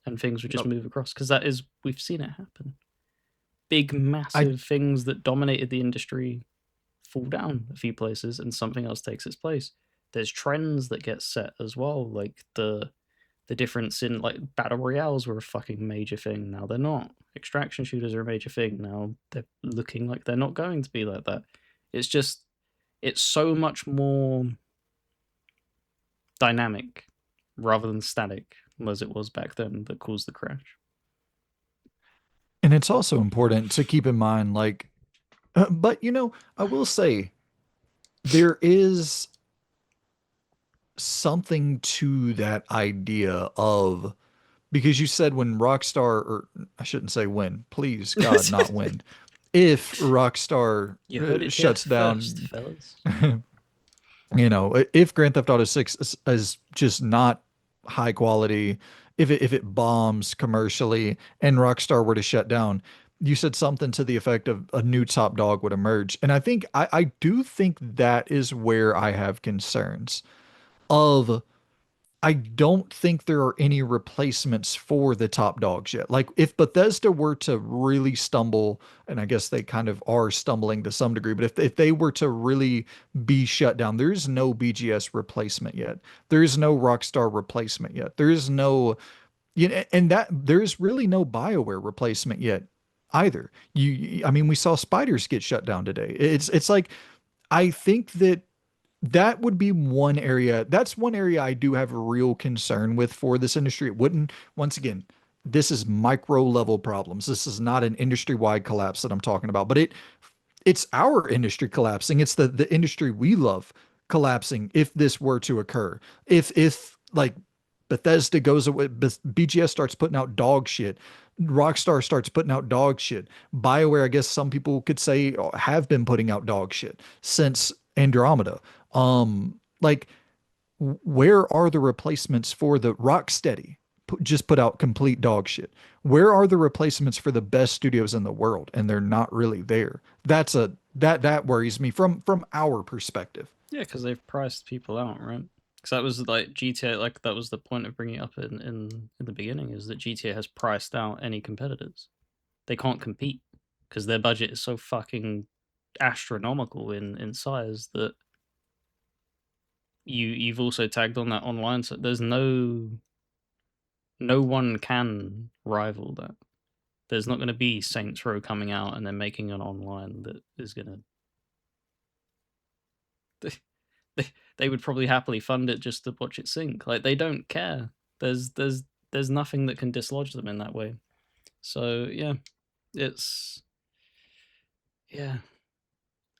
and things would just Yep. move across because that is we've seen it happen. Big, I massive things that dominated the industry fall down a few places, and something else takes its place. There's trends that get set as well, like The difference in like battle royales were a fucking major thing. Now they're not. Extraction shooters are a major thing. Now they're looking like they're not going to be like that. It's just it's so much more dynamic rather than static as it was back then that caused the crash. And it's also important to keep in mind, like, but I will say there is something to that idea of, because you said when Rockstar, or I shouldn't say when, please God, not when, if Rockstar You heard it here shuts first, down, fellas. if Grand Theft Auto 6 is just not high quality, if it bombs commercially and Rockstar were to shut down, you said something to the effect of a new top dog would emerge. And I do think that is where I have concerns of, I don't think there are any replacements for the top dogs yet. Like if Bethesda were to really stumble, and I guess they kind of are stumbling to some degree, but if they were to really be shut down, there's no BGS replacement yet. There is no Rockstar replacement yet. There is no, and that there's really no BioWare replacement yet either. I mean, we saw Spiders get shut down today. It's like, I think that would be one area. That's one area I do have a real concern with for this industry. It wouldn't, once again, this is micro level problems. This is not an industry wide collapse that I'm talking about, but it's our industry collapsing. It's the industry we love collapsing if this were to occur. If like Bethesda goes away, BGS starts putting out dog shit. Rockstar starts putting out dog shit. BioWare, I guess some people could say, have been putting out dog shit since Andromeda. Like, where are the replacements for the Rocksteady? Just put out complete dog shit. Where are the replacements for the best studios in the world? And they're not really there. That worries me from our perspective. Yeah, because they've priced people out, right? Because that was like GTA, like that was the point of bringing it up in the beginning, is that GTA has priced out any competitors. They can't compete because their budget is so fucking astronomical in size that you've also tagged on that online. So there's no one can rival that. There's not going to be Saints Row coming out and then making an online that is going to. They would probably happily fund it just to watch it sink. Like they don't care. There's nothing that can dislodge them in that way. So yeah, it's yeah,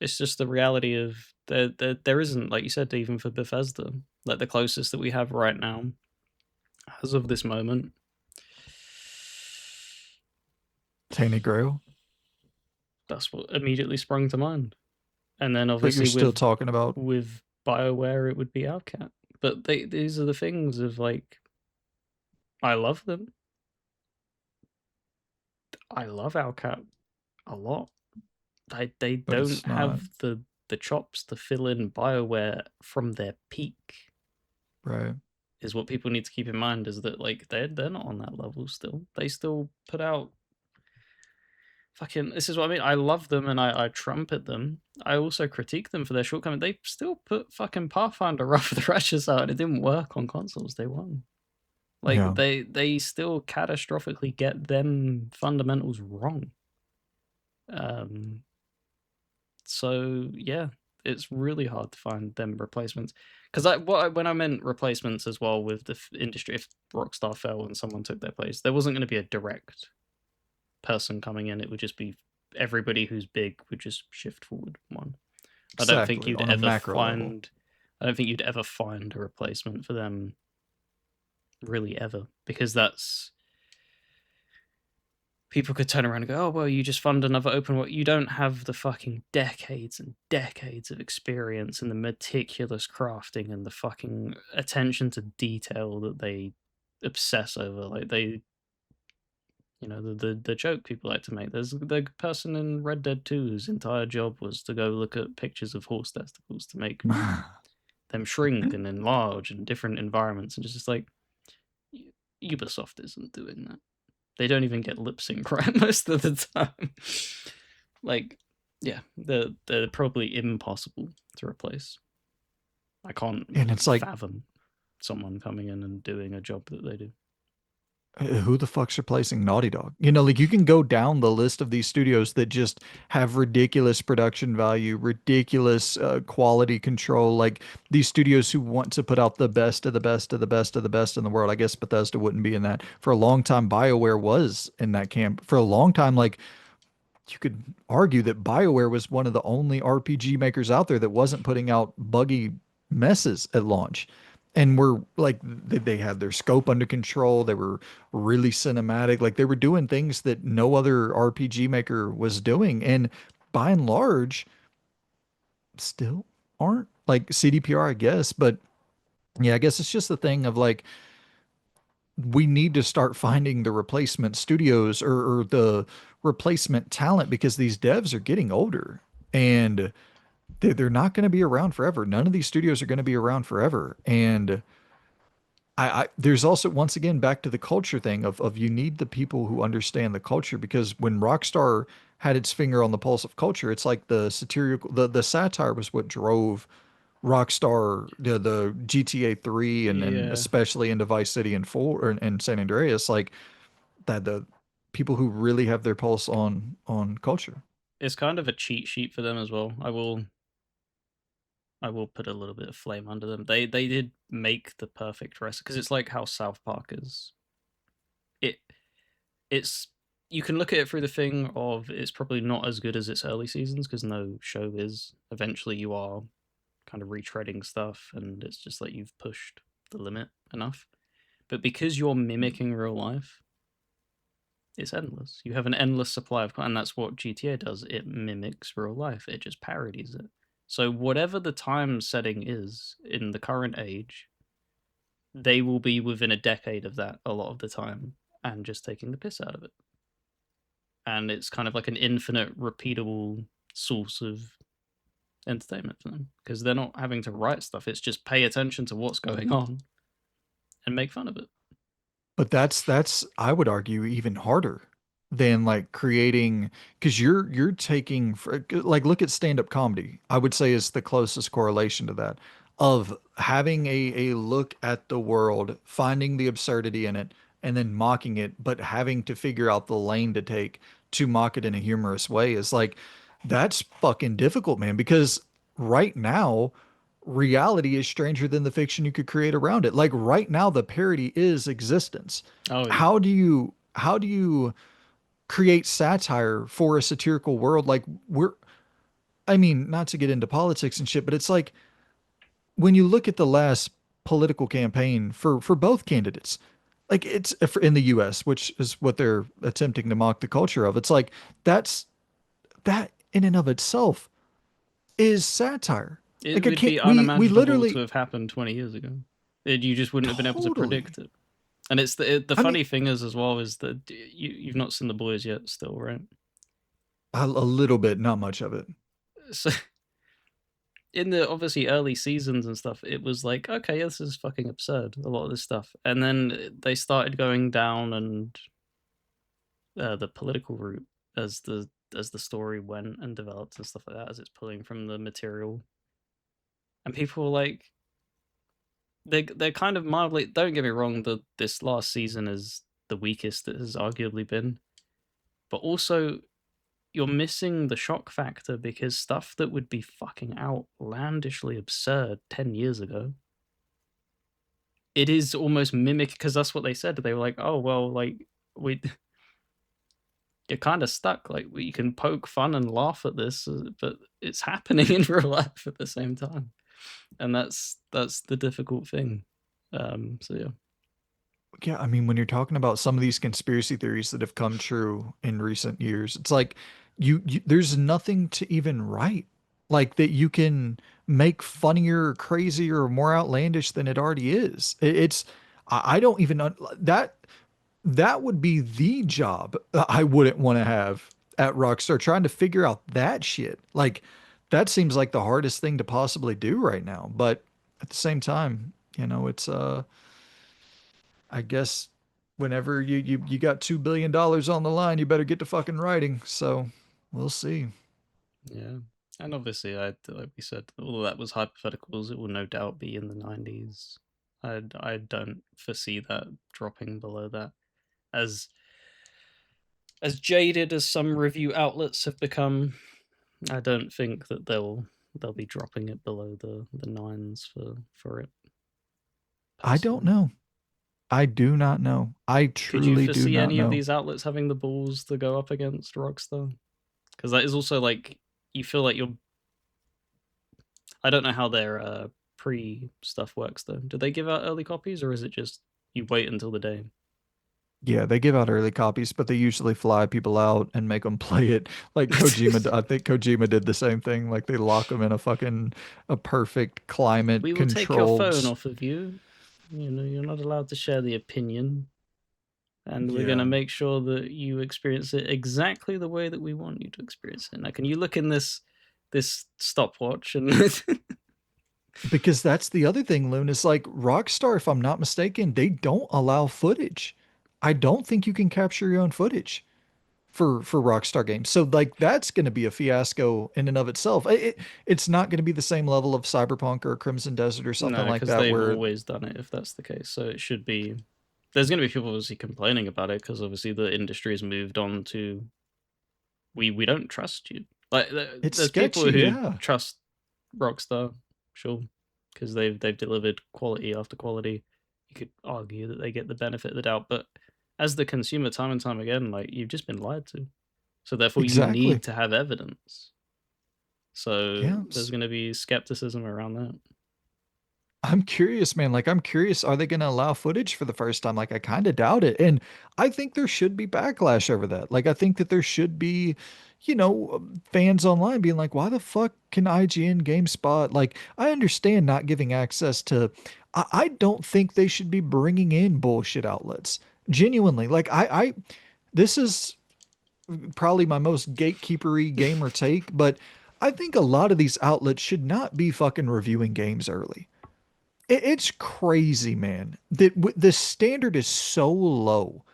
it's just the reality of there isn't, like you said, even for Bethesda, like the closest that we have right now as of this moment. Tainted Grail. That's what immediately sprung to mind. And then But you're obviously still talking about, with BioWare, it would be Outcat. But these are the things of like, I love them. I love Outcat a lot. They but don't it's not, have the chops to fill in BioWare from their peak. right? Is what people need to keep in mind, is that like they're not on that level still. They still put out fucking, this is what I mean. I love them and I trumpet them. I also critique them for their shortcomings. They still put fucking Pathfinder Wrath of the Righteous out and it didn't work on consoles. They won. Like Yeah. they still catastrophically get them fundamentals wrong. Um so yeah, it's really hard to find them replacements. Because when I meant replacements as well with the industry, if Rockstar fell and someone took their place, there wasn't going to be a direct person coming in. It would just be everybody who's big would just shift forward one. I don't think Exactly. you'd On a ever macro level. find. I don't think you'd ever find a replacement for them, really ever, because that's people could turn around and go, "Oh well, you just fund another open world." You don't have the fucking decades and decades of experience and the meticulous crafting and the fucking attention to detail that they obsess over. Like they, the joke people like to make. There's the person in Red Dead 2 whose entire job was to go look at pictures of horse testicles to make them shrink and enlarge in different environments, and it's just like Ubisoft isn't doing that. They don't even get lip sync right most of the time. Like, yeah, they're probably impossible to replace. I can't And it's like, fathom. someone coming in and doing a job that they do. Who the fuck's replacing Naughty Dog? You know, like you can go down the list of these studios that just have ridiculous production value, ridiculous quality control. Like these studios who want to put out the best of the best of the best of the best in the world. I guess Bethesda wouldn't be in that. For a long time, BioWare was in that camp. For a long time, like you could argue that BioWare was one of the only RPG makers out there that wasn't putting out buggy messes at launch. And were like they had their scope under control. They were really cinematic. Like they were doing things that no other RPG maker was doing. And by and large, still aren't like CDPR, I guess. But yeah, I guess it's just the thing of like we need to start finding the replacement studios or the replacement talent because these devs are getting older and they're not going to be around forever. None of these studios are going to be around forever. And there's also once again back to the culture thing of you need the people who understand the culture because when Rockstar had its finger on the pulse of culture, it's like the satirical the satire was what drove Rockstar the GTA 3 and Yeah, especially into Vice City and 4 and San Andreas like that the people who really have their pulse on culture. it's kind of a cheat sheet for them as well. I will put a little bit of flame under them. They did make the perfect recipe because it's like how South Park is. It it's you can look at it through the thing of it's probably not as good as its early seasons because no show is. Eventually, you are kind of retreading stuff, and it's just like you've pushed the limit enough. But because you're mimicking real life, it's endless. You have an endless supply of, and that's what GTA does. It mimics real life. It just parodies it. So whatever the time setting is in the current age, they will be within a decade of that a lot of the time, and just taking the piss out of it. And it's kind of like an infinite, repeatable source of entertainment for them because they're not having to write stuff. It's just pay attention to what's going on and make fun of it. But that's I would argue even harder than like creating because you're taking like look at stand-up comedy. I would say is the closest correlation to that of having a look at the world, finding the absurdity in it, and then mocking it, but having to figure out the lane to take to mock it in a humorous way is like that's fucking difficult, man, because right now reality is stranger than the fiction you could create around it. Like right now, the parody is existence. Oh yeah, How do you create satire for a satirical world? Like I mean, not to get into politics and shit, but it's like when you look at the last political campaign for both candidates, like it's in the US, which is what they're attempting to mock the culture of. It's like that's that in and of itself is satire. it Like I would can't be we unimaginable to literally have happened 20 years ago. You just wouldn't have been able to totally predict it. And it's the I mean, funny thing is as well is that you've not seen the boys yet, still, right? a little bit, not much of it. So in the obviously early seasons and stuff, it was like, okay, this is fucking absurd, a lot of this stuff. And then they started going down and the political route as the story went and developed and stuff like that, as it's pulling from the material. And people were like, they're kind of mildly. Don't get me wrong, this last season is the weakest it has arguably been, but also you're missing the shock factor because stuff that would be fucking outlandishly absurd 10 years ago, it is almost mimic because that's what they said. They were like, oh well, like we you're kind of stuck. Like you can poke fun and laugh at this, but it's happening in real life at the same time, and that's the difficult thing. So yeah, Yeah, I mean, when you're talking about some of these conspiracy theories that have come true in recent years, it's like there's nothing to even write like that you can make funnier, crazier, or more outlandish than it already is. It's I don't even that that would be the job I wouldn't want to have at Rockstar trying to figure out that shit. Like that seems like the hardest thing to possibly do right now. But at the same time, it's I guess whenever you got $2 billion on the line, you better get to fucking writing. So we'll see. yeah. And obviously, like we said, all of that was hypotheticals. It will no doubt be in the 90s. I don't foresee that dropping below that. As as jaded as some review outlets have become, I don't think that they'll be dropping it below the nines for it I don't personally. know. I do not know. I Could you truly do foresee not any of know. these outlets having the balls to go up against Rockstar? Because that is also like you feel like you're. I don't know how their pre stuff works though. Do they give out early copies or is it just you wait until the day? Yeah, they give out early copies, but they usually fly people out and make them play it. Like Kojima, I think Kojima did the same thing. Like they lock them in a perfect We climate will take your phone controlled. off of you. You know, you're not allowed to share the opinion, and we're going to Yeah. make sure that you experience it exactly the way that we want you to experience it. Now, can you look in this stopwatch and Because that's the other thing, Loon, is like Rockstar, if I'm not mistaken, they don't allow footage. I don't think you can capture your own footage for Rockstar games. So like that's going to be a fiasco in and of itself. It's not going to be the same level of Cyberpunk or Crimson Desert or something no? like Because that they've where always done it. If that's the case, so it should be. There's going to be people obviously complaining about it because obviously the industry has moved on to we don't trust you. Like it's there's sketchy. people who Yeah, trust Rockstar, sure, because they've delivered quality after quality. You could argue that they get the benefit of the doubt, but as the consumer, time and time again, like you've just been lied to. So therefore, you exactly. need to have evidence. So Yeah. there's going to be skepticism around that. I'm curious, man. Like, I'm curious, are they going to allow footage for the first time? Like, I kind of doubt it. And I think there should be backlash over that. Like, I think that there should be, fans online being like, why the fuck can IGN, GameSpot? Like, I understand not giving access to, I don't think they should be bringing in bullshit outlets. Genuinely. Like, this is probably my most gatekeepery gamer take, but I think a lot of these outlets should not be fucking reviewing games early. It's crazy, man. That the standard is so low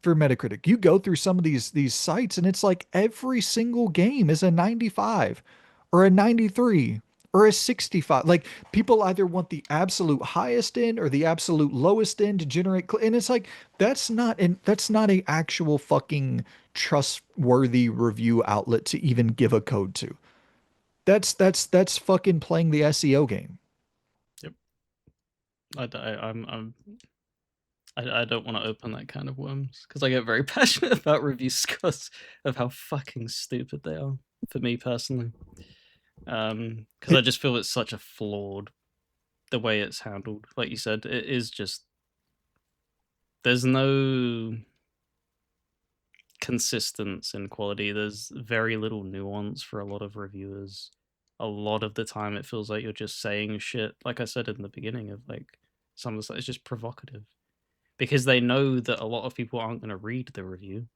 for Metacritic. You go through some of these sites and it's like every single game is a 95 or a 93 or a 65. Like people either want the absolute highest end or the absolute lowest end to generate and it's like that's not a actual fucking trustworthy review outlet to even give a code to. That's fucking playing the SEO game. Yep. I don't want to open that kind of worms because I get very passionate about review scores of how fucking stupid they are for me personally. Because I It, just feel it's such a flawed the way it's handled. Like you said, it is just there's no consistency in quality. There's very little nuance for a lot of reviewers. A lot of the time, it feels like you're just saying shit. Like I said in the beginning, of like some of the stuff is just provocative because they know that a lot of people aren't going to read the review,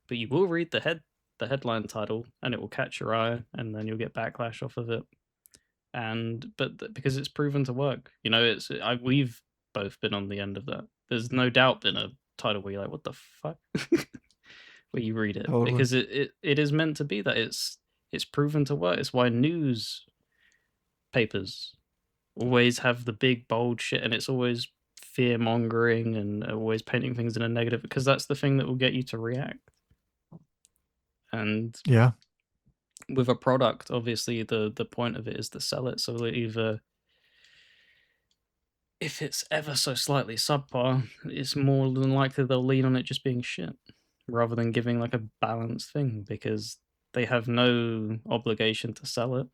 but you will read the headline title, and it will catch your eye, and then you'll get backlash off of it. And because it's proven to work, we've both been on the end of that. There's no doubt been a title where you're like, what the fuck? Where you read it totally. because it is meant to be that it's proven to work. It's why news papers always have the big bold shit and it's always fear mongering and always painting things in a negative because that's the thing that will get you to react. And Yeah. with a product, obviously the point of it is to sell it. So either if it's ever so slightly subpar, it's more than likely they'll lean on it just being shit rather than giving like a balanced thing because they have no obligation to sell it.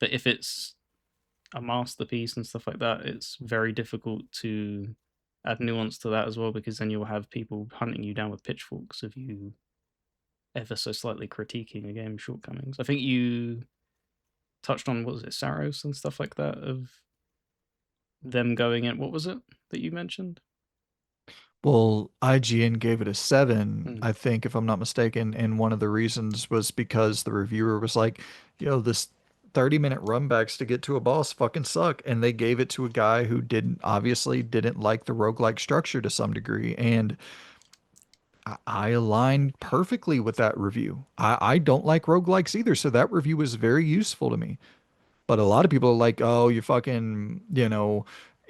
But if it's a masterpiece and stuff like that, it's very difficult to add nuance to that as well because then you'll have people hunting you down with pitchforks if you ever so slightly critiquing a game's shortcomings. I think you touched on what was it, Saros and stuff like that of them going in. What was it that you mentioned? Well, IGN gave it a 7, Mm. I think, if I'm not mistaken. And one of the reasons was because the reviewer was like, this 30-minute runbacks to get to a boss fucking suck. And they gave it to a guy who obviously didn't like the roguelike structure to some degree. And I aligned perfectly with that review. I don't like roguelikes either. So that review was very useful to me. But a lot of people are like, oh, you fucking,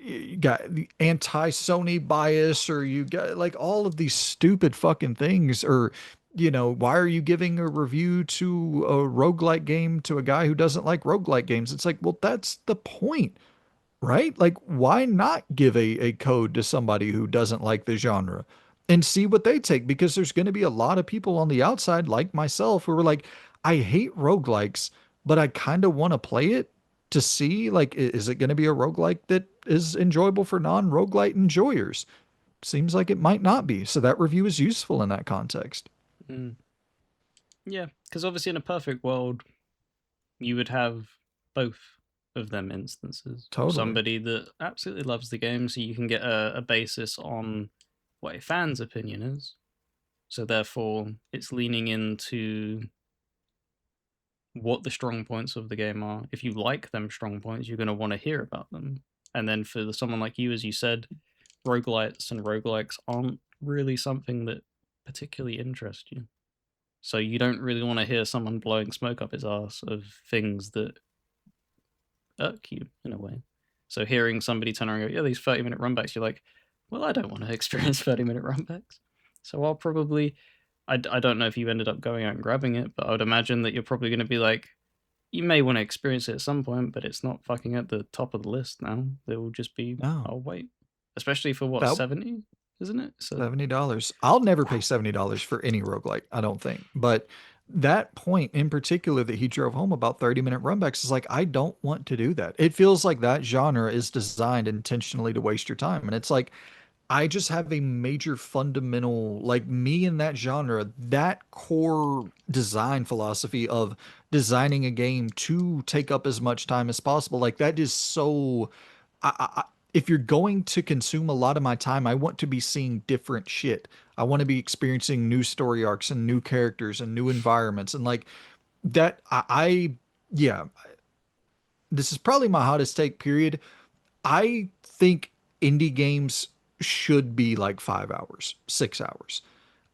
you got the anti-Sony bias, or you got like all of these stupid fucking things, or why are you giving a review to a roguelike game to a guy who doesn't like roguelike games? It's like, well, that's the point, right? Like, why not give a code to somebody who doesn't like the genre and see what they take? Because there's going to be a lot of people on the outside, like myself, who are like, I hate roguelikes, but I kind of want to play it to see, like, is it going to be a roguelike that is enjoyable for non-roguelite enjoyers? Seems like it might not be. So that review is useful in that context. Mm. Yeah, because obviously in a perfect world, you would have both of them instances. Totally. Somebody that absolutely loves the game, so you can get a basis on what a fan's opinion is. So therefore, it's leaning into what the strong points of the game are. If you like them strong points, you're going to want to hear about them. And then for someone like you, as you said, roguelites and roguelikes aren't really something that particularly interest you. So you don't really want to hear someone blowing smoke up his ass of things that irk you in a way. So hearing somebody turn around and go, yeah, these 30-minute runbacks, you're like, well, I don't want to experience 30-minute runbacks. So I'll probably, I don't know if you ended up going out and grabbing it, but I would imagine that you're probably going to be like, you may want to experience it at some point, but it's not fucking at the top of the list now. It will just be, No, I'll wait. Especially for what, that 70, isn't it? So, $70. I'll never pay wow. $70 for any roguelike, I don't think. But that point in particular that he drove home about 30-minute runbacks is like, I don't want to do that. It feels like that genre is designed intentionally to waste your time. And it's like, I just have a major fundamental, like me in that genre, that core design philosophy of designing a game to take up as much time as possible. Like that is so, if you're going to consume a lot of my time, I want to be seeing different shit. I want to be experiencing new story arcs and new characters and new environments. And like that, yeah, this is probably my hottest take, period. I think indie games should be like 5 hours, 6 hours.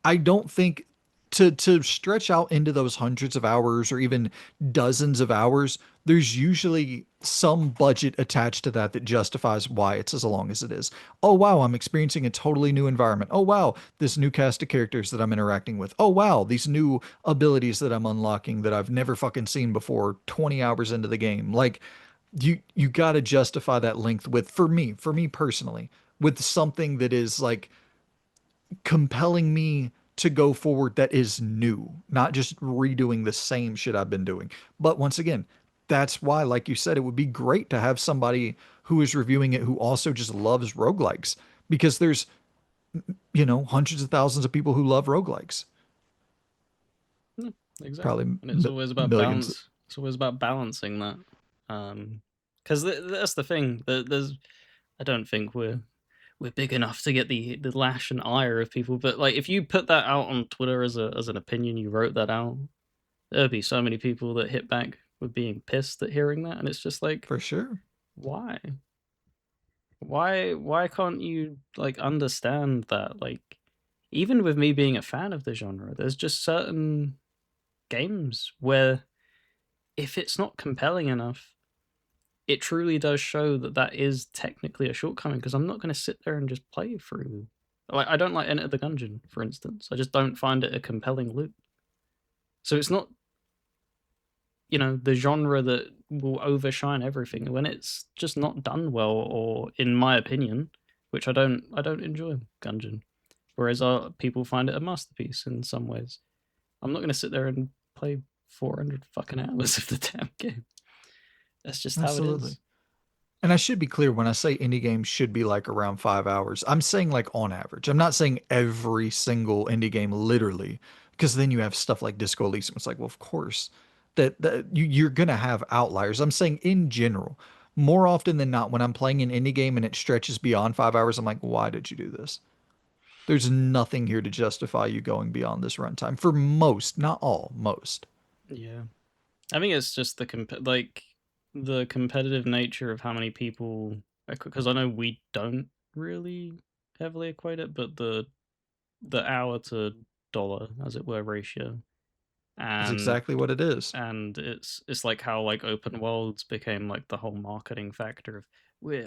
I don't think to stretch out into those hundreds of hours or even dozens of hours, there's usually some budget attached to that that justifies why it's as long as it is. Oh wow, I'm experiencing a totally new environment. Oh wow, this new cast of characters that I'm interacting with. Oh wow, these new abilities that I'm unlocking that I've never fucking seen before 20 hours into the game. Like you got to justify that length with, for me personally, with something that is like compelling me to go forward, that is new, not just redoing the same shit I've been doing. But once again, that's why, like you said, it would be great to have somebody who is reviewing it who also just loves roguelikes, because there's, hundreds of thousands of people who love roguelikes. Yeah, exactly. Probably And it's always about millions. balance. It's always about balancing that. Because that's the thing. There's, I don't think we're big enough to get the lash and ire of people. But like, if you put that out on Twitter as an opinion, you wrote that out, there'd be so many people that hit back with being pissed at hearing that, and it's just like, For sure. why? Why can't you like understand that? Like, even with me being a fan of the genre, there's just certain games where if it's not compelling enough, it truly does show that that is technically a shortcoming. Because I'm not going to sit there and just play through. Like, I don't like Enter the Gungeon, for instance. I just don't find it a compelling loop. So it's not, the genre that will overshine everything when it's just not done well, or in my opinion, which I don't enjoy Gungeon. Whereas people find it a masterpiece in some ways. I'm not going to sit there and play 400 fucking hours of the damn game. That's just how it Absolutely. is. And I should be clear when I say indie games should be like around 5 hours. I'm saying like on average. I'm not saying every single indie game literally, because then you have stuff like Disco Elysium. It's like, well, of course, that you're gonna have outliers. I'm saying in general, more often than not, when I'm playing an indie game and it stretches beyond 5 hours, I'm like, why did you do this? There's nothing here to justify you going beyond this runtime for most, not all, most. Yeah. I think it's just like the competitive nature of how many people, because I know we don't really heavily equate it, but the hour to dollar, as it were, ratio, That's and exactly what it is. it's like how like open worlds became like the whole marketing factor of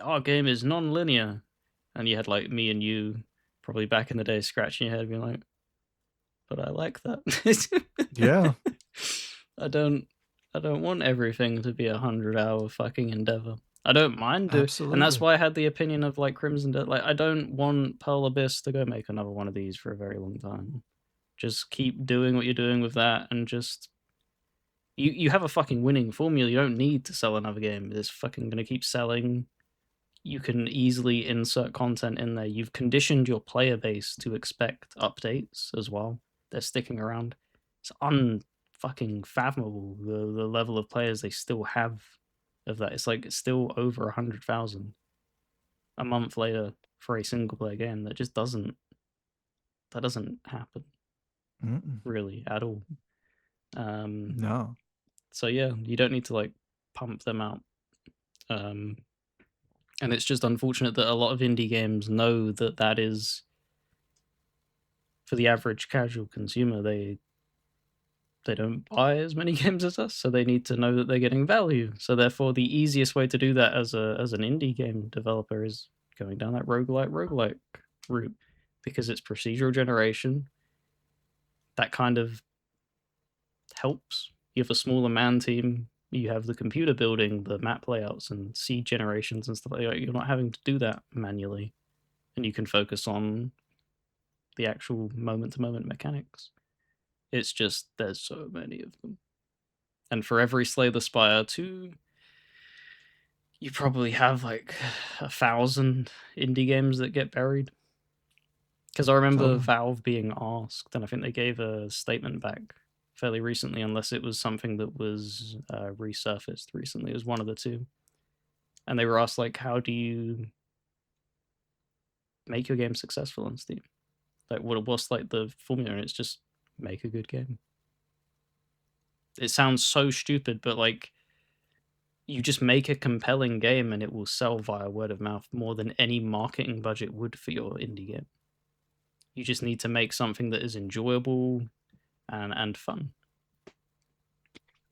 our game is non-linear, and you had like me and you probably back in the day scratching your head being like, but I like that. Yeah, I don't I don't want everything to be 100-hour fucking endeavor. I don't mind do, and that's absolutely. why I had the opinion of like Crimson Dead. Like I don't want Pearl Abyss to go make another one of these for a very long time. Just keep doing what you're doing with that, and just you have a fucking winning formula. You don't need to sell another game. It's fucking gonna keep selling. You can easily insert content in there. You've conditioned your player base to expect updates as well. They're sticking around. It's unfucking fathomable the level of players they still have of that. It's like it's still over 100,000 a month later for a single player game. That doesn't happen Mm-mm. really at all. Um, No, so yeah, you don't need to like pump them out. Um, and it's just unfortunate that a lot of indie games know that that is for the average casual consumer. They don't buy as many games as us, so they need to know that they're getting value. So therefore, the easiest way to do that as an indie game developer is going down that roguelike route, because it's procedural generation. That kind of helps. You have a smaller man team. You have the computer building, the map layouts, and seed generations and stuff like that. You're not having to do that manually, and you can focus on the actual moment to moment mechanics. It's just there's so many of them. And for every Slay the Spire 2, you probably have like 1,000 indie games that get buried. Because I remember totally. Valve being asked, and I think they gave a statement back fairly recently, unless it was something that was resurfaced recently. It was one of the two. And they were asked, like, how do you make your game successful on Steam? Like, what's like the formula? And it's just make a good game. It sounds so stupid, but like, you just make a compelling game and it will sell via word of mouth more than any marketing budget would for your indie game. You just need to make something that is enjoyable and fun.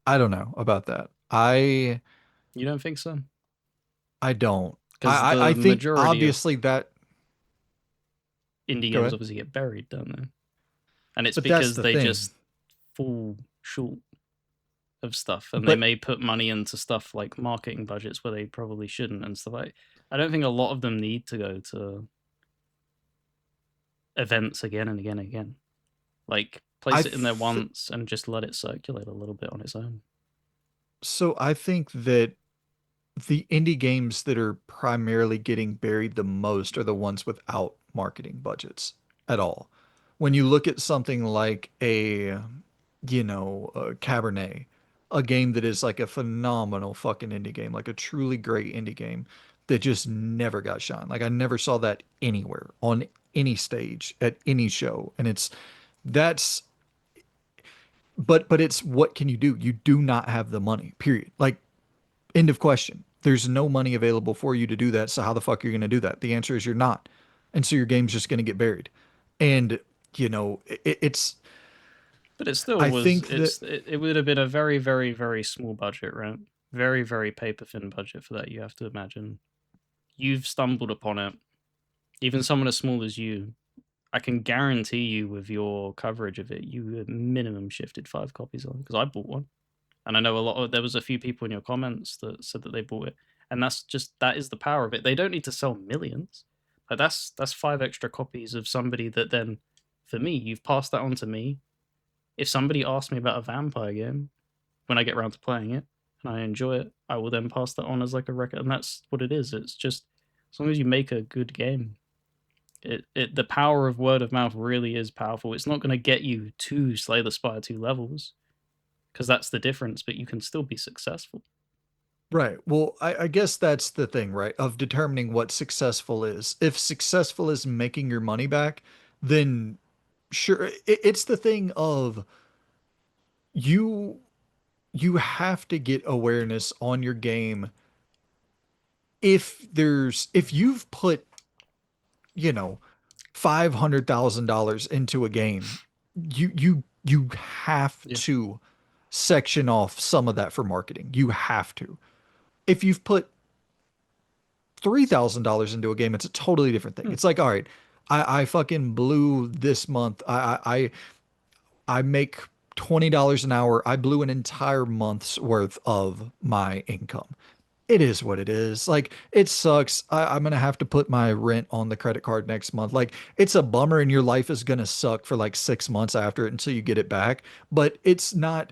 I don't know about that. You don't think so? I don't. Because I the think majority of obviously that. indie Go games ahead. obviously get buried, don't they? And it's But that's because the they thing. just fall short of stuff, and they But may put money into stuff like marketing budgets where they probably shouldn't and stuff like. I don't think a lot of them need to go to events again and again and again. Like I place it in there th once and just let it circulate a little bit on its own. so I think that the indie games that are primarily getting buried the most are the ones without marketing budgets at all. When you look at something like a Cabernet, a game that is like a phenomenal fucking indie game, like a truly great indie game that just never got shine. Like I never saw that anywhere on any stage at any show. And that's but it's what can you do? You do not have the money, period. Like end of question. There's no money available for you to do that. So how the fuck are you going to do that? The answer is you're not. And so your game's just going to get buried. And, it's, But it still I was. think that, It would have been a very very very small budget, right? Very very paper thin budget for that. You have to imagine. You've stumbled upon it. Even someone as small as you, I can guarantee you with your coverage of it, you at minimum shifted 5 copies on because I bought one, and I know a lot of there was a few people in your comments that said that they bought it, and that is the power of it. They don't need to sell millions. Like that's 5 extra copies of somebody that then, for me, you've passed that on to me. If somebody asks me about a vampire game when I get around to playing it and I enjoy it, I will then pass that on as like a record, and that's what it is. It's just as long as you make a good game, the power of word of mouth really is powerful. It's not going to get you to Slay the Spire 2 levels because that's the difference, but you can still be successful. right. Well, I guess that's the thing, right? Of determining what successful is. If successful is making your money back, then sure. It's the thing of you, you have to get awareness on your game. If you've put, you know, $500,000 into a game, you have Yeah. to section off some of that for marketing. You have to. If you've put $3,000 into a game, it's a totally different thing. Hmm. It's like, all right, I fucking blew this month. I make $20 an hour. I blew an entire month's worth of my income. It is what it is. Like, it sucks. I'm gonna have to put my rent on the credit card next month. Like, it's a bummer, and your life is gonna suck for like 6 months after it until you get it back. But it's not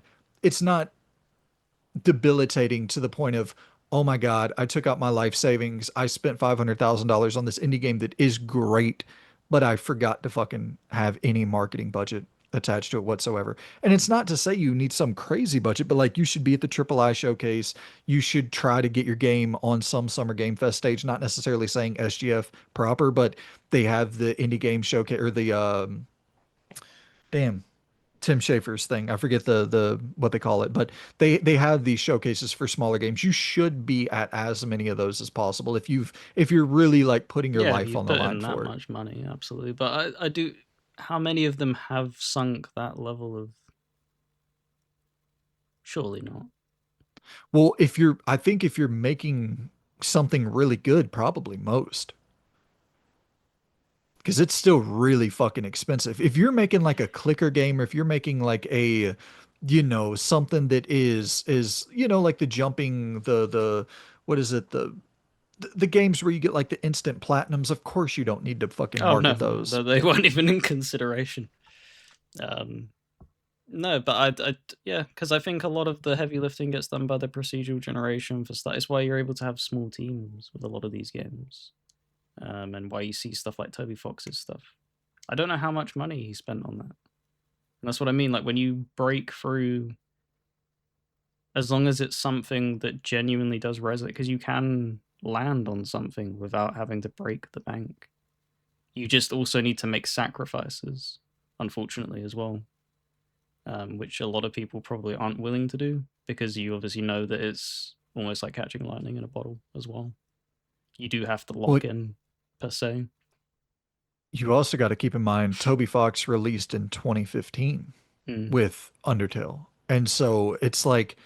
debilitating to the point of, oh my God, I took out my life savings. I spent $500,000 on this indie game that is great, but I forgot to fucking have any marketing budget attached to it whatsoever. And it's not to say you need some crazy budget, but like, you should be at the AAA showcase. You should try to get your game on some Summer Game Fest stage, not necessarily saying SGF proper, but they have the indie game showcase or the damn Tim Schafer's thing. I forget the what they call it, but they have these showcases for smaller games. You should be at as many of those as possible if you're really like putting your Yeah, if life you've on the put line in that for it. much money, absolutely. But I do. How many of them have sunk that level of? Surely not. Well, I think if you're making something really good, probably most, because it's still really fucking expensive. If you're making like a clicker game, or if you're making like a, something that is like the jumping the what is it the games where you get like the instant platinums, of course you don't need to fucking Oh no, market no, those. they weren't even in consideration. Um, no, but yeah, because I think a lot of the heavy lifting gets done by the procedural generation for stuff. It's why you're able to have small teams with a lot of these games, and why you see stuff like Toby Fox's stuff. I don't know how much money he spent on that, and that's what I mean. Like when you break through, as long as it's something that genuinely does resonate, because you can land on something without having to break the bank. You just also need to make sacrifices, unfortunately, as well, which a lot of people probably aren't willing to do because you obviously know that it's almost like catching lightning in a bottle as well. You do have to Well, lock in, per se. you also got to keep in mind Toby Fox released in 2015 Mm. with Undertale. And so it's like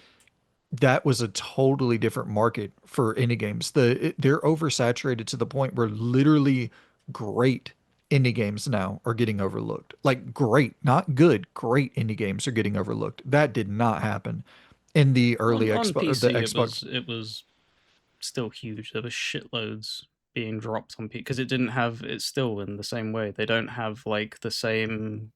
that was a totally different market for indie games. They're oversaturated to the point where literally great indie games now are getting overlooked. Like great, not good, great indie games are getting overlooked. That did not happen in the early On Xbox, the PC, Xbox. it was still huge. There was shitloads being dropped on PC because it didn't have. It's still in the same way. They don't have like the same.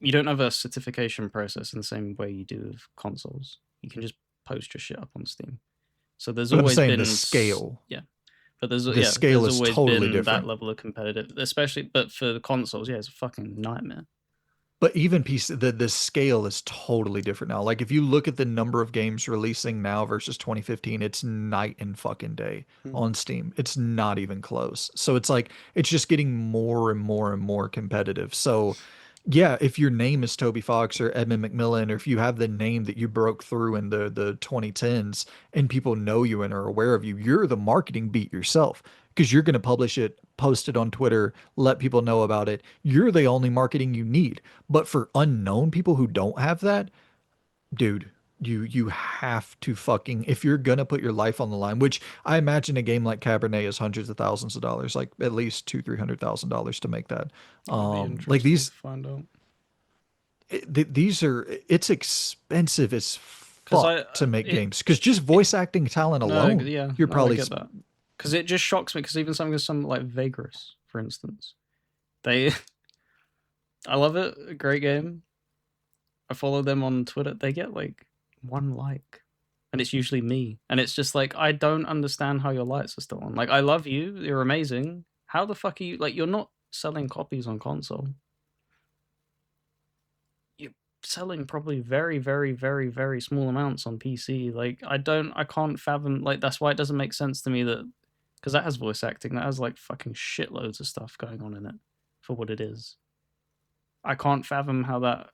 You don't have a certification process in the same way you do with consoles. You can just post your shit up on Steam. So there's But I'm always saying been, the but there's scale there's is always totally been that different. level of competitive, especially. But for the consoles, yeah, it's a fucking nightmare. But even PC, the scale is totally different now. Like if you look at the number of games releasing now versus 2015, it's night and fucking day Hmm. on Steam. It's not even close. So it's like it's just getting more and more and more competitive. So yeah, if your name is Toby Fox or Edmund McMillan, or if you have the name that you broke through in the 2010s and people know you and are aware of you, you're the marketing beat yourself because you're going to publish it, post it on Twitter, let people know about it. You're the only marketing you need. But for unknown people who don't have that, dude, you have to fucking, if you're gonna put your life on the line, which I imagine a game like Cabernet is hundreds of thousands of dollars, like at least two, $300,000 to make that. I'll be Like interested to these, find out these are, it's expensive as because fuck to make games because just voice acting talent no, alone, yeah, you're no, I probably get that because it just shocks me because even something like Vagrant, for instance, they I love it, a great game. I follow them on Twitter. They get like one like, and it's usually me. And it's just like I don't understand how your lights are still on. Like I love you, you're amazing. How the fuck are you like? You're not selling copies on console. You're selling probably very, very, very, very small amounts on PC. Like I can't fathom. Like that's why it doesn't make sense to me that because that has voice acting, that has like fucking shitloads of stuff going on in it for what it is. I can't fathom how that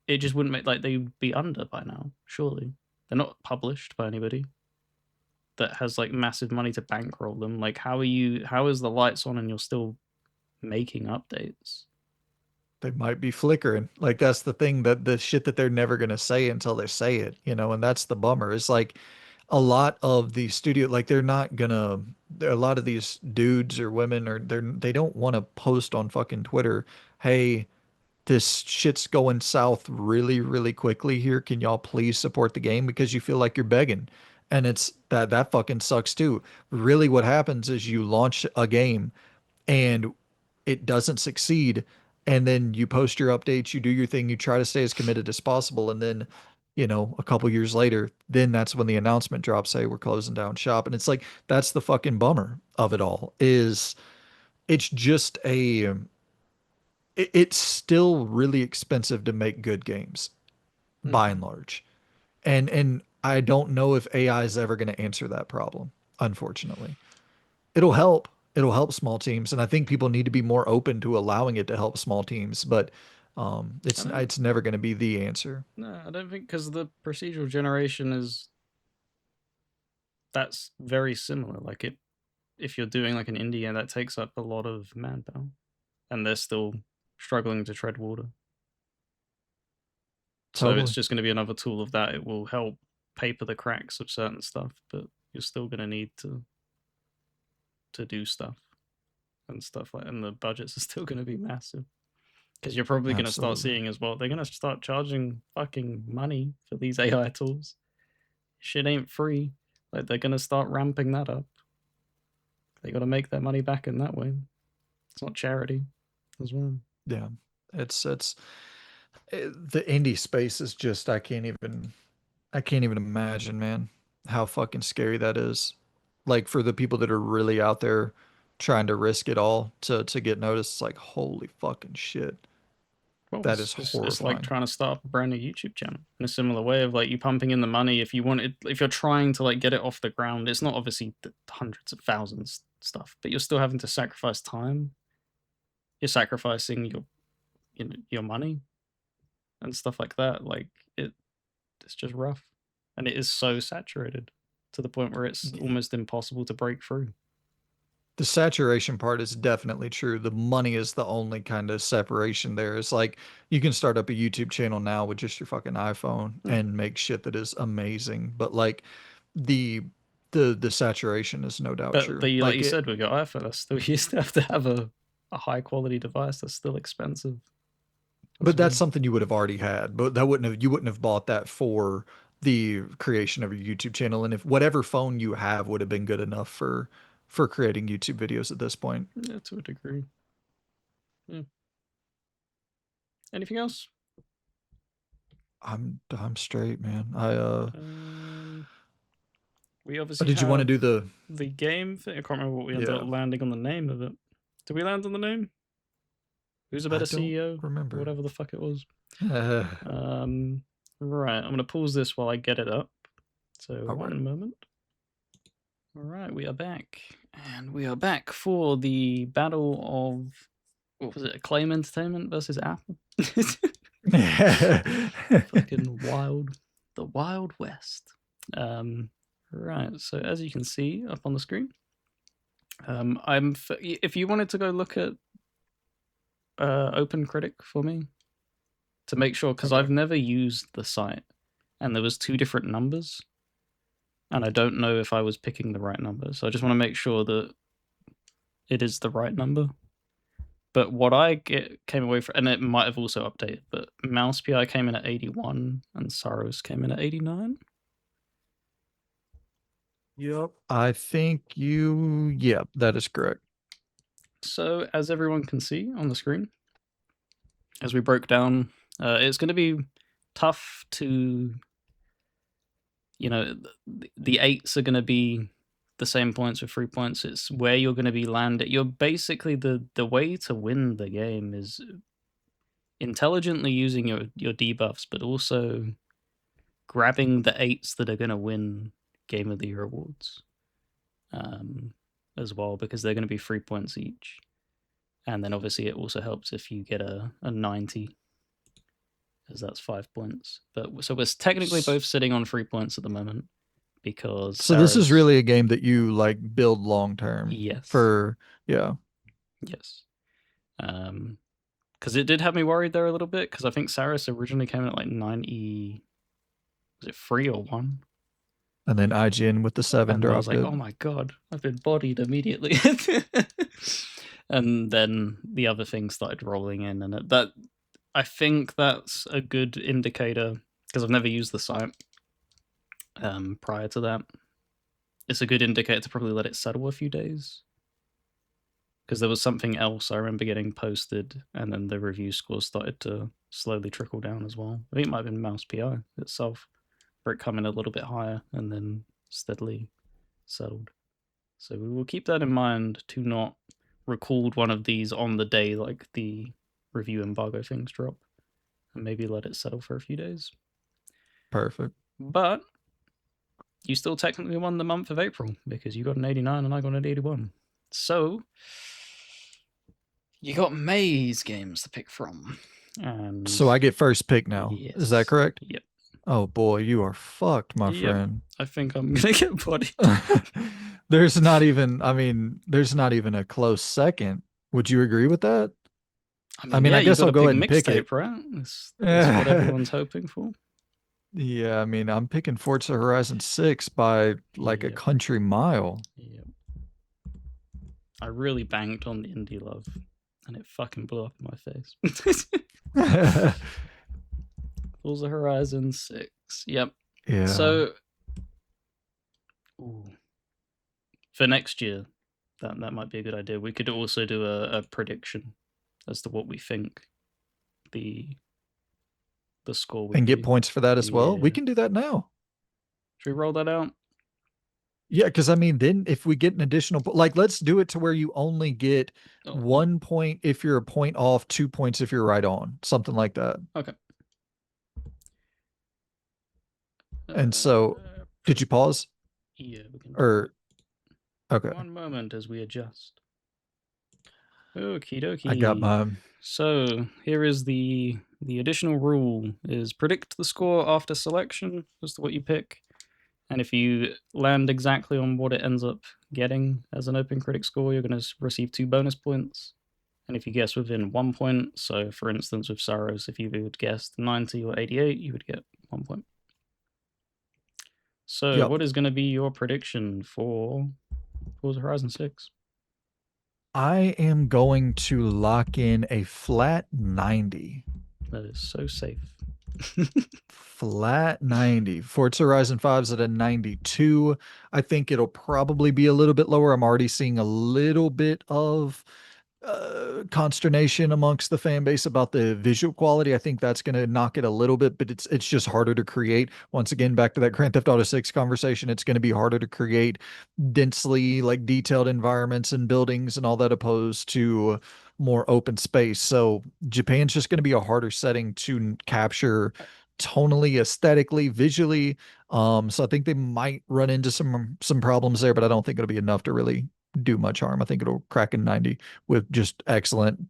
it just wouldn't make like they'd be under by now. Surely they're not published by anybody that has like massive money to bankroll them. Like, how are you? How is the lights on and you're still making updates? they might be flickering. Like that's the thing, that the shit that they're never gonna say until they say it, and that's the bummer. It's like a lot of the studio, like they're not gonna, a lot of these dudes or women or they don't want to post on fucking Twitter, hey, this shit's going south really, really quickly here. Can y'all please support the game? Because you feel like you're begging. And it's that fucking sucks too. Really what happens is you launch a game and it doesn't succeed, and then you post your updates, you do your thing, you try to stay as committed as possible, and then a couple years later, then that's when the announcement drops, hey, we're closing down shop. And it's like that's the fucking bummer of it all is it's just it's still really expensive to make good games by and Hmm. large. And I don't know if AI is ever going to answer that problem, unfortunately. It'll help. It'll help small teams, and I think people need to be more open to allowing it to help small teams. But I it's don't. it's never going to be the answer. No, I don't think because the procedural generation is that's very similar. Like it, if you're doing like an indie game, that takes up a lot of manpower, and they're still struggling to tread water. So it's Totally. just going to be another tool of that. It will help paper the cracks of certain stuff, but you're still going to need to do stuff and stuff like, and the budgets are still going to be massive because you're probably going to start Absolutely. seeing as well. They're going to start charging fucking money for these AI tools. Shit ain't free. Like they're going to start ramping that up. They got to make their money back in that way. It's not charity as well. Yeah. It's the indie space is just I can't even imagine, man, how fucking scary that is. Like for the people that are really out there trying to risk it all to get noticed, it's like holy fucking shit. Well, That is it's like horrifying. trying to start up a brand new YouTube channel in a similar way of like you pumping in the money if you want it, if you're trying to like get it off the ground. It's not obviously the hundreds of thousands stuff, but you're still having to sacrifice time. You're sacrificing your money and stuff like that. Like it's just rough, and it is so saturated to the point where it's almost impossible to break through. The saturation part is definitely true. The money is the only kind of separation there. It's like you can start up a YouTube channel now with just your fucking iPhone Hmm. and make shit that is amazing. But like the the saturation is no doubt But true. the like Like you it said, we got iPhone. That's still you still have to have a high quality device that's still expensive as but that's well. something you would have already had. But that wouldn't have you wouldn't have bought that for the creation of your YouTube channel. And if whatever phone you have would have been good enough for creating YouTube videos at this point. Yeah, to a degree. Yeah. Anything else? I'm straight, man. Um, we obviously Did you want to have do the the game thing. I can't remember what we ended up yeah. landing on the name of it. Did we land on the name? Who's a I better don't CEO? Or remember. whatever the fuck it was. Uh, Um, right. I'm gonna pause this while I get it up. So all right. one moment. All right, we are back, and we are back for the battle of what was it? Acclaim Entertainment versus Apple. Fucking wild, the Wild West. Um, right. So as you can see up on the screen, if you wanted to go look at Open Critic for me to make sure, because Okay. I've never used the site, and there was two different numbers, and I don't know if I was picking the right number, so I just want to make sure that it is the right number. But what came away from, and it might have also updated, but Mouse PI came in at 81 and Saros came in at 89. Yep. I think yep, that is correct. So, as everyone can see on the screen, as we broke down, it's going to be tough to, the eights are going to be the same points with 3 points. It's where you're going to be landed. You're basically the way to win the game is intelligently using your debuffs, but also grabbing the eights that are going to win Game of the Year awards um, as well, because they're going to be 3 points each. And then obviously it also helps if you get a 90, as that's 5 points. But so we're technically S- both sitting on 3 points at the moment because So this is Sarah's really a game that you like build long term yes, for yeah. yes. Because it did have me worried there a little bit because I think Saris originally came in at like 90. Was it 3 or 1? And then IGN with the 7 And I was dropped like, it. oh my god, I've been bodied immediately. And then the other things started rolling in, and that I think that's a good indicator because I've never used the site prior to that. It's a good indicator to probably let it settle a few days because there was something else I remember getting posted, and then the review scores started to slowly trickle down as well. I think it might have been Mouse PI itself, where it come in a little bit higher and then steadily settled. So we will keep that in mind to not record one of these on the day like the review embargo things drop, and maybe let it settle for a few days. Perfect. But you still technically won the month of April because you got an 89 and I got an 81. So you got May's games to pick from. And So I get first pick now. Is that yes. correct? Yep. Oh boy, you are fucked, my Yep. friend. I think I'm gonna get bodied. There's not even, I mean, there's not even a close second. Would you agree with that? I I mean, mean, yeah, I you guess got I'll to go pick ahead and pick it. mixtape, right? That's what everyone's hoping for. Yeah, I mean, I'm picking Forza Horizon 6 by like a Yep. country mile. Yep. I really banked on the indie love, and it fucking blew up in my face. Forza Horizon 6. Yep. Yeah. So, ooh, for next year, that might be a good idea. We could also do a prediction as to what we think the the score would And get be. points for that as well. We Yeah. can do that now. Should we roll that out? Yeah, because I mean, then if we get an additional, like, let's do it to where you only get Oh, 1 point if you're a point off, 2 points if you're right on, something like that. okay. And so, did you pause? Yeah, we can do that. Or, okay, One moment as we adjust. Okie I got dokie. my, So here is the additional rule: is predict the score after selection as to what you pick, and if you land exactly on what it ends up getting as an open critic score, you're going to receive 2 bonus points. And if you guess within 1 point, so for instance with Saros, if you would guess 90 or 88, you would get 1 point. So yep. what is going to be your prediction for Forza Horizon 6? I am going to lock in a flat 90. That is so safe. Flat 90. Forza Horizon 5's at a 92. I think it'll probably be a little bit lower. I'm already seeing a little bit of consternation amongst the fan base about the visual quality. I think that's going to knock it a little bit, but it's just harder to create. Once again, back to that Grand Theft Auto 6 conversation, it's going to be harder to create densely like detailed environments and buildings and all that opposed to more open space. So Japan's just going to be a harder setting to capture tonally, aesthetically, visually. So I think they might run into some problems there, but I don't think it'll be enough to really do much harm. I think it'll crack in 90 with just excellent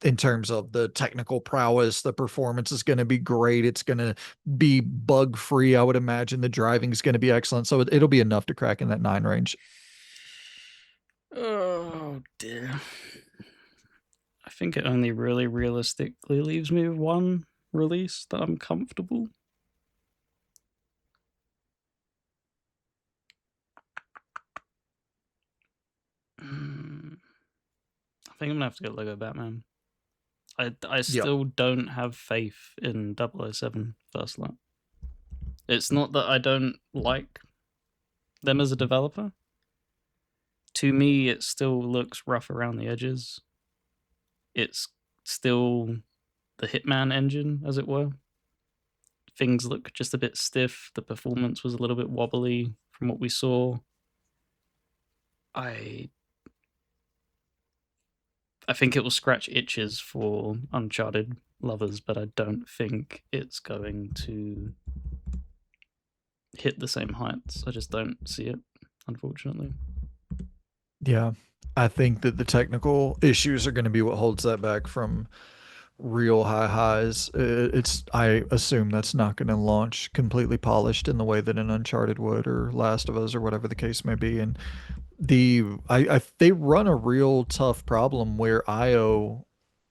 in terms of the technical prowess. The performance is going to be great. It's going to be bug free. I would imagine the driving is going to be excellent. So it'll be enough to crack in that 9 range. Oh dear. I think it only really realistically leaves me with one release that I'm comfortable. I think I'm gonna have to go Lego Batman. I Yep. still don't have faith in 007 First Light. It's not that I don't like them as a developer. To me, it still looks rough around the edges. It's still the Hitman engine, as it were. Things look just a bit stiff. The performance was a little bit wobbly from what we saw. I I think it will scratch itches for Uncharted lovers, but I don't think it's going to hit the same heights. I just don't see it, unfortunately. Yeah. I think that the technical issues are going to be what holds that back from real high highs. It's I assume that's not going to launch completely polished in the way that an Uncharted would or Last of Us or whatever the case may be. And they run a real tough problem where IO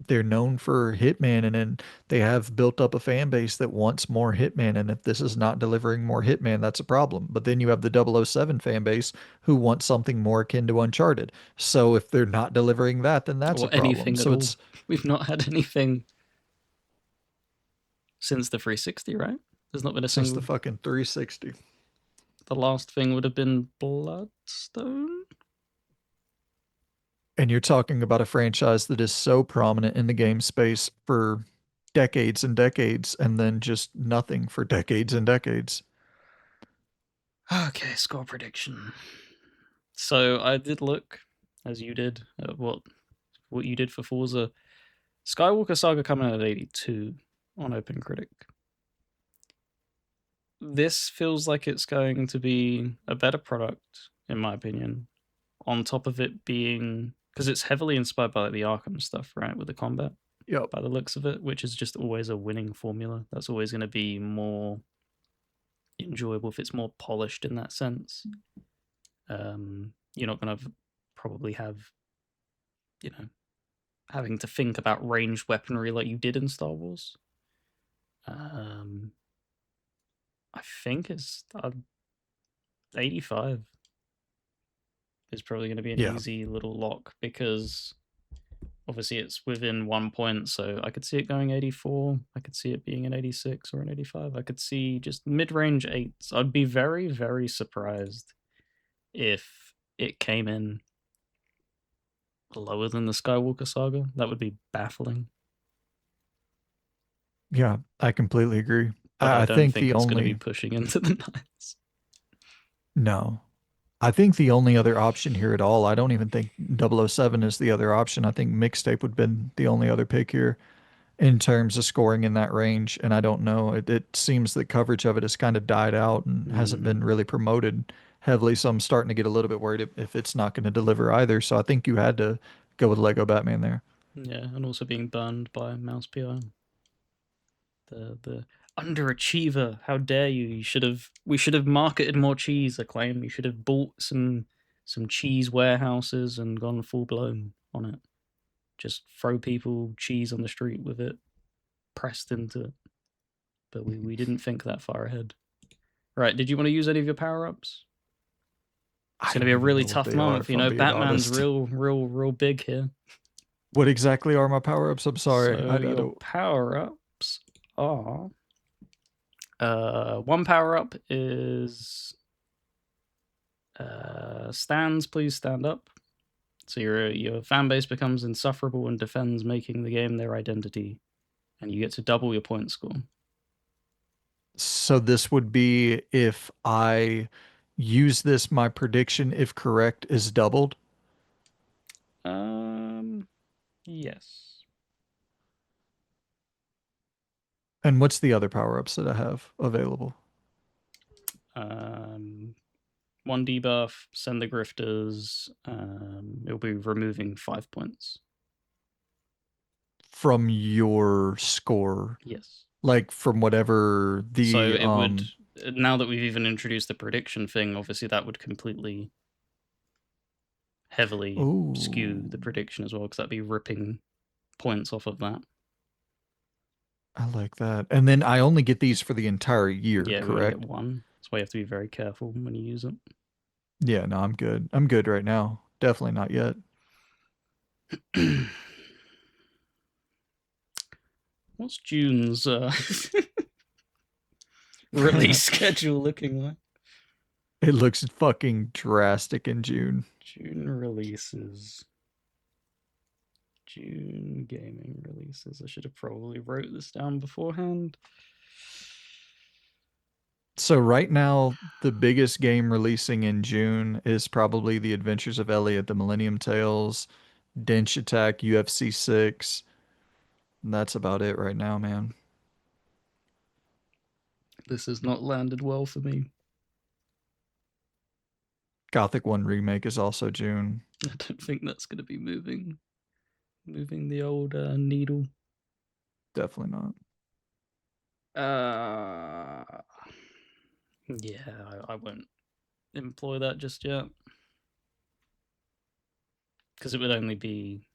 they're known for Hitman, and then they have built up a fan base that wants more Hitman. And if this is not delivering more Hitman, that's a problem. But then you have the 007 fan base who wants something more akin to Uncharted. So if they're not delivering that, then that's a or problem. anything at So all. it's We've not had anything since the 360, right? There's not been a since the single. fucking 360. The last thing would have been Bloodstone. And you're talking about a franchise that is so prominent in the game space for decades and decades, and then just nothing for decades and decades. Okay, score prediction. So I did look, as you did, at what you did for Forza. Skywalker Saga coming in at 82 on OpenCritic. This feels like it's going to be a better product, in my opinion. On top of it being, because it's heavily inspired by the Arkham stuff, right, with the combat, Yep. by the looks of it, which is just always a winning formula. That's always going to be more enjoyable if it's more polished in that sense. You're not going to probably have, you know, having to think about ranged weaponry like you did in Star Wars. I think it's 85 is probably going to be an Yeah. easy little lock because obviously it's within 1 point. So I could see it going 84. I could see it being an 86 or an 85. I could see just mid range eights. I'd be very, very surprised if it came in lower than the Skywalker Saga. That would be baffling. Yeah, I completely agree. But I I don't think think the it's going to be only, pushing into the nines. no, I think the only other option here at all, I don't even think 007 is the other option. I think mixtape would have been the only other pick here in terms of scoring in that range. And I don't know, it seems that coverage of it has kind of died out and hasn't been really promoted heavily. So I'm starting to get a little bit worried if it's not going to deliver either. So I think you had to go with Lego Batman there. Yeah, and also being burned by Mouse PI. The underachiever. How dare you? You should have we should have marketed more cheese, I claim. You should have bought some cheese warehouses and gone full blown on it. Just throw people cheese on the street with it pressed into it. But we didn't think that far ahead. Right, did you want to use any of your power ups? It's I gonna be don't a even really know what tough they are, month, if you I'm know, being Batman's honest. real big here. What exactly are my power ups? I'm sorry. So your power ups are one power up is stands, please stand up. So your fan base becomes insufferable and defends, making the game their identity, and you get to double your point score. So this would be if I use this, my prediction, if correct, is doubled. Yes. And what's the other power ups that I have available? Um, one debuff, send the grifters. It'll be removing 5 points. From your score, Yes. like from whatever So the it would, now that we've even introduced the prediction thing, obviously that would completely heavily oh, skew the prediction as well, because that'd be ripping points off of that. I like that. And then I only get these for the entire year, Yeah, we only get correct? one. That's why you have to be very careful when you use it. Yeah, no, I'm good. I'm good right now. Definitely not yet. What's June's release schedule looking like? It looks fucking drastic in June. June releases. June gaming releases. I should have probably wrote this down beforehand. So right now, the biggest game releasing in June is probably The Adventures of Elliot, The Millennium Tales, Dench Attack, UFC 6. And that's about it right now, man. This has not landed well for me. Gothic 1 Remake is also June. I don't think that's going to be moving the old needle. Definitely not. Uh, yeah, I won't employ that just yet because it would only be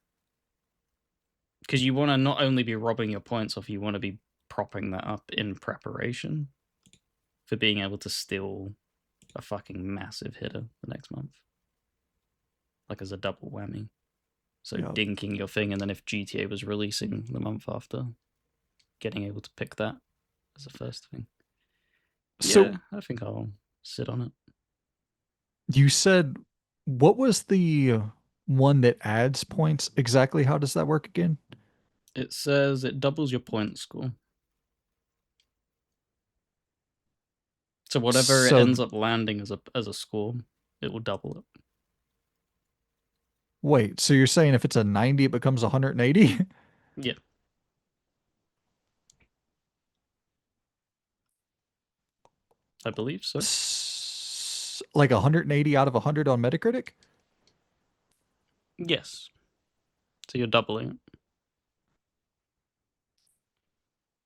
because you want to not only be robbing your points off, you want to be propping that up in preparation for being able to steal a fucking massive hitter the next month, like as a double whammy. So Yeah. dinking your thing, and then if GTA was releasing the month after, getting able to pick that as a first thing. So Yeah, I think I'll sit on it. you said, what was the one that adds points? Exactly how does that work again? It says it doubles your point score. So whatever it So ends up landing as a score, it will double it. wait, so you're saying if it's a 90, it becomes 180? Yeah, I believe so. Like 180 out of 100 on Metacritic? Yes. So you're doubling it.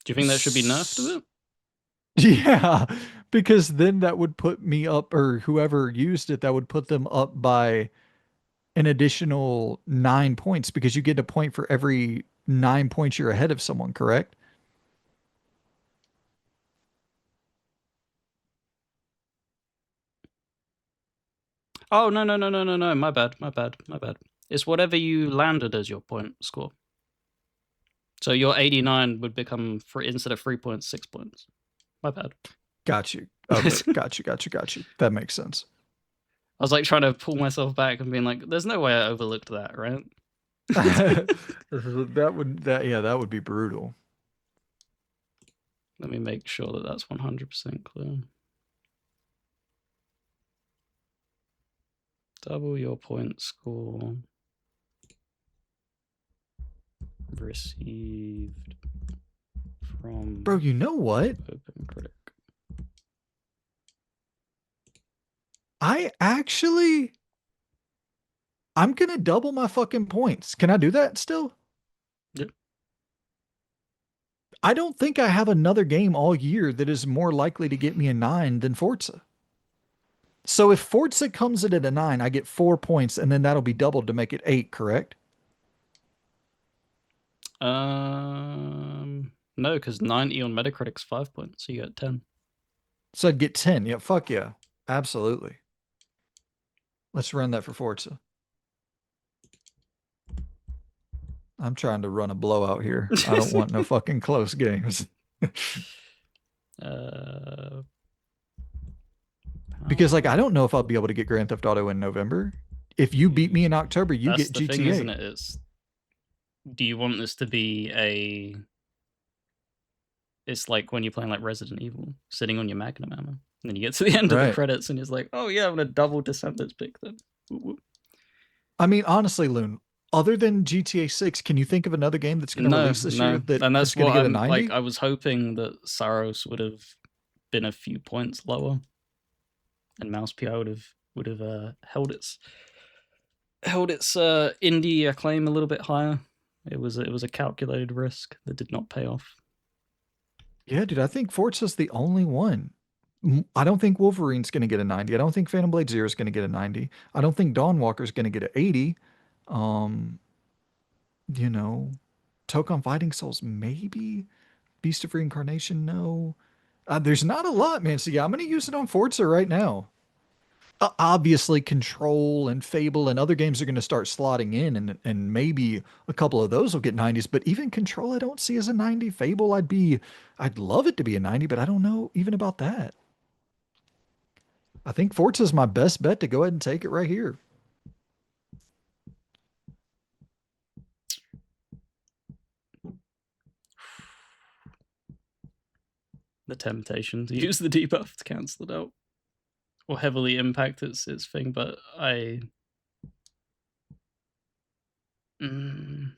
Do you think that should be nerfed a S- bit? Yeah, because then that would put me up, or whoever used it, that would put them up by an additional 9 points because you get a point for every 9 points you're ahead of someone, correct? Oh no. My bad. My bad. It's whatever you landed as your point score. So your 89 would become instead of 3 points, 6 points. My bad. Got you. Okay, I got you. That makes sense. was like trying to pull myself back and being like, "There's no way I overlooked that, right?" That would be brutal. Let me make sure that that's 100% clear. Double your point score received from Bro, you know what? OpenCritic. I actually I'm gonna double my fucking points. Can I do that still? Yep. I don't think I have another game all year that is more likely to get me a 9 than Forza. So if Forza comes in at a 9, I get 4 points, and then that'll be doubled to make it 8, correct? No, because 90 on Metacritic's 5 points, so you get 10. So I'd get 10. Yeah, fuck yeah. Absolutely. Let's run that for Forza. I'm trying to run a blowout here. I don't want no fucking close games. uh, Because like I power. don't know if I'll be able to get Grand Theft Auto in November. If you beat me in October, you That's get the thing, isn't GTA. it? It's do you want this to be a? It's like when you're playing like Resident Evil, sitting on your Magnum ammo, and then you get to the end of the Right. credits, and it's like, oh yeah, I'm gonna double December's pick then. I mean, honestly, Loon, other than GTA 6, can you think of another game that's going to No, release this year no, that and is that's going to what get a I'm like. 90? I was hoping that Saros would have been a few points lower, and Mouse PI would have held its indie acclaim a little bit higher. It was a calculated risk that did not pay off. Yeah, dude, I think Forza's the only one. I don't think Wolverine's going to get a 90. I don't think Phantom Blade Zero is going to get a 90. I don't think Dawn Walker's going to get an 80. Um, you know, Tokon Fighting Souls, maybe. Beast of Reincarnation, no. There's not a lot, man. So yeah, I'm going to use it on Forza right now. Obviously, Control and Fable and other games are going to start slotting in, and maybe a couple of those will get 90s. But even Control, I don't see as a 90. Fable, I'd love it to be a 90, but I don't know even about that. I think Forza's my best bet to go ahead and take it right here. The temptation to use the debuff to cancel it out or heavily impact its thing, but mm,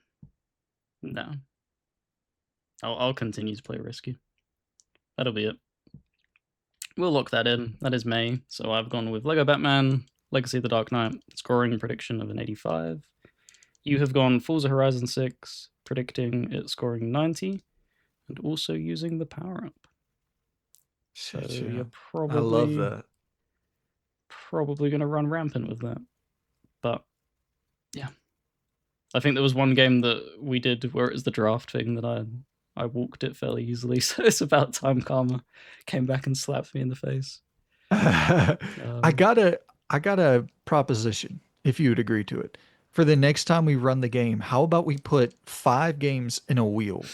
no. I'll continue to play risky. That'll be it. We'll lock that in. That is May. So I've gone with Lego Batman, Legacy of the Dark Knight, scoring prediction of an 85. You have gone Forza Horizon 6, predicting it scoring 90, and also using the power up. So Shit, yeah. you're I love probably that. probably gonna run rampant with that. But yeah. I think there was one game that we did where it was the draft thing that I walked it fairly easily. So it's about time Karma came back and slapped me in the face. I Um, got a I got a proposition, if you would agree to it. For the next time we run the game, how about we put 5 games in a wheel?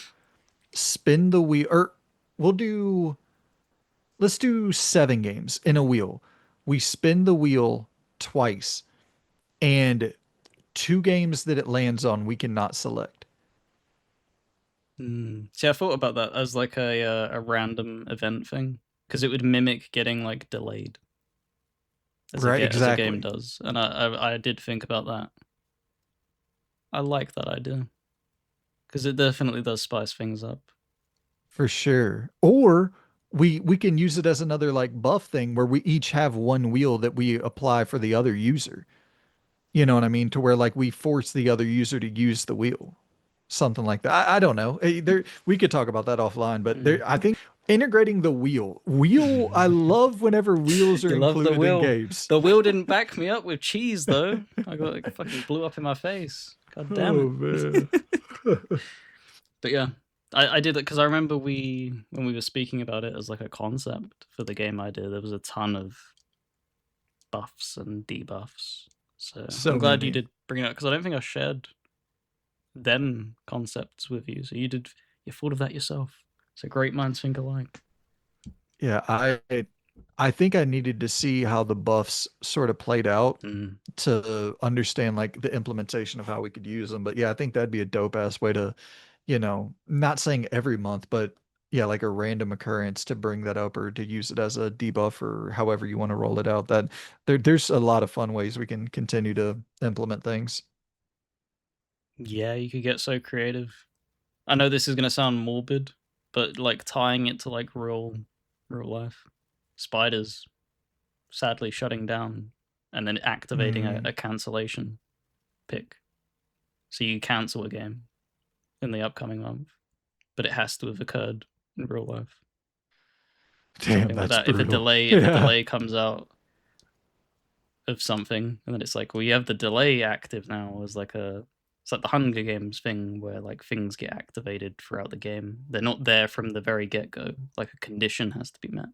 Spin the wheel, or we'll do let's do 7 games in a wheel. We spin the wheel twice, and 2 games that it lands on we cannot select. See, I thought about that as like a random event thing because it would mimic getting like delayed Right, as a game exactly. does, and I did think about that. I like that idea because it definitely does spice things up. For sure. Or we can use it as another like buff thing where we each have one wheel that we apply for the other user. You know what I mean? To where like we force the other user to use the wheel. Something like that. I don't know. There we could talk about that offline, but there I think integrating the wheel. Wheel, I love whenever wheels are You love the included in wheel. games. The wheel didn't back me up with cheese though. I got like fucking blew up in my face. God damn Oh it. man. But yeah, I did it because I remember when we were speaking about it as like a concept for the game I did, there was a ton of buffs and debuffs. So I'm So glad you many. did bring it up because I don't think I shared them concepts with you. So you thought of that yourself. So great minds think alike. Yeah, I think I needed to see how the buffs sort of played out Mm. to understand like the implementation of how we could use them. But yeah, I think that'd be a dope ass way to, not saying every month, but yeah, like a random occurrence to bring that up or to use it as a debuff or however you want to roll it out. That there's a lot of fun ways we can continue to implement things. Yeah, you could get so creative. I know this is gonna sound morbid, but like tying it to like real life. Spiders sadly shutting down and then activating Mm, a cancellation pick. So you cancel a game in the upcoming month, but it has to have occurred in real life. damn, Something like that's that. If a brutal. delay if a Yeah. delay comes out of something and then it's like, well, you have the delay active now as like a it's like the Hunger Games thing where like things get activated throughout the game. They're not there from the very get go. Like a condition has to be met.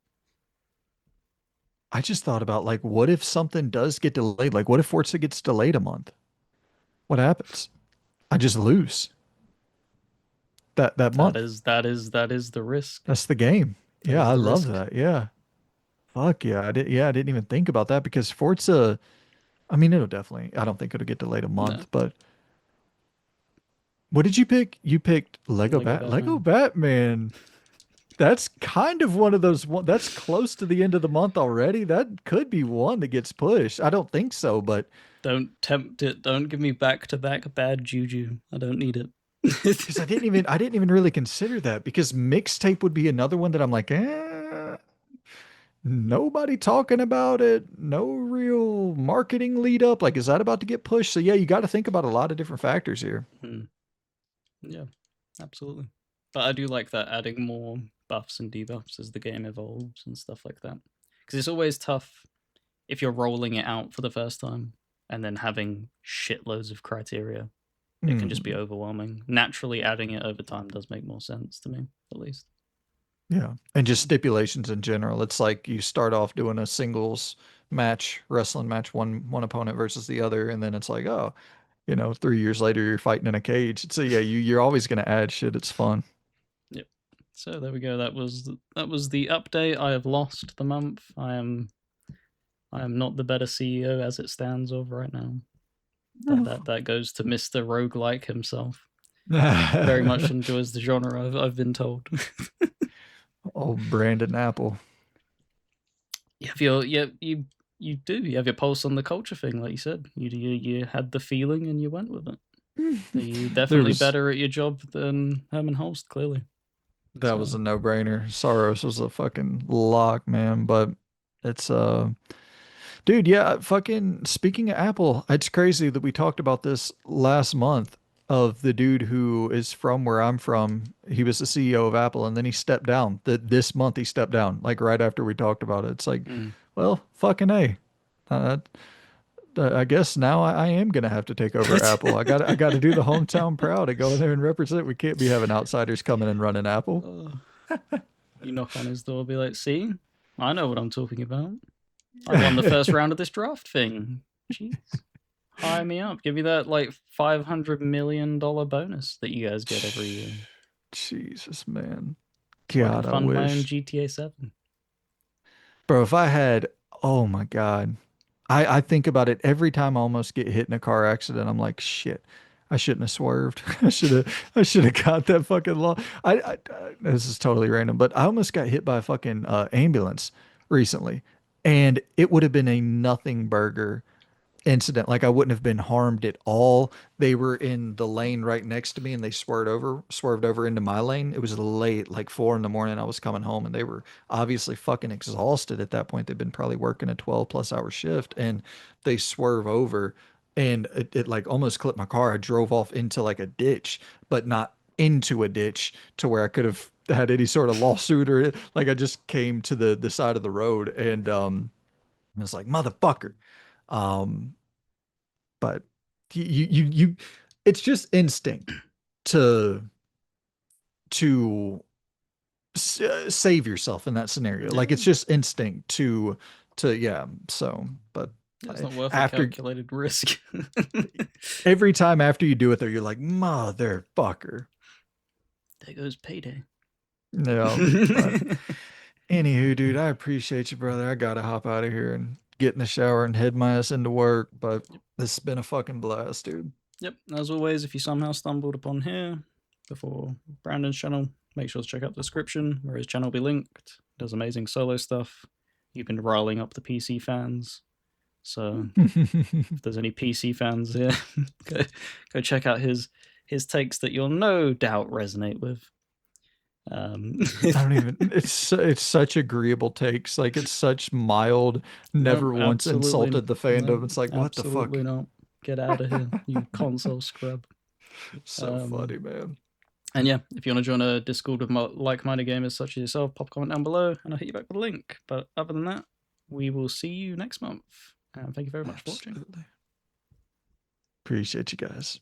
I just thought about like, what if something does get delayed? Like, what if Forza gets delayed a month? What happens? I just lose that month. That is the risk. That's the game. That Yeah, is I the love risk. that. Yeah. Fuck yeah. I didn't even think about that because Forza, I mean, it'll definitely, I don't think it'll get delayed a No, month, but what did you pick? You picked Lego Lego Batman. Batman. That's kind of one of those one that's close to the end of the month already. That could be one that gets pushed. I don't think so, but Don't tempt it. Don't give me back to back bad juju. I don't need it. because I didn't even really consider that because mixtape would be another one that I'm like, nobody talking about it. No real marketing lead up. Like, is that about to get pushed? So yeah, you got to think about a lot of different factors here. Hmm. Yeah, absolutely. But I do like that adding more buffs and debuffs as the game evolves and stuff like that. Because it's always tough if you're rolling it out for the first time and then having shitloads of criteria. It can just be Hmm. overwhelming. Naturally, adding it over time does make more sense to me, at least. Yeah. And just So, stipulations in general. It's like you start off doing a singles match, wrestling match, one opponent versus the other, and then it's like, oh, 3 years later you're fighting in a cage. So yeah, you're always gonna add shit. It's fun. yep. So there we go. That was the update. I have lost the month. I am not the better CEO as it stands of right now. That goes to Mr. Roguelike himself. Very much enjoys the genre, I've been told. Oh, Brandon Apple. You have your yeah, you do. You have your pulse on the culture thing, like you said. You had the feeling and you went with it. So you There definitely was better at your job than Herman Holst, clearly. that was So a no-brainer. Soros was a fucking lock, man. But it's dude, yeah, fucking speaking of Apple, it's crazy that we talked about this last month of the dude who is from where I'm from. He was the CEO of Apple and then he stepped down. This month he stepped down, like right after we talked about it. It's like, mm, well, fucking A. Uh, I guess now I am gonna have to take over Apple. I got to do the hometown proud and go in there and represent. We can't be having outsiders coming and running Apple. Oh, you knock on his door, be like, "See, I know what I'm talking about. I won the first round of this draft thing. Jeez, hire me up. Give me that like $500 million bonus that you guys get every year, Jesus, man. so I can God, I fund my own wish. GTA 7." Bro, if I had, oh my God. I think about it every time I almost get hit in a car accident. I'm like, shit, I shouldn't have swerved. I should have got that fucking law. This is totally random, but I almost got hit by a fucking ambulance recently, and it would have been a nothing burger incident. Like I wouldn't have been harmed at all. They were in the lane right next to me and they swerved over into my lane. It was late, like 4 in the morning. I was coming home and they were obviously fucking exhausted at that point. They'd been probably working a 12+ hour shift and they swerve over and it like almost clipped my car. I drove off into like a ditch, but not into a ditch to where I could have had any sort of lawsuit or like I just came to the side of the road and I was like, motherfucker. Um, but you it's just instinct to to save yourself in that scenario. Like Yeah, it's just instinct to yeah. So, but it's not worth a after calculated risk. every time after you do it, though, you're like motherfucker. There goes payday. Yeah, but anywho, dude, I appreciate you, brother. I gotta hop out of here and get in the shower and head my ass into work. But this has been a fucking blast, dude. Yep, as always, if you somehow stumbled upon here before Brandon's channel, make sure to check out the description where his channel will be linked. He does amazing solo stuff. You've been riling up the PC fans. So if there's any PC fans here, go check out his takes that you'll no doubt resonate with. I don't even. It's such agreeable takes. Like it's such mild. No, Never once absolutely insulted the no, fandom. It's like what the fuck. absolutely not. Get out of here, you console scrub. So Um, funny, man. And yeah, if you want to join a Discord with like-minded gamers such as yourself, pop a comment down below and I'll hit you back with a link. But other than that, we will see you next month. And thank you very much for watching. Absolutely. Appreciate you guys.